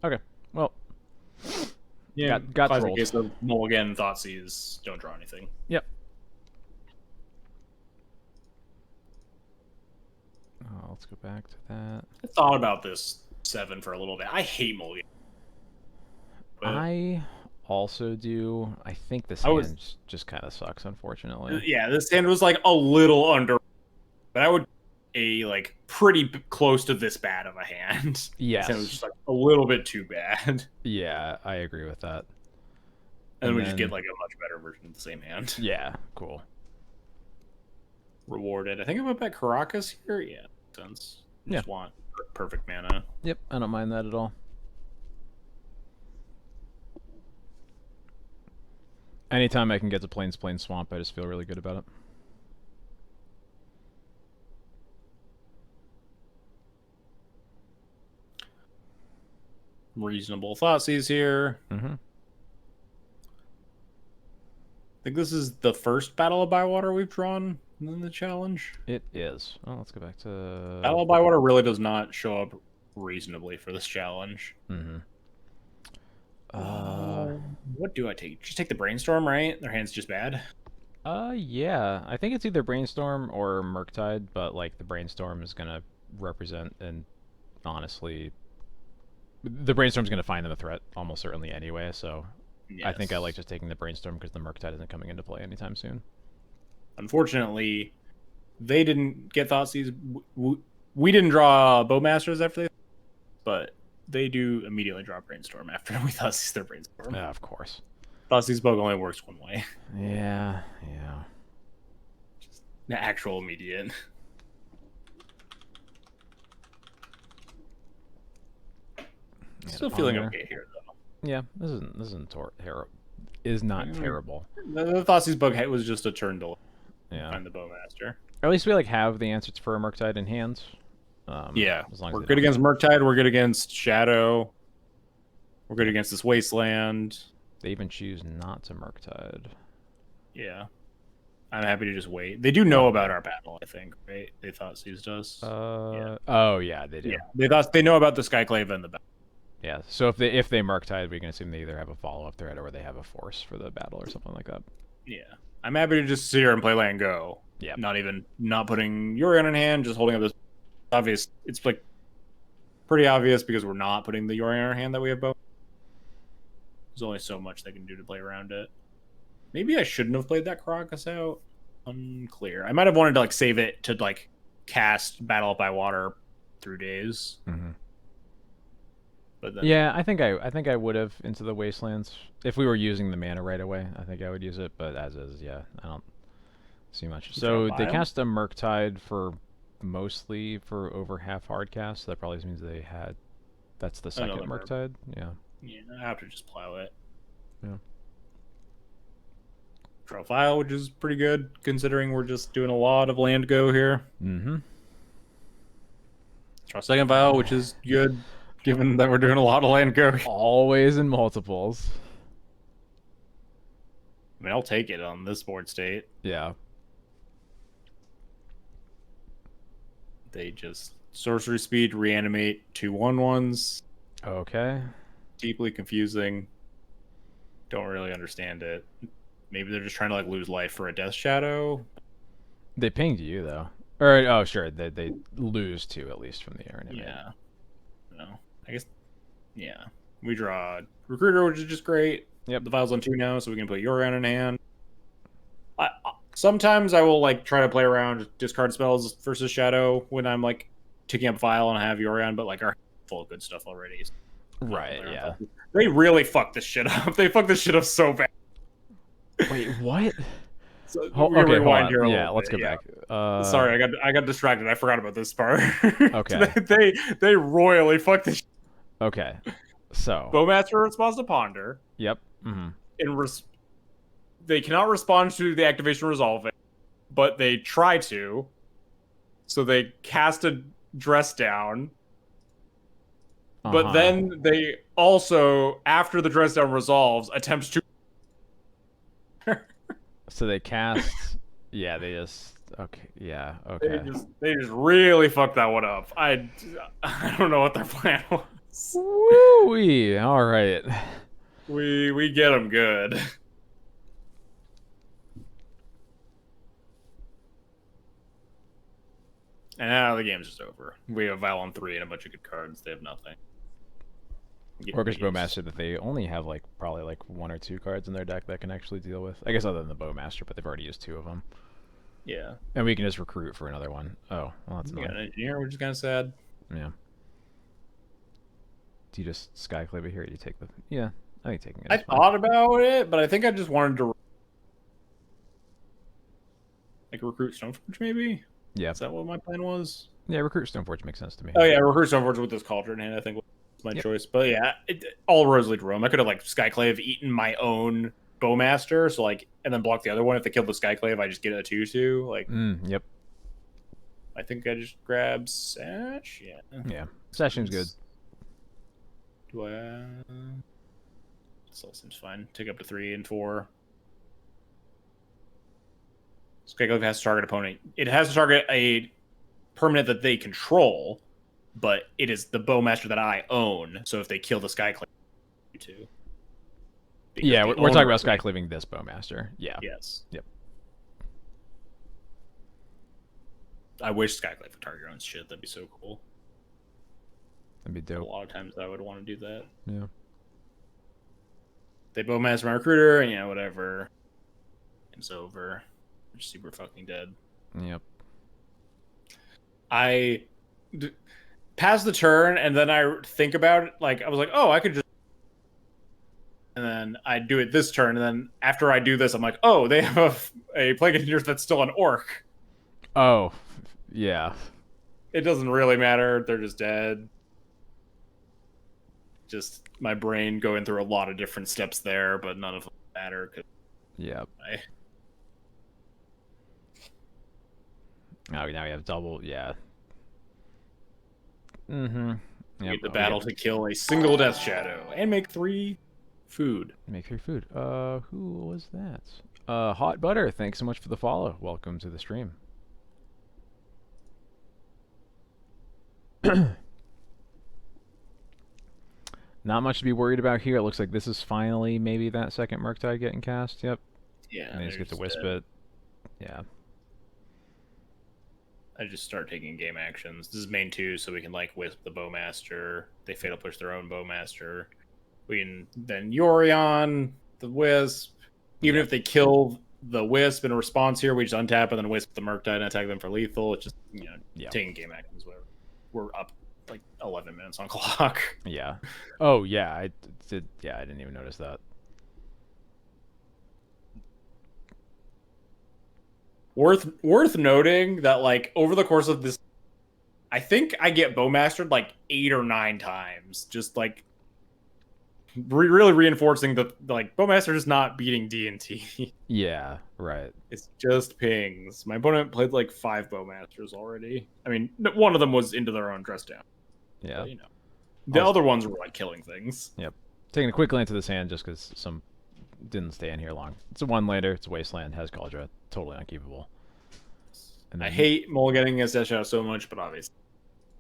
Okay, well. Yeah, got classic trolled. case of mulligan, Thoughtseize, don't draw anything. Yep. Let's go back to that. I thought about this 7 for a little bit. I hate mulligan. But I also do. I think this hand just kind of sucks, unfortunately. Yeah, this hand was like a little under, but I would a like pretty close to this bad of a hand. Yes. It was just like a little bit too bad. Yeah, I agree with that. And then we just get like a much better version of the same hand. Yeah, cool. Rewarded. I think I went back Caracas here. Yeah, sense. Yeah. Just want perfect mana. Yep, I don't mind that at all. Anytime I can get to Plains Swamp, I just feel really good about it. Reasonable Thoughtseize here. Mm-hmm. I think this is the first Battle of Bywater we've drawn in the challenge. It is. Oh, let's go back to... Battle of Bywater really does not show up reasonably for this challenge. Mm-hmm. What do I take? Just take the Brainstorm, right? Their hand's just bad. Yeah. I think it's either Brainstorm or Murktide, but like the Brainstorm is gonna represent, and honestly, the Brainstorm's gonna find them a threat almost certainly anyway. So Yes. I think I like just taking the Brainstorm because the Murktide isn't coming into play anytime soon. Unfortunately, they didn't get Thoughtseize. We didn't draw Bowmasters after they, but they do immediately draw Brainstorm after we Thoughtseize their Brainstorm. Yeah, of course. Thoughtseize bug only works one way. Yeah. Just the actual immediate. Still feeling okay here though. Yeah, this isn't is not terrible. The Thoughtseize bug was just a turn delay. Yeah. Find the Bowmaster. Or at least we like have the answers for a Murktide in hand. Yeah, as long as we're good against Murktide. We're good against Shadow. We're good against this Wasteland. They even choose not to Murktide. Yeah. I'm happy to just wait. They do know about our battle, I think, right? They thought seized us. Yeah. Oh yeah, they do. Yeah. They know about the Skyclave and the battle. Yeah. So if they Murktide, we can assume they either have a follow-up threat or they have a force for the battle or something like that. Yeah. I'm happy to just sit here and play land go. Yeah. Not putting Yorion in hand, just holding up this obvious. It's like pretty obvious because we're not putting the Yorion in our hand that we have both. There's only so much they can do to play around it. Maybe I shouldn't have played that Caracas out. Unclear. I might have wanted to like save it to like cast Battle Up by Water through days. Mm-hmm. But then, yeah, I think I would have into the Wastelands if we were using the mana right away. I think I would use it, but as is, yeah, I don't see much. So they cast a Murktide for mostly for over half hard cast. So that probably means they had. That's the second Murktide. Yeah. Yeah, I have to just plow it. Yeah. Draw file, which is pretty good considering we're just doing a lot of land go here. Mm-hmm. Draw second file, which is good given that we're doing a lot of land go. Always in multiples. I mean, I'll take it on this board state. Yeah. They just sorcery speed, reanimate 2/1/1s. Okay. Deeply confusing. Don't really understand it. Maybe they're just trying to like lose life for a Death Shadow. They pinged you though. Or oh sure, they lose 2 at least from the air. Yeah. No. I guess. Yeah. We draw Recruiter, which is just great. Yep. The file's on 2 now, so we can put Yorion in hand. Sometimes I will like try to play around discard spells versus Shadow when I'm like ticking up a file and I have Yorion, but like our full of good stuff already. So right. Yeah. They really fucked this shit up. They fucked this shit up so bad. Wait, what? So, okay, rewind here. Yeah, let's go back. Sorry, I got distracted. I forgot about this part. Okay. they royally fucked this. Okay. So Bowmaster responds to Ponder. Yep. Mm-hmm. They cannot respond to the activation resolve, but they try to. So they cast a Dress Down. But then they also, after the Dress Down resolves, attempts to. So they cast. Yeah, they just. Okay. Yeah. Okay. They just really fucked that one up. I don't know what their plan was. Woo-wee. All right. We get them good. And now the game's just over. We have Val on 3 and a bunch of good cards. They have nothing. Orcish Bowmaster that they only have like probably like 1 or 2 cards in their deck that can actually deal with. I guess other than the Bowmaster, but they've already used 2 of them. Yeah. And we can just recruit for another one. Oh, well, that's annoying. We got an engineer, which is kind of sad. Yeah. Do you just Skyclave it here? Or do you take the? Yeah, I think taking it. I thought about it, but I think I just wanted to like recruit Stoneforge maybe. Yeah. Is that what my plan was? Yeah, Recruit Stoneforge makes sense to me. Oh yeah, Recruit Stoneforge with this Cauldron hand, I think was my choice. But yeah, all roads lead to Rome. I could have like Skyclave eaten my own Bowmaster, so like, and then block the other one. If they killed the Skyclave, I just get a 2/2. Like, Yep. I think I just grab Sash. Yeah. Yeah. Sash seems good. Do I? This all seems fine. Take up to 3 and 4. Skyclave has to target opponent. It has to target a permanent that they control, but it is the Bowmaster that I own. So if they kill the Skyclave, too. Yeah, we're talking about Skyclaving this Bowmaster. Yeah. Yes. Yep. I wish Skyclave would target your own shit. That'd be so cool. That'd be dope. A lot of times I would want to do that. Yeah. They Bowmaster my recruiter, and whatever. It's over. They're super fucking dead. Yep. Pass the turn, and then I think about it. Like, I was like, oh, I could just. And then I do it this turn, and then after I do this, I'm like, oh, they have a Plague Engineer that's still an Orc. Oh, yeah. It doesn't really matter. They're just dead. Just my brain going through a lot of different steps there, but none of them matter. Yeah. Now we have double. Yeah. Mm-hmm. Yep. The battle to kill a single Death Shadow and make 3 food. Make 3 food. Who was that? Hot Butter. Thanks so much for the follow. Welcome to the stream. Not much to be worried about here. It looks like this is finally maybe that second Murktide getting cast. Yep. Yeah. And they just get to wisp it. Yeah. I just start taking game actions. This is main 2, so we can like wisp the Bowmaster. They fatal push their own Bowmaster. We can then Yorion the wisp. Even if they kill the wisp in a response here, we just untap and then wisp the Murktide and attack them for lethal. It's just taking game actions. Whatever. We're up like 11 minutes on clock. Yeah. Oh yeah, I did. Yeah, I didn't even notice that. Worth noting that like over the course of this, I think I get Bowmastered like 8 or 9 times. Just like really reinforcing that like Bowmaster is not beating D&T. Yeah, right. It's just pings. My opponent played like 5 Bowmasters already. I mean, one of them was into their own dress down. Yeah. But, the other ones were like killing things. Yep. Taking a quick glance at this hand just because some didn't stay in here long. It's a 1-lander. It's a Wasteland. Has Cauldron. Totally unkeepable. And I hate mulliganing against Death Shadow so much, but obviously,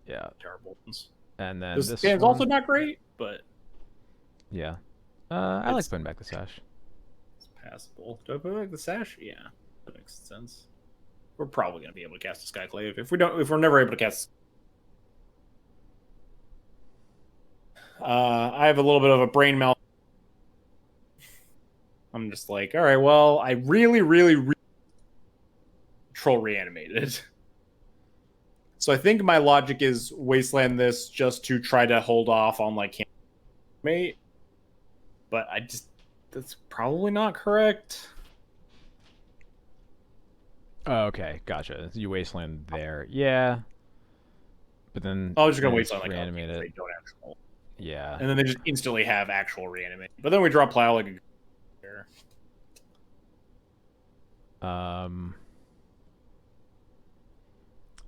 terrible ones. And then this hand's also not great, but yeah, I like putting back the Sash. It's passable. Do I put back the Sash? Yeah, that makes sense. We're probably gonna be able to cast a Skyclave. If we're never able to cast. I have a little bit of a brain melt. I'm just like, all right, well, I really Troll Reanimated. So I think my logic is Wasteland this just to try to hold off on like mate. But that's probably not correct. Oh, okay, gotcha. You Wasteland there, yeah. But then I was just gonna Wasteland like reanimate it. They don't actual. Yeah. And then they just instantly have actual reanimate. But then we draw Plow like a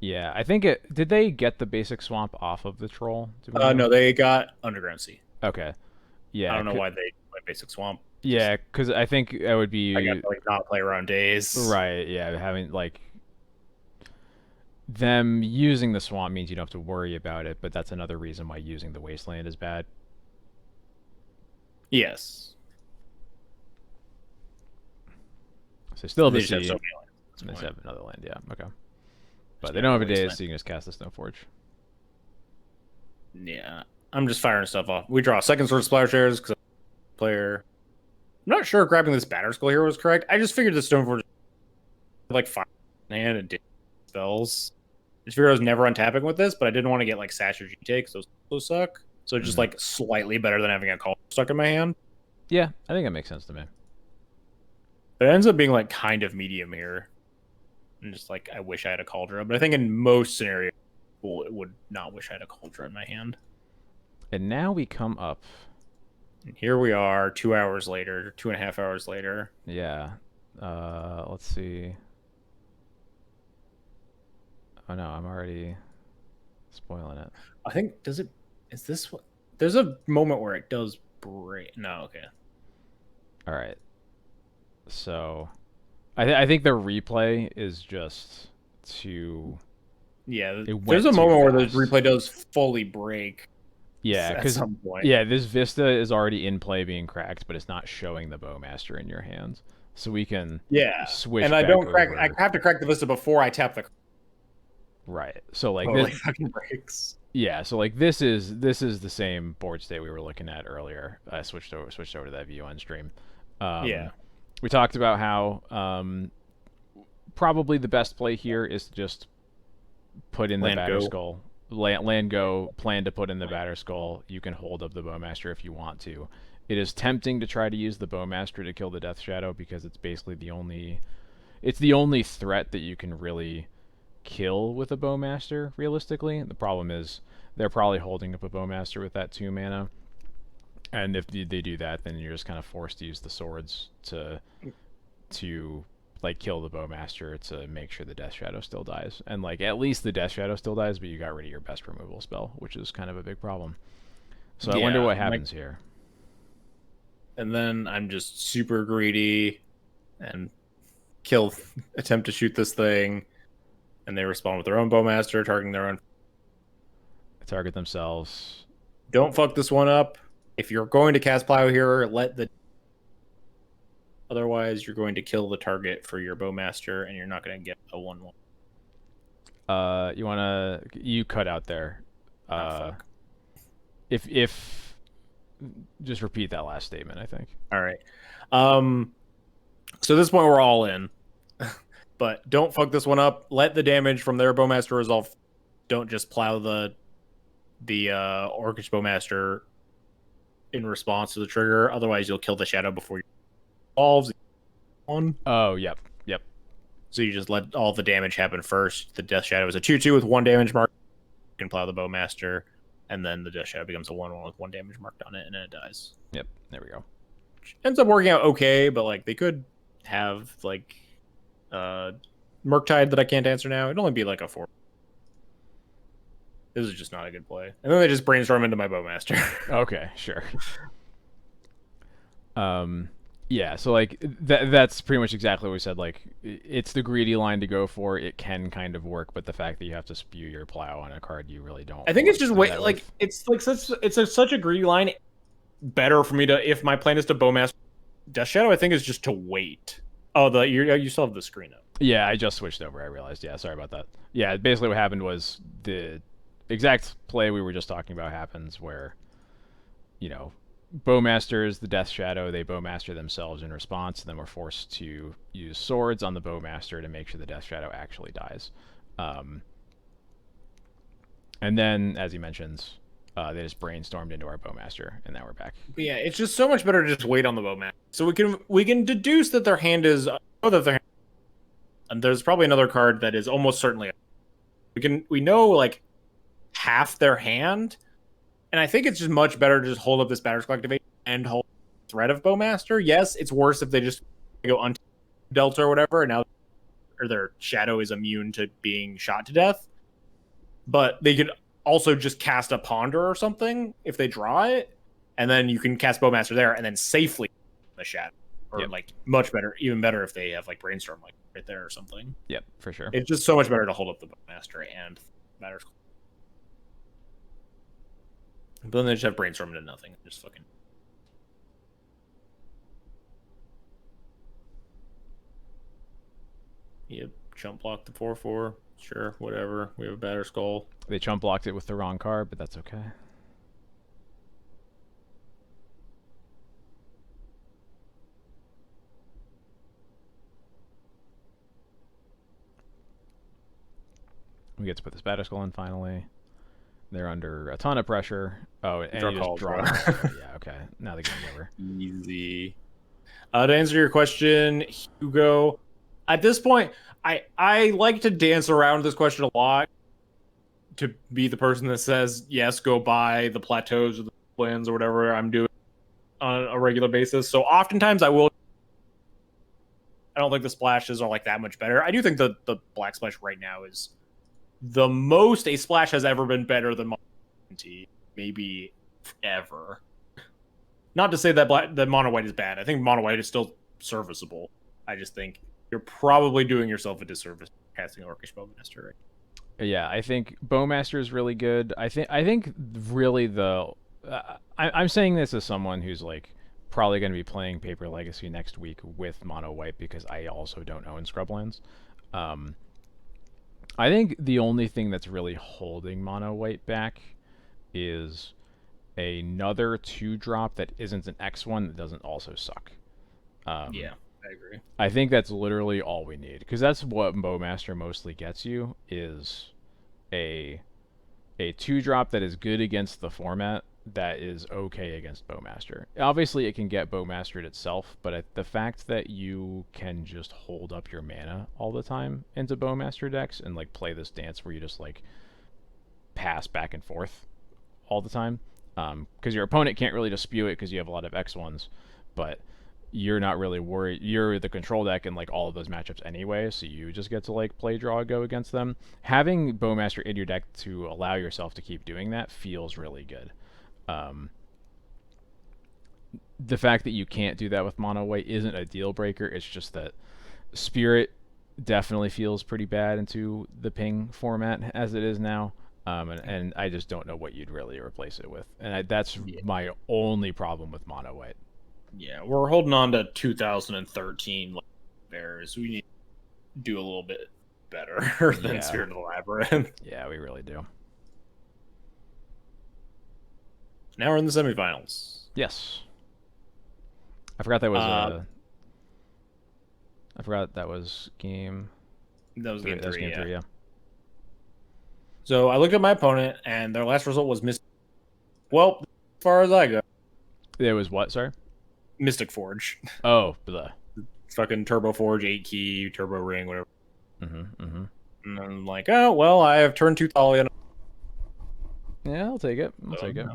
yeah, I think did they get the basic swamp off of the troll? No, they got Underground Sea. Okay. Yeah. I don't know why they went basic swamp. Yeah, because I think that would be I got to like not play around days. Right, yeah, having like them using the swamp means you don't have to worry about it, but that's another reason why using the Wasteland is bad. Yes. So still have a sea. They have another land, yeah. Okay. But they don't have a daze, so you can just cast the Stoneforge. Yeah. I'm just firing stuff off. We draw a second Sword of Plowshares because player. I'm not sure grabbing this Batter Skull here was correct. I just figured the Stoneforge like 5 hand and did spells. I just figured I was never untapping with this, but I didn't want to get like Sash or GT because those suck. So it's just like slightly better than having a call stuck in my hand. Yeah, I think that makes sense to me. But it ends up being like kind of medium here. And just like I wish I had a Cauldron, but I think in most scenarios would not wish I had a Culture in my hand. And now we come up. And here we are, 2 hours later, 2.5 hours later. Yeah. Let's see. Oh no, I'm already spoiling it. I think is this what? There's a moment where it does break. No, okay. All right. So, I think the replay is just too. Yeah, It there's went a moment where the fast. replay does fully break. Yeah, At because some point. this Vista is already in play being cracked, but it's not showing the Bowmaster in your hands, so we can switch and I back don't crack. over. I have to crack the Vista before I tap the. Right. So like Totally this, fucking breaks. yeah. So like this is the same board state we were looking at earlier. I switched over to that view on stream. Yeah. We talked about how probably the best play here is to just put in the batter skull. Land go, plan to put in the batter skull. You can hold up the Bowmaster if you want to. It is tempting to try to use the Bowmaster to kill the Death Shadow because it's basically the only threat that you can really kill with a Bowmaster, realistically. The problem is they're probably holding up a Bowmaster with that 2 mana. And if they do that, then you're just kind of forced to use the swords to like kill the Bowmaster to make sure the Death Shadow still dies. And like at least the Death Shadow still dies, but you got rid of your best removal spell, which is kind of a big problem. So I wonder what happens here. And then I'm just super greedy and attempt to shoot this thing, and they respond with their own Bowmaster, targeting their own. Target themselves. Don't fuck this one up. If you're going to cast Plow here, otherwise, you're going to kill the target for your Bowmaster, and you're not going to get a 1/1. You cut out there. Fuck. If just repeat that last statement, I think. All right. So at this point, we're all in. But don't fuck this one up. Let the damage from their Bowmaster resolve. Don't just plow the Orcish Bowmaster in response to the trigger. Otherwise, you'll kill the Shadow before you resolves. Oh, yep. So you just let all the damage happen first. The Death Shadow is a 2/2 with 1 damage mark. You can plow the Bowmaster, and then the Death Shadow becomes a 1/1 with 1 damage marked on it, and then it dies. Yep, there we go. Which ends up working out okay, but like they could have like Murktide that I can't answer now. It'd only be like a 4. This is just not a good play. And then they just brainstorm into my Bowmaster. Okay, sure. Yeah, so like that's pretty much exactly what we said. Like it's the greedy line to go for. It can kind of work, but the fact that you have to spew your plow on a card you really don't. I think it's just such a greedy line. Better for me to, if my plan is to Bowmaster Death Shadow, I think is just to wait. Oh, you still have the screen up. Yeah, I just switched over. I realized. Yeah, sorry about that. Yeah, basically what happened was the exact play we were just talking about happens where, Bowmasters, the Death Shadow, they Bowmaster themselves in response, and then we're forced to use swords on the Bowmaster to make sure the Death Shadow actually dies. And then, as he mentions, they just brainstormed into our Bowmaster, and now we're back. But yeah, it's just so much better to just wait on the Bowmaster. So we can deduce that their hand is. And there's probably another card that is almost certainly. We know like half their hand. And I think it's just much better to just hold up this Batter's Activation and hold the threat of Bowmaster. Yes, it's worse if they just go on Delta or whatever, and now their Shadow is immune to being shot to death. But they could also just cast a Ponder or something if they draw it, and then you can cast Bowmaster there and then safely the Shadow. Or like much better, even better if they have like Brainstorm like right there or something. Yep, for sure. It's just so much better to hold up the Bowmaster and Batter's. But then they just have Brainstorm into nothing. Just fucking. Yep, chump block the 4/4. Sure, whatever. We have a Batter Skull. They chump blocked it with the wrong card, but that's okay. We get to put this Batter Skull in finally. They're under a ton of pressure. Oh, and you just draw. Yeah, okay. Now the game's over. Easy. To answer your question, Hugo, at this point, I like to dance around this question a lot to be the person that says, yes, go buy the plateaus or the plans or whatever I'm doing on a regular basis. So oftentimes I will. I don't think the splashes are like that much better. I do think the black splash right now is the most a splash has ever been better than maybe ever. Not to say that mono white is bad. I think mono white is still serviceable. I just think you're probably doing yourself a disservice casting Orcish Bowmaster. Right? Yeah, I think Bowmaster is really good. I think really I'm saying this as someone who's like probably going to be playing Paper Legacy next week with mono white because I also don't own Scrublands. Um, I think the only thing that's really holding mono white back is another 2-drop that isn't an X1 that doesn't also suck. Yeah, I agree. I think that's literally all we need because that's what Bowmaster mostly gets you is a 2-drop that is good against the format that is okay against Bowmaster. Obviously, it can get Bowmastered itself, but the fact that you can just hold up your mana all the time into Bowmaster decks and like play this dance where you just like pass back and forth all the time, because your opponent can't really just spew it because you have a lot of X1s, but you're not really worried. You're the control deck in like all of those matchups anyway, so you just get to like play draw go against them. Having Bowmaster in your deck to allow yourself to keep doing that feels really good. The fact that you can't do that with mono white isn't a deal breaker. It's just that Spirit definitely feels pretty bad into the ping format as it is now. And I just don't know what you'd really replace it with. And that's my only problem with mono white. Yeah, we're holding on to 2013 Bears. We need to do a little bit better than Spirit of the Labyrinth. Yeah, we really do. Now we're in the semifinals. Yes. I forgot that was I forgot that was game. That was game 3. Yeah. So I looked at my opponent, and their last result was Mystic. Well, as far as I go, it was what? Sorry. Mystic Forge. Oh, blah. Fucking Turbo Forge, 8-key, Turbo Ring, whatever. And I'm like, oh well, I have turn 2 Thalia. Yeah, I'll take it. I'll take it.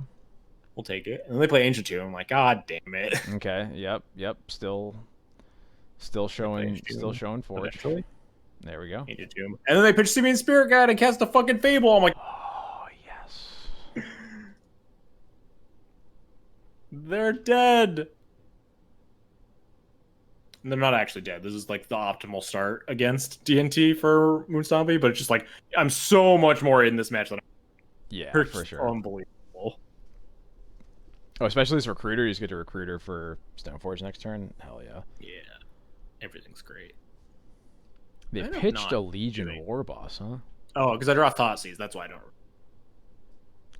We'll take it. And then they play Ancient Tomb. I'm like, God damn it. Okay. Yep. Still showing Forge. Eventually. There we go. Ancient Tomb. And then they pitch Simeon Spirit Guide and cast a fucking Fable. I'm like, oh yes. They're dead. And they're not actually dead. This is like the optimal start against DNT for Moonstompy, but it's just like I'm so much more in this match than for sure. Unbelievable. Oh, especially this recruiter. You just get a recruiter for Stoneforge next turn. Hell yeah. Yeah. Everything's great. They pitched a Legion War Boss, huh? Oh, because I draw Thoughtseize. That's why I don't.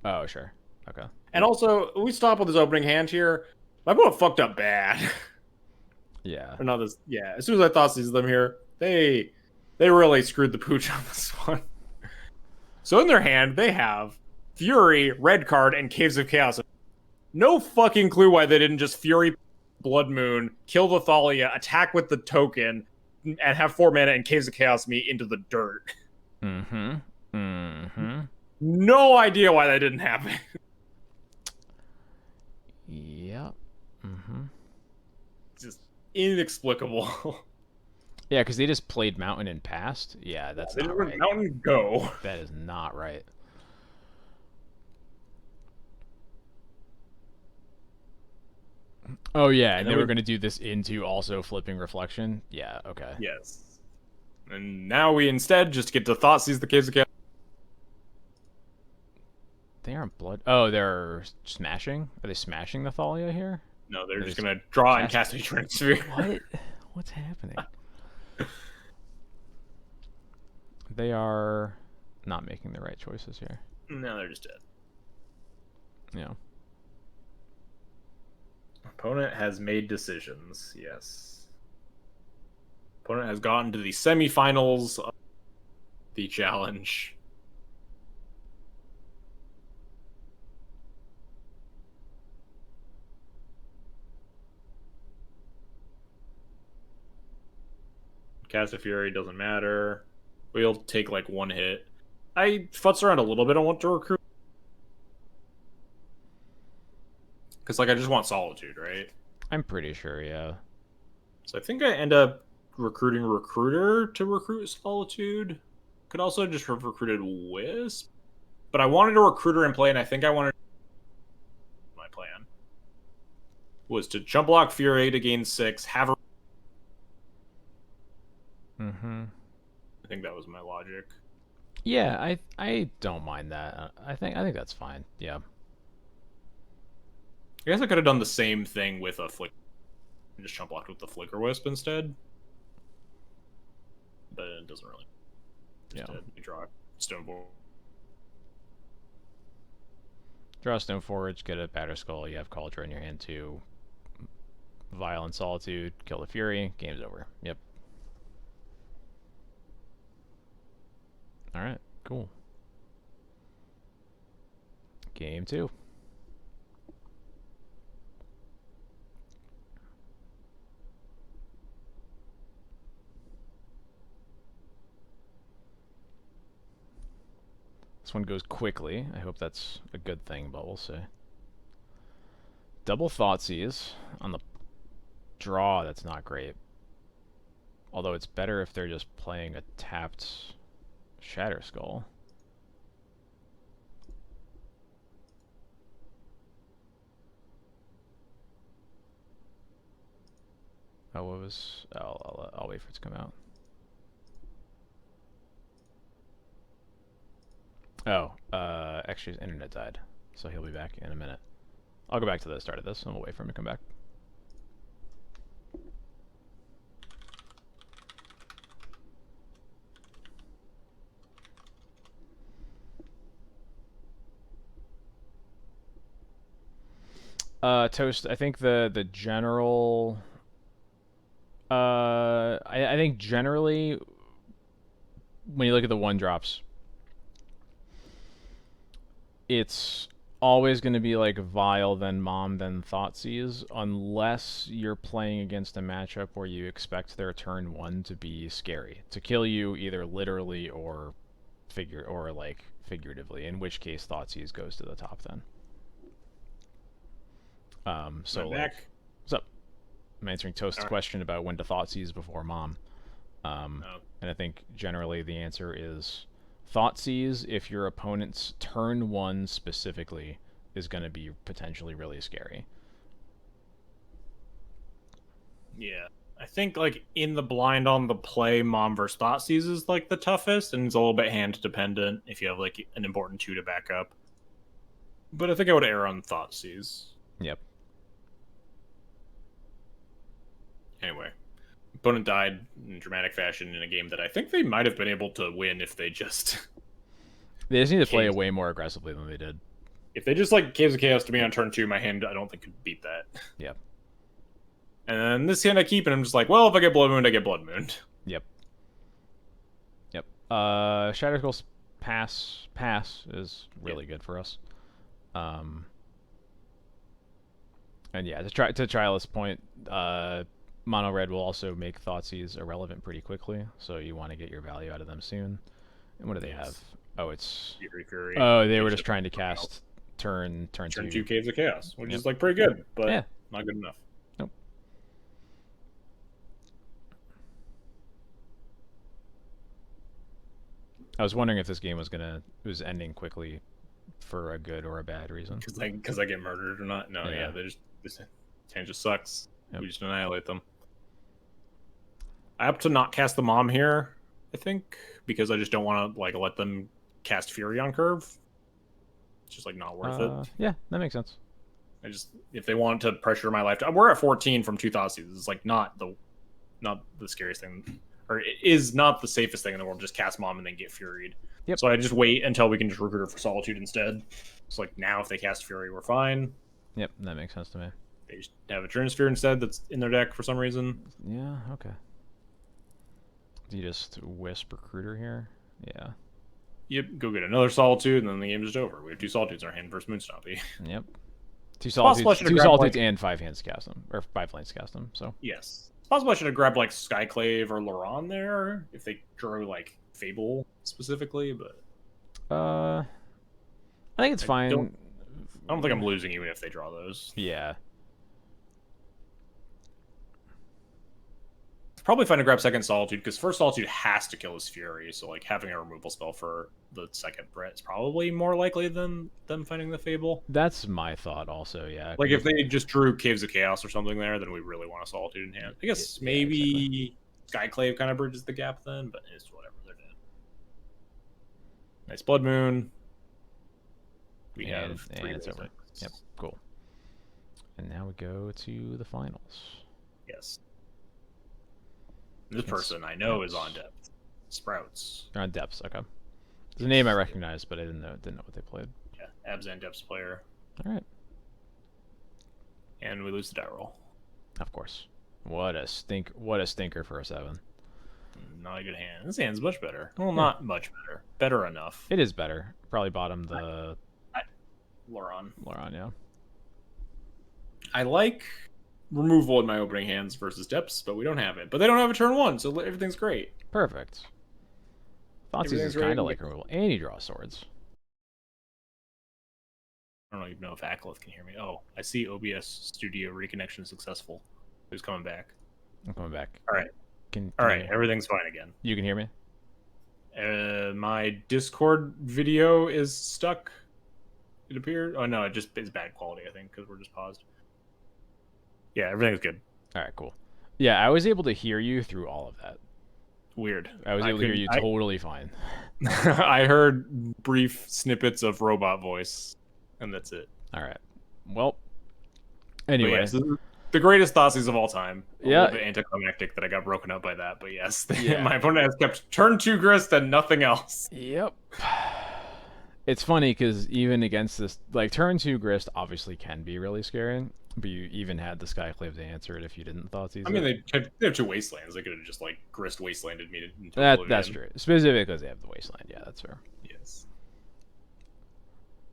Oh, sure. Okay. And also, we stop with his opening hand here. My opponent fucked up bad. Yeah. Or not this. Yeah. As soon as I Thoughtseize them here, they really screwed the pooch on this one. So in their hand, they have Fury, Red Card, and Caves of Chaos. No fucking clue why they didn't just Fury, Blood Moon, kill the Thalia, attack with the token, and have 4 mana and Caves of Chaos me into the dirt. No idea why that didn't happen. Yep. Just inexplicable. Yeah, because they just played Mountain and passed. Yeah, that's not right. Mountain go. That is not right. Oh yeah, and they were going to do this into also flipping Reflection. Yeah, okay. Yes. And now we instead just get to Thoughtseize the Caves of Chaos. They aren't blood. Oh, they're smashing? Are they smashing the Thalia here? No, they're just going to draw and cast a Transfer. What? What's happening? They are not making the right choices here. No, they're just dead. Yeah. Opponent has made decisions, yes. Opponent has gotten to the semifinals of the challenge. Cast of Fury doesn't matter. We'll take like 1 hit. I futz around a little bit on what to recruit. Because, like, I just want Solitude, right? I'm pretty sure, yeah. So I think I end up recruiting Recruiter to recruit Solitude. Could also just have recruited Wisp. But I wanted a Recruiter in play, and I think I wanted... My plan was to jump block Fury to gain 6, have a... Mm-hmm. I think that was my logic. Yeah, I don't mind that. I think that's fine. Yeah. I guess I could have done the same thing with a Flick. Just jump blocked with the Flicker Wisp instead. But it doesn't really. Just Yeah. draw a Stone Ball. Draw Stone Forge, get a Batter Skull, you have Cauldron in your hand too. Violent Solitude, kill the Fury, game's over. Yep. Alright, cool. Game 2. This one goes quickly. I hope that's a good thing, but we'll see. Double Thoughtseize on the draw, that's not great. Although it's better if they're just playing a tapped Shatter Skull. Oh, what was... I'll wait for it to come out. Oh, actually his internet died, so he'll be back in a minute. I'll go back to the start of this, and we'll wait for him to come back. Toast, I think the general... I think generally, when you look at the 1-drops, it's always going to be like Vile, then Mom, then Thoughtseize, unless you're playing against a matchup where you expect their turn 1 to be scary, to kill you either literally or figuratively, in which case Thoughtseize goes to the top then. So like, back. what's up? I'm answering Toast's question about when to Thoughtseize before Mom. And I think generally the answer is Thoughtseize if your opponent's turn 1 specifically is going to be potentially really scary. Yeah. I think, like, in the blind on the play, Mom versus Thoughtseize is, like, the toughest, and it's a little bit hand-dependent if you have, like, an important 2 to back up. But I think I would err on Thoughtseize. Yep. Anyway, opponent died in dramatic fashion in a game that I think they might have been able to win if they just... They just need to play it way more aggressively than they did. If they just, like, Caves of Chaos to me on turn 2, my hand, I don't think could beat that. Yep. And then this hand I keep, and I'm just like, well, if I get Blood Moon, I get Blood Moon. Yep. Yep. Shatter Skull's pass is really good for us. And yeah, to Trilus' point, Mono Red will also make Thoughtseize irrelevant pretty quickly, so you want to get your value out of them soon. And what do they have? Oh, it's... Fury. Oh, they were just trying to cast turn 2. Turn 2 Caves of Chaos, which is, like, pretty good, but yeah, not good enough. Nope. I was wondering if this game was ending quickly for a good or a bad reason. Because I get murdered or not? No, yeah, this hand just sucks. Yep. We just annihilate them. I opt to not cast the Mom here, I think, because I just don't want to, like, let them cast Fury on curve. It's just, like, not worth it. Yeah, that makes sense. If they want to pressure my life, we're at 14 from 2 Thoughtseize. It's, like, not the scariest thing, or it is not the safest thing in the world. Just cast Mom and then get Furied. Yep. So I just wait until we can just recruit her for Solitude instead. So, like, now if they cast Fury, we're fine. Yep, that makes sense to me. They just have a Turn Sphere instead that's in their deck for some reason. Yeah, okay. Do you just Wisp Recruiter here? Yeah. Yep, go get another Solitude, and then the game is over. We have 2 Solitudes in our hand versus Moonstompy. Yep. 2 Solitudes and 5 hands to cast them, or 5 lanes to cast them, so. Yes. It's possible I should have grabbed, like, Skyclave or Laron there, if they drew, like, Fable specifically, but... I think it's I fine. don't think I'm losing even if they draw those. Yeah. It's probably fine to grab second Solitude, because first Solitude has to kill his Fury, so like having a removal spell for the second Brit is probably more likely than them finding the Fable. That's my thought also, yeah. Like if they just drew Caves of Chaos or something there, then we really want a Solitude in hand. I guess Yeah, maybe Skyclave kind of bridges the gap then, but it's whatever, they're dead. Nice Blood Moon. We have 3 and it's over. Yep, cool. And now we go to the finals. Yes. This person I know is on depth. Sprouts. They're on depths, okay. It's a name I recognize, but I didn't know what they played. Yeah, Abzan depths player. Alright. And we lose the die roll. Of course. What a stinker for a 7. Not a good hand. This hand's much better. Well, not much better. Better enough. It is better. Probably bottom the Loran, yeah. I like removal in my opening hands versus depths, but we don't have it. But they don't have a turn 1, so everything's great. Perfect. Thoughtseize is kind of like removal. And you draw swords. I don't even know if Akalith can hear me. Oh, I see OBS Studio reconnection successful. Who's coming back? I'm coming back. All right. All right, everything's fine again. You can hear me? My Discord video is stuck. It appeared. Oh no, it just is bad quality, I think, because we're just paused. Yeah, everything's good. All right, cool. Yeah, I was able to hear you through all of that. Weird. I was able to hear you totally fine. I heard brief snippets of robot voice, and that's it. All right. Well, anyway. Yes, this is the greatest Thoughtseize of all time. Yeah. A little bit anticlimactic that I got broken up by that, but yes. Yeah. My opponent has kept turn 2 Grist and nothing else. Yep. It's funny because even against this, like, turn 2 Grist obviously can be really scary, but you even had the Skyclave to answer it if you didn't Thoughtseize. I mean, they have 2 Wastelands. They could have just, like, Grist Wastelanded me into That's true. Specifically because they have the Wasteland. Yeah, that's fair. Yes.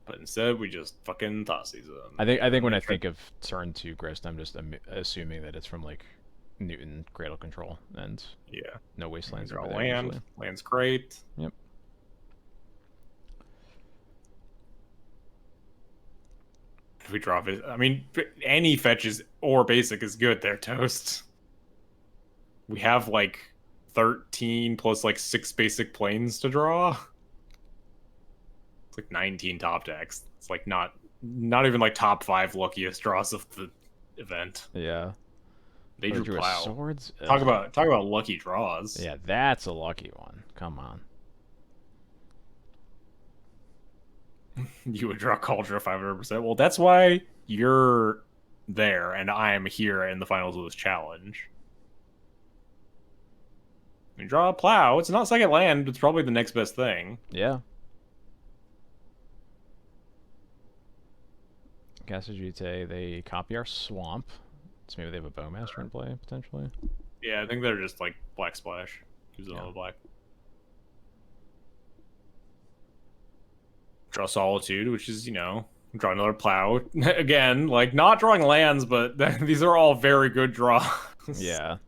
But instead, we just fucking Thoughtseize them. I think when I think of turn 2 Grist, I'm just assuming that it's from, like, Newton Cradle Control and no Wastelands. Draw land. Usually. Land's great. Yep. If we draw it, I mean, any fetches or basic is good there, Toast. We have like 13 plus like 6 basic planes to draw. It's like 19 top decks. It's like not even like top 5 luckiest draws of the event. Yeah. They drew Plow. Swords. Talk about lucky draws. Yeah, that's a lucky one. Come on. You would draw Cauldron 500%. Well, that's why you're there and I'm here in the finals of this challenge. You draw a Plow. It's not second land, but it's probably the next best thing. Yeah. Casajite, they copy our Swamp. So maybe they have a Bowmaster in play, potentially. Yeah, I think they're just like Black Splash. Gives it all the black. Draw Solitude, which is, you know, draw another Plow. Again, like, not drawing lands, but these are all very good draws. Yeah.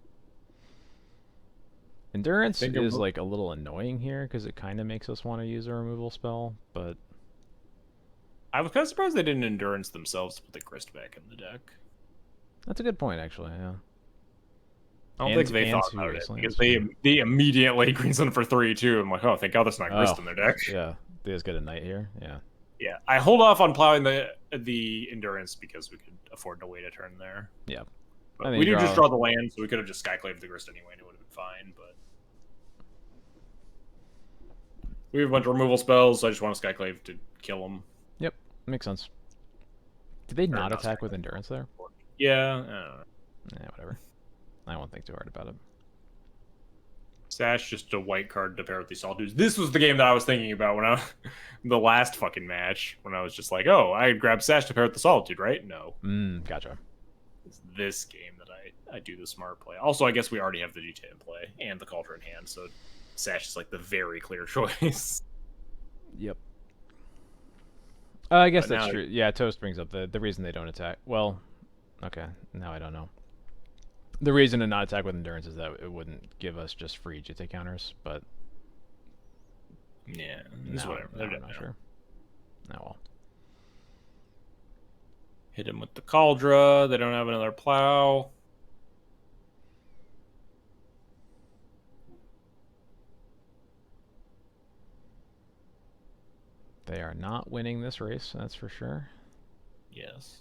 Endurance is, like, a little annoying here, because it kind of makes us want to use a removal spell, but... I was kind of surprised they didn't Endurance themselves to put the Grist back in the deck. That's a good point, actually, yeah. I don't think they thought about it, because they immediately green sun for 3, too. I'm like, oh, thank God there's not Grist in their deck. Yeah. They just get a Knight here, yeah. Yeah, I hold off on plowing the Endurance because we could afford to wait a turn there. Yeah. But we do just draw the land, so we could have just Skyclaved the Grist anyway, and it would have been fine, but... We have a bunch of removal spells, so I just want to Skyclave to kill them. Yep, makes sense. Did they not attack with Endurance there? Yeah, I don't know. Yeah, whatever. I won't think too hard about it. Sash, just a white card to pair with these Solitudes. This was the game that I was thinking about when the last fucking match, when I was just like, oh, I grab Sash to pair with the Solitude, right? No. Gotcha. It's this game that I do the smart play. Also, I guess we already have the G10 in play and the Cauldron in hand, so Sash is like the very clear choice. Yep. I guess that's true. Yeah, Toast brings up the reason they don't attack. Well, okay, now I don't know. The reason to not attack with Endurance is that it wouldn't give us just free JT counters, but... Yeah, it's No, whatever. no, They're I'm dead not now. sure. Oh well. Hit him with the Cauldra. They don't have another plow. They are not winning this race, that's for sure. Yes.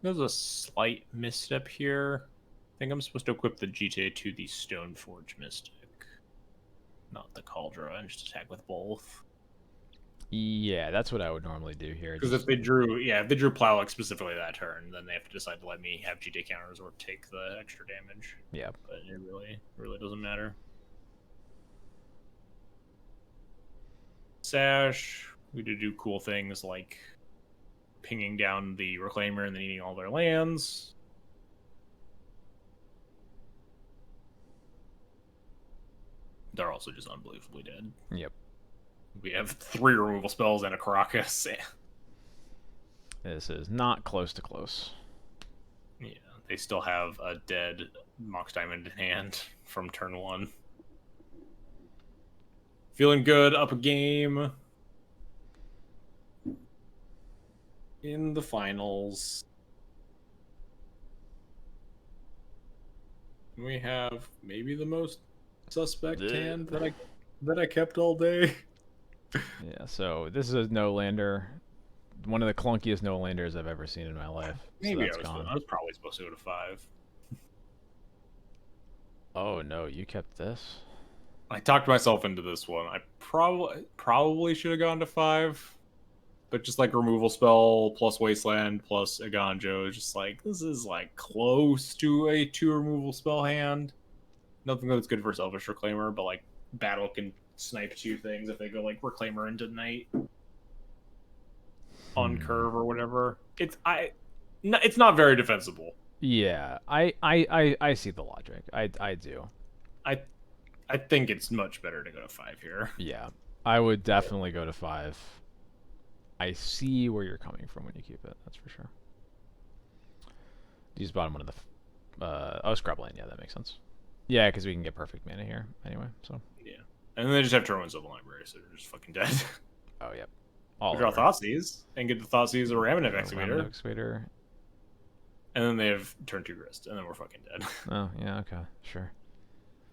There's a slight misstep here. I think I'm supposed to equip the GTA to the Stoneforge Mystic, not the Cauldra, and just attack with both. Yeah, that's what I would normally do here. Because if they drew Plowlick specifically that turn, then they have to decide to let me have GTA counters or take the extra damage. Yeah. But it really doesn't matter. Sash, we do cool things like pinging down the Reclaimer and then eating all their lands. They're also just unbelievably dead. Yep. We have 3 removal spells and a Caracas. This is not close to close. Yeah, they still have a dead Mox Diamond in hand from turn 1. Feeling good, up a game. In the finals. We have maybe the most suspect hand that I kept all day. Yeah, so this is a no-lander. One of the clunkiest no-landers I've ever seen in my life. Maybe so that's gone. I was probably supposed to go to 5. Oh no, you kept this? I talked myself into this one. I probably should have gone to 5. But just like removal spell plus Wasteland plus Aganjo, just like this is like close to a 2 removal spell hand. Nothing that's good for Selfish Reclaimer, but like Battle can snipe 2 things if they go like Reclaimer into Night on curve or whatever. It's not very defensible. Yeah, I see the logic. I do. I think it's much better to go to 5 here. Yeah, I would definitely go to 5. I see where you're coming from when you keep it. That's for sure. Use bottom one of the. Scrubland. Yeah, that makes sense. Yeah, because we can get perfect mana here anyway. So. Yeah, and then they just have Turmoil's Open Library, so they're just fucking dead. Oh yep. We draw Thoughtseize and get the Thoughtseize or Raminef Excavator. Excavator. And then they have turn 2 Grist, and then we're fucking dead. Oh yeah, okay, sure.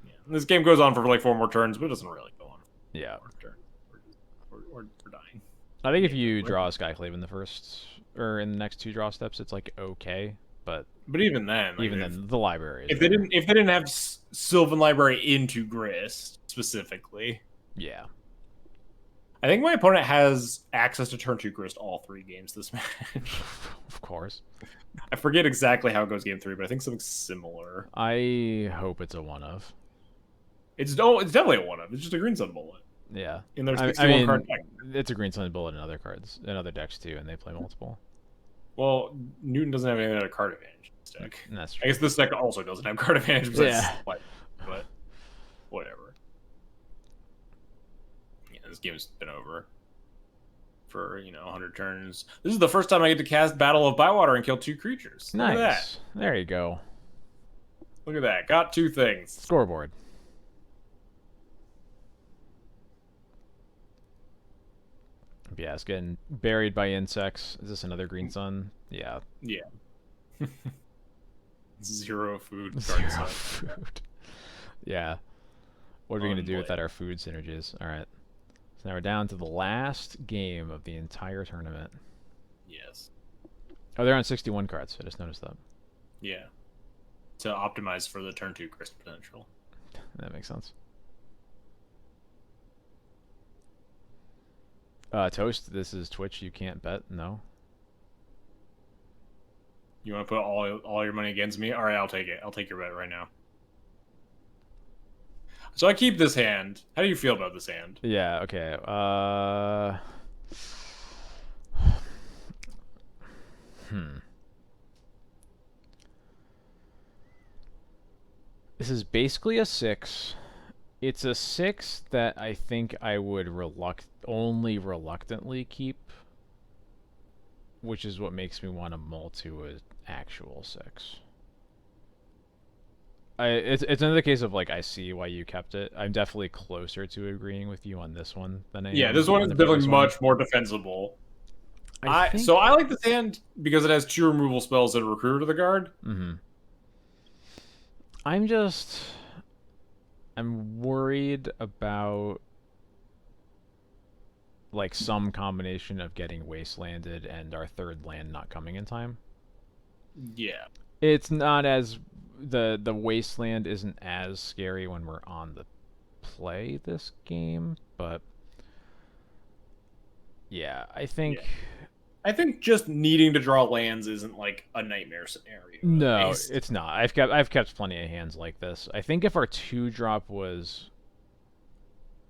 Yeah, and this game goes on for like 4 more turns, but it doesn't really go on. Yeah. We're dying. I think if you draw a Skyclave in the first or in the next 2 draw steps, it's like okay, but even then, like then the library. If they didn't have Sylvan Library into Grist specifically, yeah. I think my opponent has access to turn 2 Grist all 3 games this match. Of course. I forget exactly how it goes game 3, but I think something similar. I hope it's a 1-of. It's definitely a 1-of. It's just a green sun bullet. Yeah. In their 61 card deck. It's a green sun bullet in other cards, in other decks too, and they play multiple. Well, Newton doesn't have any other card advantage in this deck. That's true. I guess this deck also doesn't have card advantage besides but whatever. Yeah, this game's been over for 100 turns. This is the first time I get to cast Battle of Bywater and kill 2 creatures. Nice. Look at that. There you go. Look at that. Got 2 things. Scoreboard. Yeah, it's getting buried by insects. Is this another green sun? Yeah. Yeah. 0 food. Zero food. Yeah. What are we going to do without our food synergies? All right. So now we're down to the last game of the entire tournament. Yes. Oh, they're on 61 cards. I just noticed that. Yeah. To optimize for the turn 2 Grist potential. That makes sense. Toast, this is Twitch. You can't bet. No. You want to put all your money against me? All right, I'll take it. I'll take your bet right now. So I keep this hand. How do you feel about this hand? Yeah, okay. This is basically a 6. It's a 6 that I think I would only reluctantly keep, which is what makes me want to mull to an actual 6. It's another case of like I see why you kept it. I'm definitely closer to agreeing with you on this one than I Yeah, am this one on is the definitely previous one. much more defensible. I So think. I like this hand because it has 2 removal spells that recruit to the guard. Hmm. I'm just. I'm worried about like some combination of getting wastelanded and our third land not coming in time. Yeah. It's not as the wasteland isn't as scary when we're on the play this game, but yeah, I Yeah. think I think just needing to draw lands isn't like a nightmare scenario at no, least. it's not. I've kept plenty of hands like this. I think if our 2-drop was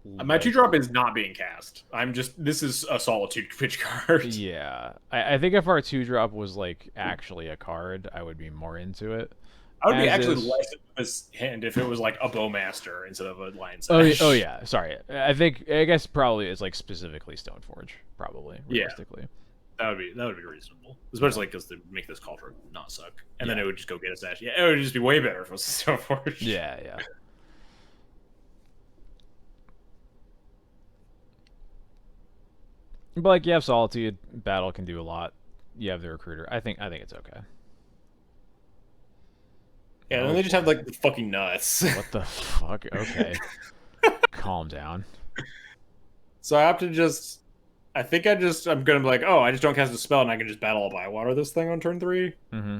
My like 2-drop is not being cast. This is a solitude pitch card. yeah, I think if our 2-drop was like actually a card, I would be more into it. I would be As actually is, less into this hand if it was like a Bowmaster instead of a Lion oh Sash. yeah, sorry. I guess probably it's like specifically Stoneforge, probably Yeah, realistically. that would be reasonable, Yeah, especially because they make this culture not suck, and then yeah, it would just go get a Sash. Yeah, it would just be way better if it was Stoneforge. yeah, yeah. But like you have Solitude, Battle can do a lot. You have the Recruiter. I think it's okay. Yeah, and then Oh they just have boy. like the fucking nuts. What the fuck? Okay. Calm down. So I have to just. I'm gonna be like, oh, I just don't cast a spell and I can just battle all by water this thing on turn 3. Mm-hmm.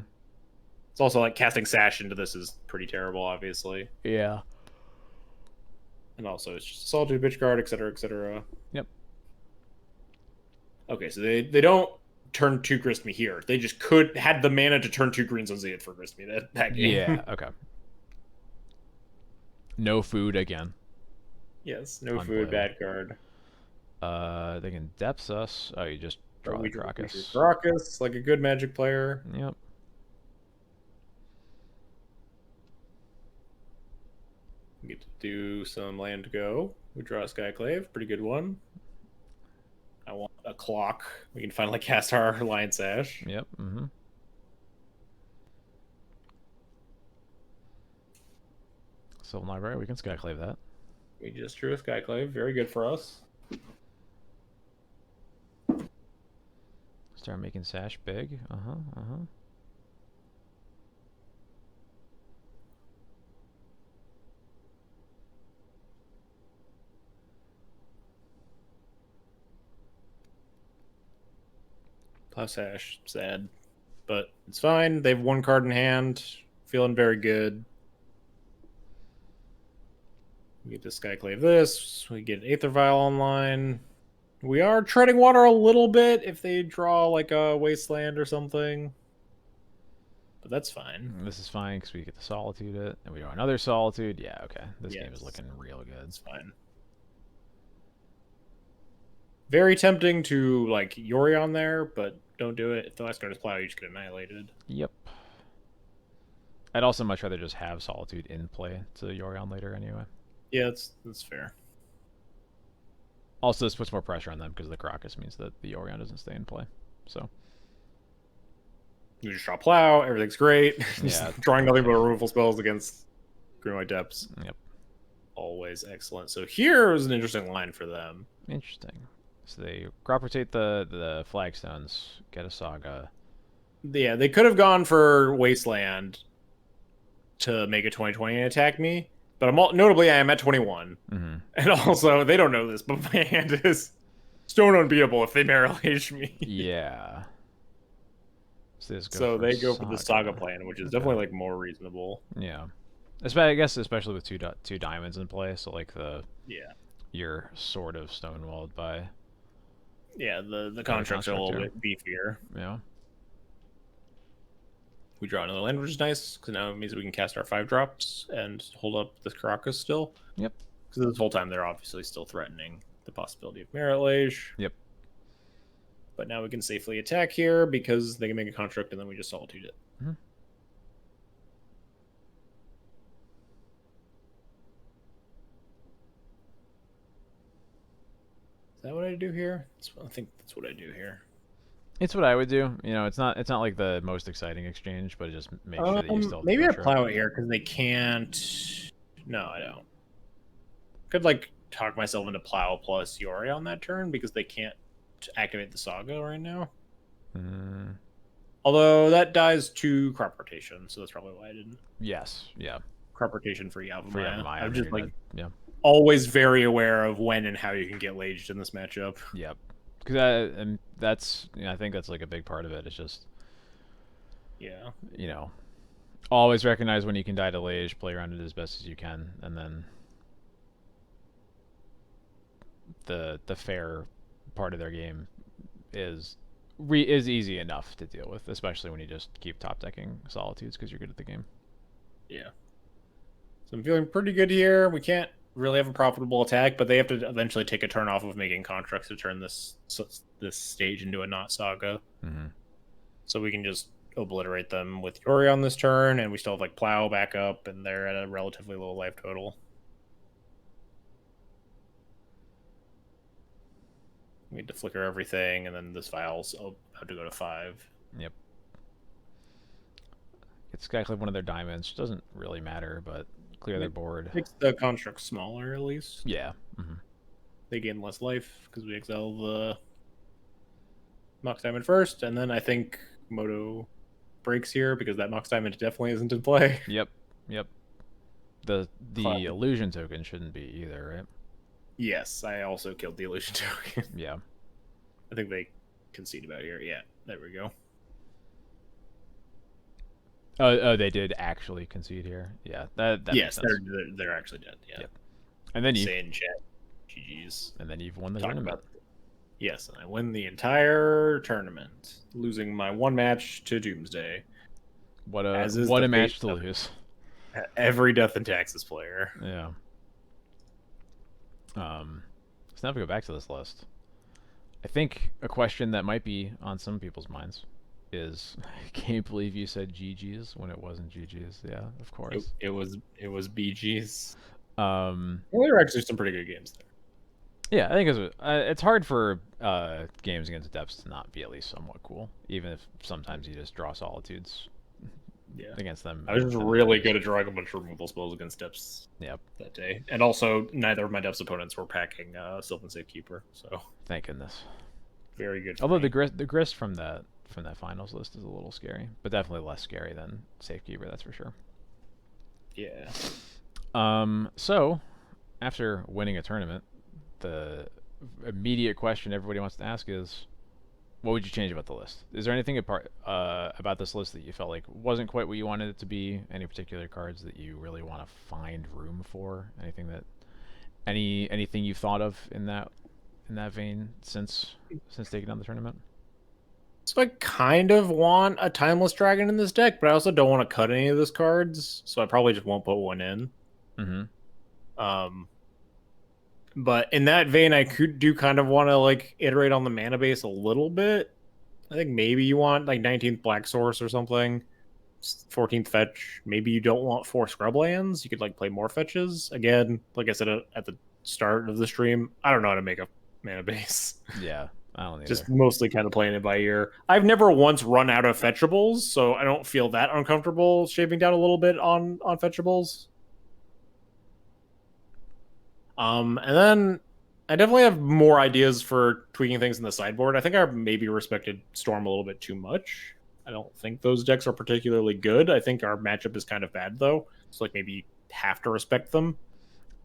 It's also like casting Sash into this is pretty terrible, obviously. Yeah. And also it's just a Solitude bitch card, etc., etc. Yep. Okay, so they don't turn 2 grist me here. They just had the mana to turn 2 greens on Zayed for grist me that Yeah. game. Okay. No food again. Yes, no food, Unplayable. bad card. They can depths us. Oh, you just But draw the we drew Crocus. Caracas like a good Magic player. Yep. We get to do some land go. We draw a Skyclave, pretty good one. I want a clock. We can finally cast our Lion Sash. Yep. Mm-hmm. Sylvan Library. We can Skyclave that. We just drew a Skyclave, very good for us. Start making Sash big. Uh-huh. Uh-huh. Plus Sash, sad. But it's fine. They have 1 card in hand. Feeling very good. We get to Skyclave this. We get Aether Vial online. We are treading water a little bit if they draw like a Wasteland or something. But that's fine. This is fine because we get to Solitude it. And we draw another Solitude. Yeah, okay. This game is Yes, looking real good. it's fine. Very tempting to like Yori on there, but don't do it. If the last card is Plow, you just get annihilated. Yep. I'd also much rather just have Solitude in play to Yorion later anyway. Yeah, that's fair. Also, this puts more pressure on them because the Crocus means that the Yorion doesn't stay in play. So, You just draw Plow, everything's great. yeah. Drawing nothing but removal spells against Green White Depths. Yep. Always excellent. So here was an interesting line for them. Interesting. So they crop rotate the flagstones, get a Saga. Yeah, they could have gone for Wasteland to make a 2020 and attack me, but notably I am at 21. Mm-hmm. And also, they don't know this, but my hand is stone unbeatable if they Marrowage me. Yeah. So they go for the Saga plan, which is Okay. definitely like more reasonable. Yeah. I guess especially with two diamonds in play, so like Yeah. you're sort of stonewalled by Yeah, the constructs are a little bit beefier. Yeah. We draw another land, which is nice, because now it means we can cast our 5-drops and hold up the Caracas still. Yep. Because this whole time they're obviously still threatening the possibility of Marrowage. Yep. But now we can safely attack here because they can make a construct and then we just Solitude it. Mm-hmm. Is that what I do here? I think that's what I do here. It's what I would do. You know, it's not like the most exciting exchange, but it just makes sure that you still have the Maybe I pressure up. plow it here because they can't. No, I don't. Could like talk myself into plow plus Yori on that turn because they can't activate the Saga right now. Mm, Although that dies to crop rotation, so that's probably why I didn't. yes, yeah. Crop rotation for For Yavimaya. Yavimaya, I'm and then just you're like dead. Yeah, always very aware of when and how you can get laged in this matchup. yep. Because and that's I think that's like a big part of it. It's just Yeah. you know always recognize when you can die to Lage, play around it as best as you can, and then the fair part of their game is is easy enough to deal with, especially when you just keep top decking Solitudes because you're good at the game. Yeah. So I'm feeling pretty good here. We can't really have a profitable attack, but they have to eventually take a turn off of making contracts to turn this stage into a not saga. Mm-hmm. So we can just obliterate them with Yori on this turn, and we still have like plow back up, and they're at a relatively low life total. We need to flicker everything, and then this vial's about to go to 5. Yep. It's actually one of their diamonds. Doesn't really matter, but clear their board. Makes the construct smaller at least. Yeah. Mm-hmm. They gain less life because we exile the Mox Diamond first, and then I think Moto breaks here because that Mox Diamond definitely isn't in play. Yep. Yep. The Classic. illusion token shouldn't be either, right? Yes, I also killed the illusion token. Yeah. I think they concede about here. Yeah, there we go. Oh, they did actually concede here. Yeah, that Yes, makes sense. they're actually dead. Yeah. Yep. And then you Say in chat, GG's. and then you've won the Talk tournament. about yes, and I win the entire tournament, losing my one match to Doomsday. What As is a the match fate to of lose. every Death and Taxes player. Yeah. So now we go back to this list. I think a question that might be on some people's minds is, can you believe you said GG's when it wasn't GG's? Yeah, of course. It was BG's. Um, Well, there were actually some pretty good games there. yeah, I think it's hard for games against depths to not be at least somewhat cool, even if sometimes you just draw solitudes Yeah, against them. I was just really good at drawing a bunch of removal spells against Depths. Yep. That day, and also neither of my Depths opponents were packing Sylvan Safekeeper, so Thank goodness. very good. Although the grist from that finals list is a little scary, but definitely less scary than Safekeeper, that's for sure. Yeah. So after winning a tournament, the immediate question everybody wants to ask is, what would you change about the list? Is there anything about this list that you felt like wasn't quite what you wanted it to be? Any particular cards that you really want to find room for? Anything you've thought of in that vein since taking on the tournament? So I kind of want a Timeless Dragon in this deck, but I also don't want to cut any of those cards, so I probably just won't put one in. Mm-hmm. But in that vein, I do kind of want to like iterate on the mana base a little bit. I think maybe you want like 19th Black Source or something, 14th fetch. Maybe you don't want 4 scrublands. You could like play more fetches. Again, like I said at the start of the stream, I don't know how to make a mana base. Yeah, I don't either. Just mostly kind of playing it by ear. I've never once run out of fetchables, so I don't feel that uncomfortable shaving down a little bit on fetchables. And then I definitely have more ideas for tweaking things in the sideboard. I think I maybe respected Storm a little bit too much. I don't think those decks are particularly good. I think our matchup is kind of bad, though. So, like, maybe have to respect them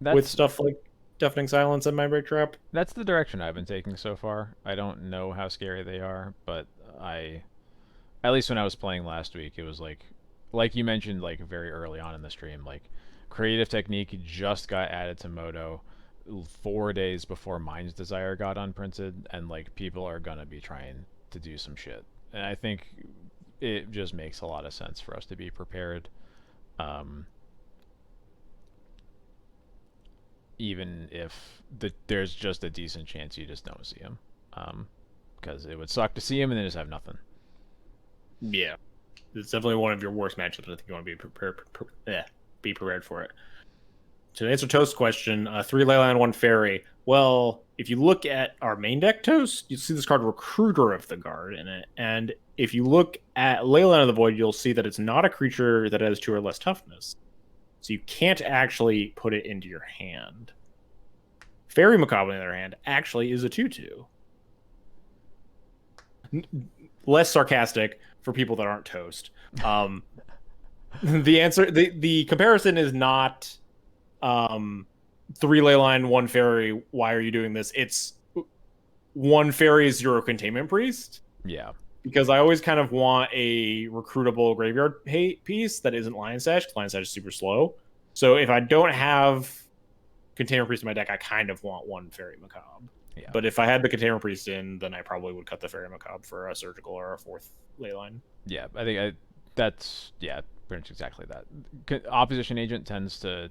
with stuff like Deafening Silence and Mindbreak Trap. That's the direction I've been taking so far. I don't know how scary they are, but at least when I was playing last week, it was like you mentioned, like very early on in the stream, like Creative Technique just got added to Moto 4 days before Mind's Desire got unprinted, and like people are gonna be trying to do some shit, and I think it just makes a lot of sense for us to be prepared, even if there's just a decent chance you just don't see him, because it would suck to see him and then just have nothing. Yeah, it's definitely one of your worst matchups. I think you want to be prepared for it. To answer Toast question, 3 Leyline, 1 Fairy. Well, if you look at our main deck Toast, you see this card Recruiter of the Guard in it. And if you look at Leyline of the Void, you'll see that it's not a creature that has 2 or less toughness. So you can't actually put it into your hand. Fairy Macabre, on the other hand, actually is a 2/2. Less sarcastic for people that aren't Toast. The comparison is not 3 Leyline, 1 Fairy. Why are you doing this? It's 1 Fairy is your Containment Priest. Yeah. Because I always kind of want a recruitable graveyard piece that isn't Lion Sash. Lion Sash is super slow. So if I don't have Containment Priest in my deck, I kind of want 1 Fairy Macabre. Yeah. But if I had the Containment Priest in, then I probably would cut the Fairy Macabre for a Surgical or a 4th Leyline. Yeah, I think that's pretty much exactly that. Opposition Agent tends to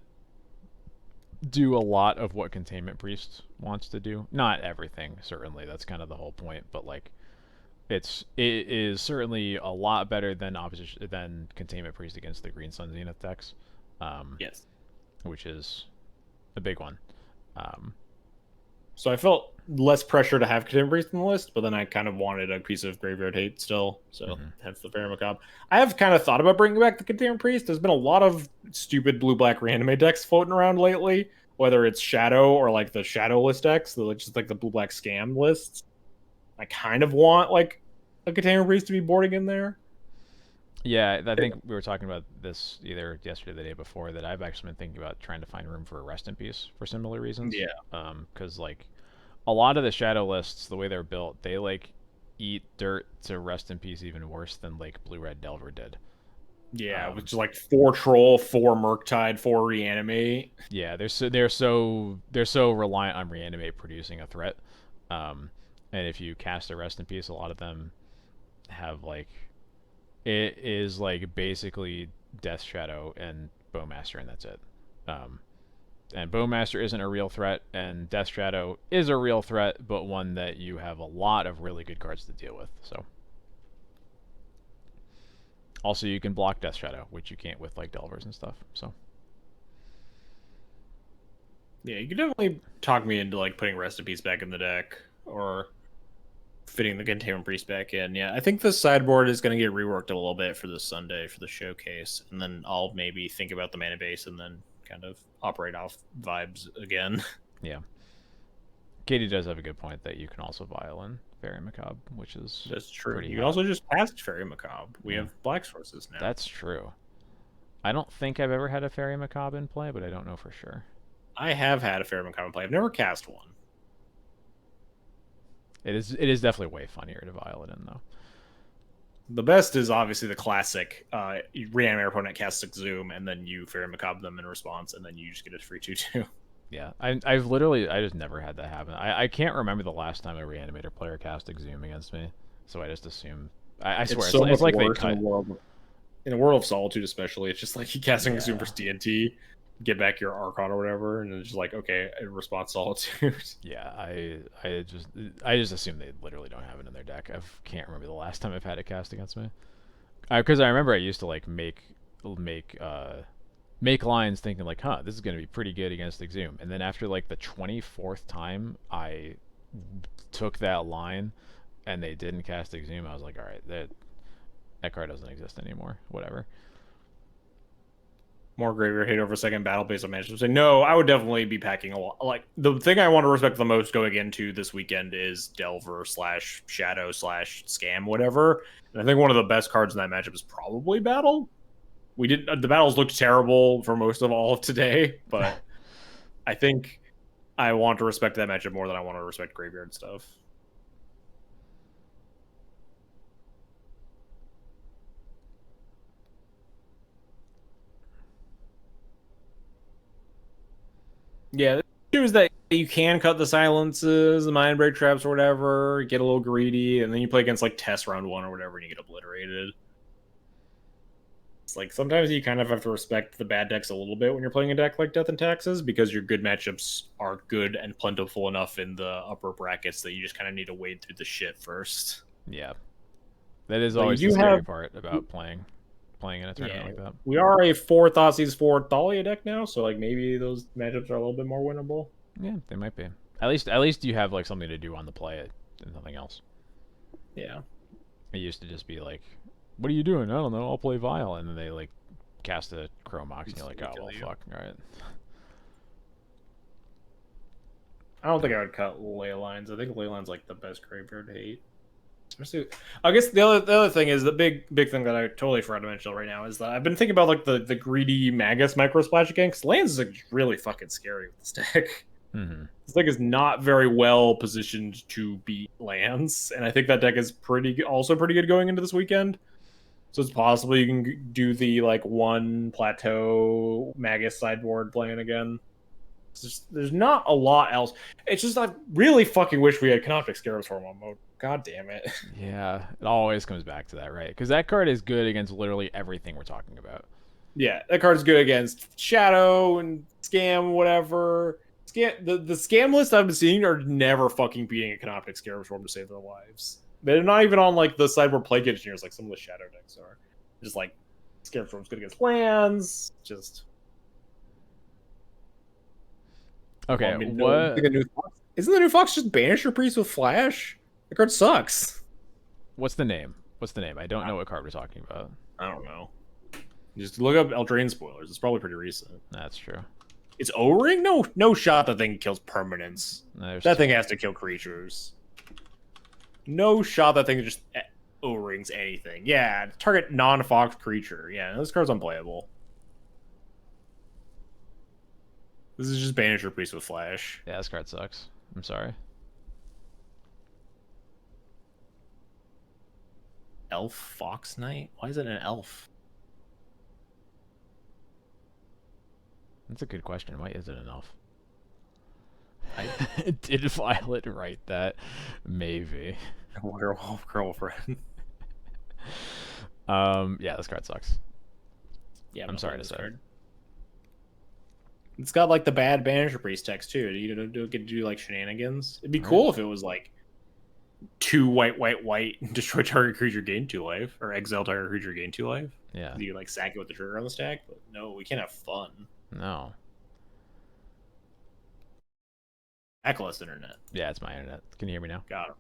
do a lot of what Containment Priest wants to do. Not everything, certainly. That's kind of the whole point. But like, it is certainly a lot better than Containment Priest against the Green Sun Zenith decks. Yes, which is a big one. So I felt less pressure to have Containment Priest in the list, but then I kind of wanted a piece of graveyard hate still, so hence the Fairy Macabre. I have kind of thought about bringing back the Containment Priest. There's been a lot of stupid blue-black reanimate decks floating around lately, whether it's Shadow or like the Shadowless decks, just like the blue-black scam lists. I kind of want like a Containment Priest to be boarding in there. Yeah, I think we were talking about this either yesterday or the day before, that I've actually been thinking about trying to find room for a Rest in Peace for similar reasons. Yeah. Because like a lot of the Shadow lists, the way they're built, they like eat dirt to Rest in Peace even worse than like Blue Red Delver did. Yeah, which is like 4 Troll, 4 Murktide, 4 Reanimate. Yeah, they're so reliant on Reanimate producing a threat. And if you cast a Rest in Peace, a lot of them have like, it is like basically Death Shadow and Bowmaster, and that's it. And Bowmaster isn't a real threat, and Death Shadow is a real threat, but one that you have a lot of really good cards to deal with. So, also you can block Death Shadow, which you can't with like Delvers and stuff. So, yeah, you can definitely talk me into like putting Rest in Peace back in the deck, or fitting the Containment Priest back in. Yeah, I think the sideboard is going to get reworked a little bit for this Sunday for the showcase, and then I'll maybe think about the mana base and then kind of operate off vibes again. Yeah. Katie does have a good point that you can also violin Fairy Macabre, which is that's true. You can also just cast Fairy Macabre. We have black sources now. That's true. I don't think I've ever had a Fairy Macabre in play, but I don't know for sure. I have had a Fairy Macabre in play. I've never cast one. It is definitely way funnier to violin in, though. The best is obviously the classic reanimate opponent casts Exhume, and then you Fairy Macabre them in response, and then you just get a free 2/2. Yeah, I just never had that happen. I can't remember the last time a Reanimator player cast Exhume against me, so I just assume. I swear, it's like they cut. In the World of Solitude, especially, it's just like you casting Exhume for TNT, get back your Archon or whatever, and it's just like, okay, in response Solitude. Yeah, I just assume they literally don't have it in their deck. I can't remember the last time I've had it cast against me. Because I remember I used to like make lines thinking like, huh, this is going to be pretty good against Exhume. And then after like the 24th time I took that line and they didn't cast Exhume, I was like, all right, that card doesn't exist anymore. Whatever. More graveyard hate over second battle based on management. Say no, I would definitely be packing a lot. Like the thing I want to respect the most going into this weekend is Delver / Shadow / Scam, whatever. And I think one of the best cards in that matchup is probably Battle. The battles looked terrible for most of all of today, but I think I want to respect that matchup more than I want to respect graveyard stuff. Yeah, the issue is that you can cut the silences, the mind break traps or whatever, get a little greedy, and then you play against like Test round 1 or whatever and you get obliterated. It's like sometimes you kind of have to respect the bad decks a little bit when you're playing a deck like Death and Taxes, because your good matchups are good and plentiful enough in the upper brackets that you just kind of need to wade through the shit first. Yeah. That is always the scary part about playing playing in a tournament like that. We are a 4 Thoughtseize 4 Thalia deck now, so like maybe those matchups are a little bit more winnable. Yeah, they might be. At least you have like something to do on the play and nothing else. Yeah. It used to just be like, "What are you doing? I don't know. I'll play Vile," and then they like cast a Chromox, and you're like, "Oh well, fuck, all right." I don't think I would cut Leylines. I think Leylines like the best graveyard to hate. Especially, I guess the other thing is the big thing that I totally forgot to mention right now is that I've been thinking about like the greedy Magus micro splash again, because lands is like really fucking scary with this deck. Mm-hmm. This deck is not very well positioned to beat lands, and I think that deck is also pretty good going into this weekend. So it's possible you can do the like one plateau Magus sideboard playing again. There's not a lot else. It's just I really fucking wish we had Canoptic Scarab Storm on mode. God damn it. Yeah, it always comes back to that, right? Because that card is good against literally everything we're talking about. Yeah, that card's good against Shadow and Scam, whatever. The scam list I've been seeing are never fucking beating a Canoptic Scarab Storm to save their lives. They're not even on like the sideboard Plague Engineers like some of the Shadow decks are. Just like Scarab Storm's good against lands. Just Okay, what? Isn't the new Fox just Banisher Priest with Flash? The card sucks. What's the name? I don't know what card we're talking about. I don't know. Just look up Eldraine spoilers. It's probably pretty recent. That's true. It's O-Ring? No shot that thing kills permanents. That thing has to kill creatures. No shot that thing just O-Rings anything. Yeah, target non-Fox creature. Yeah, this card's unplayable. This is just Banisher Priest with Flash. Yeah, this card sucks. I'm sorry. Elf Fox Knight? Why is it an elf? That's a good question. Why is it an elf? Did Violet write that? Maybe. Werewolf girlfriend. Yeah, this card sucks. Yeah, I'm sorry to say. It's got like the bad Banisher Priest text too. You don't get to do like shenanigans. It'd be cool if it was like 2 white, destroy target creature, gain 2 life, or exile target creature, gain 2 life. Yeah. You like sack it with the trigger on the stack, but no, we can't have fun. No. Backless internet. Yeah, it's my internet. Can you hear me now? Got it.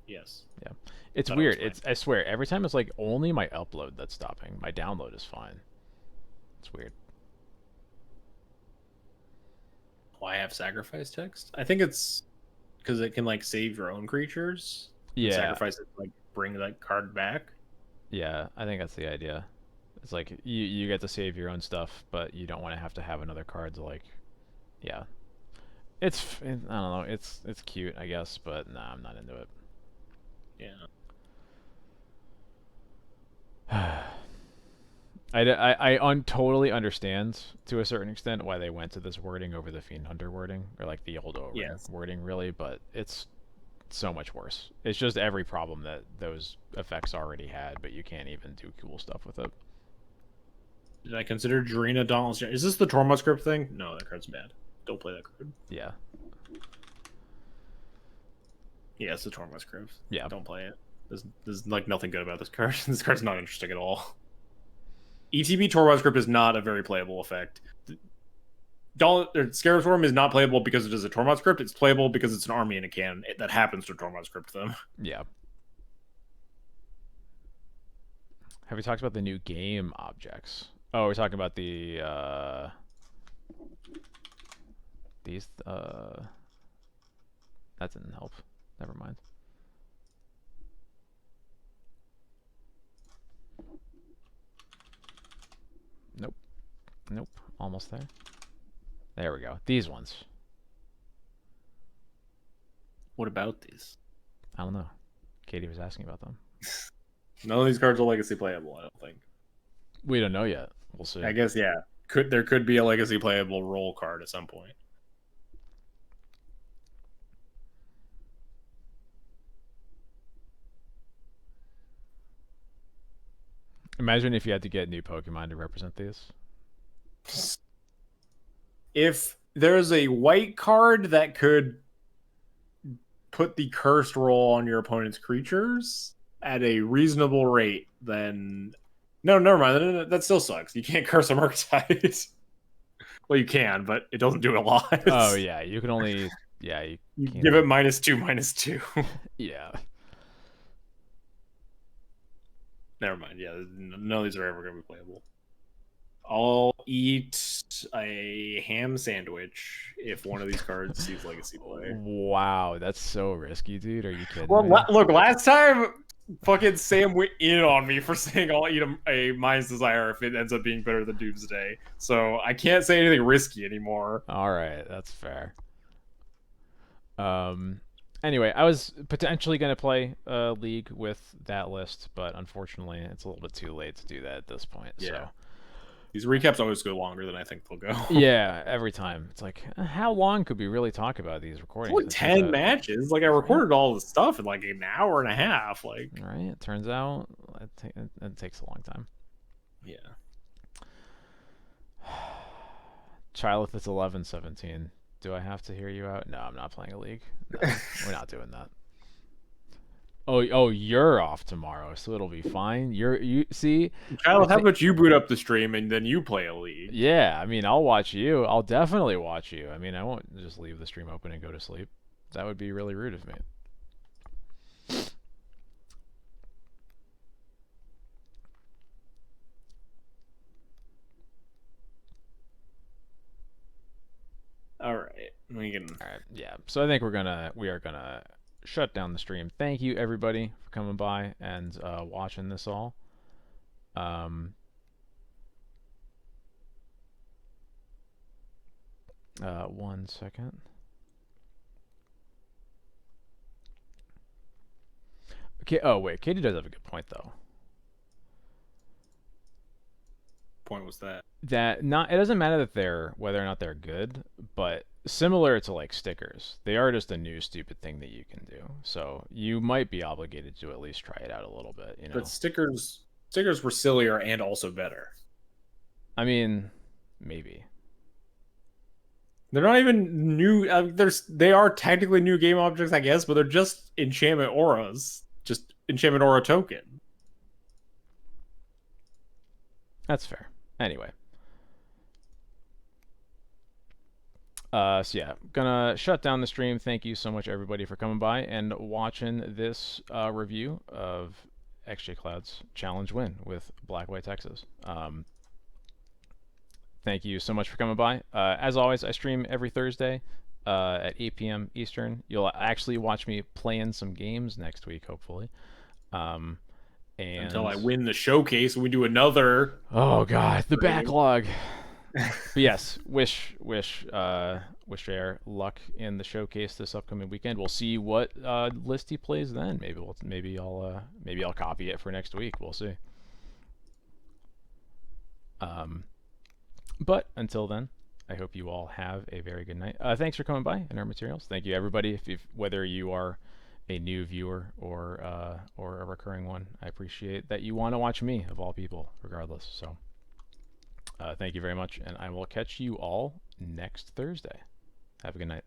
Yes. Yeah. It's weird. I swear, every time it's like only my upload that's stopping. My download is fine. It's weird. Why have sacrifice text? I think it's because it can like save your own creatures. Yeah. Sacrifice it, like bring that card back. Yeah, I think that's the idea. It's like you get to save your own stuff, but you don't want to have another card to like, yeah. I don't know. It's cute, I guess, but nah, I'm not into it. Yeah. I totally understand to a certain extent why they went to this wording over the Fiend Hunter wording, or like the old wording, really, but it's so much worse. It's just every problem that those effects already had, but you can't even do cool stuff with it. Did I consider Jarina Dauntless? Is this the Tormod script thing? No, that card's bad. Don't play that card. Yeah. Yeah, it's the Tormod script. Yeah. Don't play it. There's like nothing good about this card. This card's not interesting at all. ETB Tormod script is not a very playable effect. Scarab Storm is not playable because it is a Tormod script. It's playable because it's an army in a can that happens to Tormod script them. Yeah. Have we talked about the new game objects? Oh, we're talking about the these that didn't help. Never mind. Nope. Almost there. There we go. These ones. What about these? I don't know. Katie was asking about them. None of these cards are legacy playable, I don't think. We don't know yet. We'll see. I guess, yeah. There could be a legacy playable role card at some point. Imagine if you had to get new Pokemon to represent these. If there's a white card that could put the cursed roll on your opponent's creatures at a reasonable rate, then No, never mind. That still sucks. You can't curse a Murktide. Well, you can, but it doesn't do a lot. Oh yeah, you can only you You can't give it even, -2, -2. yeah. Never mind. Yeah, none of these are ever going to be playable. I'll eat a ham sandwich if one of these cards sees Legacy play. Wow, that's so risky, dude. Are you kidding Well, me? look, last time fucking Sam went in on me for saying I'll eat a Mind's Desire if it ends up being better than Doomsday. So I can't say anything risky anymore. All right, that's fair. Anyway, I was potentially going to play a league with that list, but unfortunately, it's a little bit too late to do that at this point. Yeah. So These recaps always go longer than I think they'll go. yeah, every time it's like, how long could we really talk about these recordings? It's like 10 matches. Like I recorded all the stuff in like an hour and a half. Like, right? It turns out it takes a long time. yeah. Chilith, it's 11:17. Do I have to hear you out? No, I'm not playing a league. No, we're not doing that. Oh, you're off tomorrow, so it'll be fine. You see, Kyle, how about you boot up the stream and then you play a league? yeah. I mean, I'll watch you. I'll definitely watch you. I mean, I won't just leave the stream open and go to sleep. That would be really rude of me. All right, we can. All right, yeah. So I think we are gonna shut down the stream. Thank you everybody for coming by and watching this all. 1 second. Okay. Oh wait, Katie does have a good point though. Point was that? That not it doesn't matter that they're whether or not they're good, but similar to like stickers, they are just a new stupid thing that you can do. So you might be obligated to at least try it out a little bit, you know. But stickers were sillier and also better. I mean, maybe. They're not even new. They are technically new game objects, I guess, but they're just enchantment auras, just enchantment aura token. That's fair. Anyway. So yeah, gonna shut down the stream. Thank you so much everybody for coming by and watching this review of xJCloud's Challenge Win with Black White Texas. Thank you so much for coming by. As always, I stream every Thursday at 8 p.m. Eastern. You'll actually watch me playing some games next week, hopefully. And until I win the showcase, we do another. Oh god, the backlog. But yes, wish JR luck in the showcase this upcoming weekend. We'll see what list he plays then. Maybe I'll copy it for next week. We'll see. But until then, I hope you all have a very good night. Thanks for coming by and our materials. Thank you everybody. Whether you are a new viewer or a recurring one, I appreciate that you want to watch me of all people, regardless. So. Thank you very much, and I will catch you all next Thursday. Have a good night.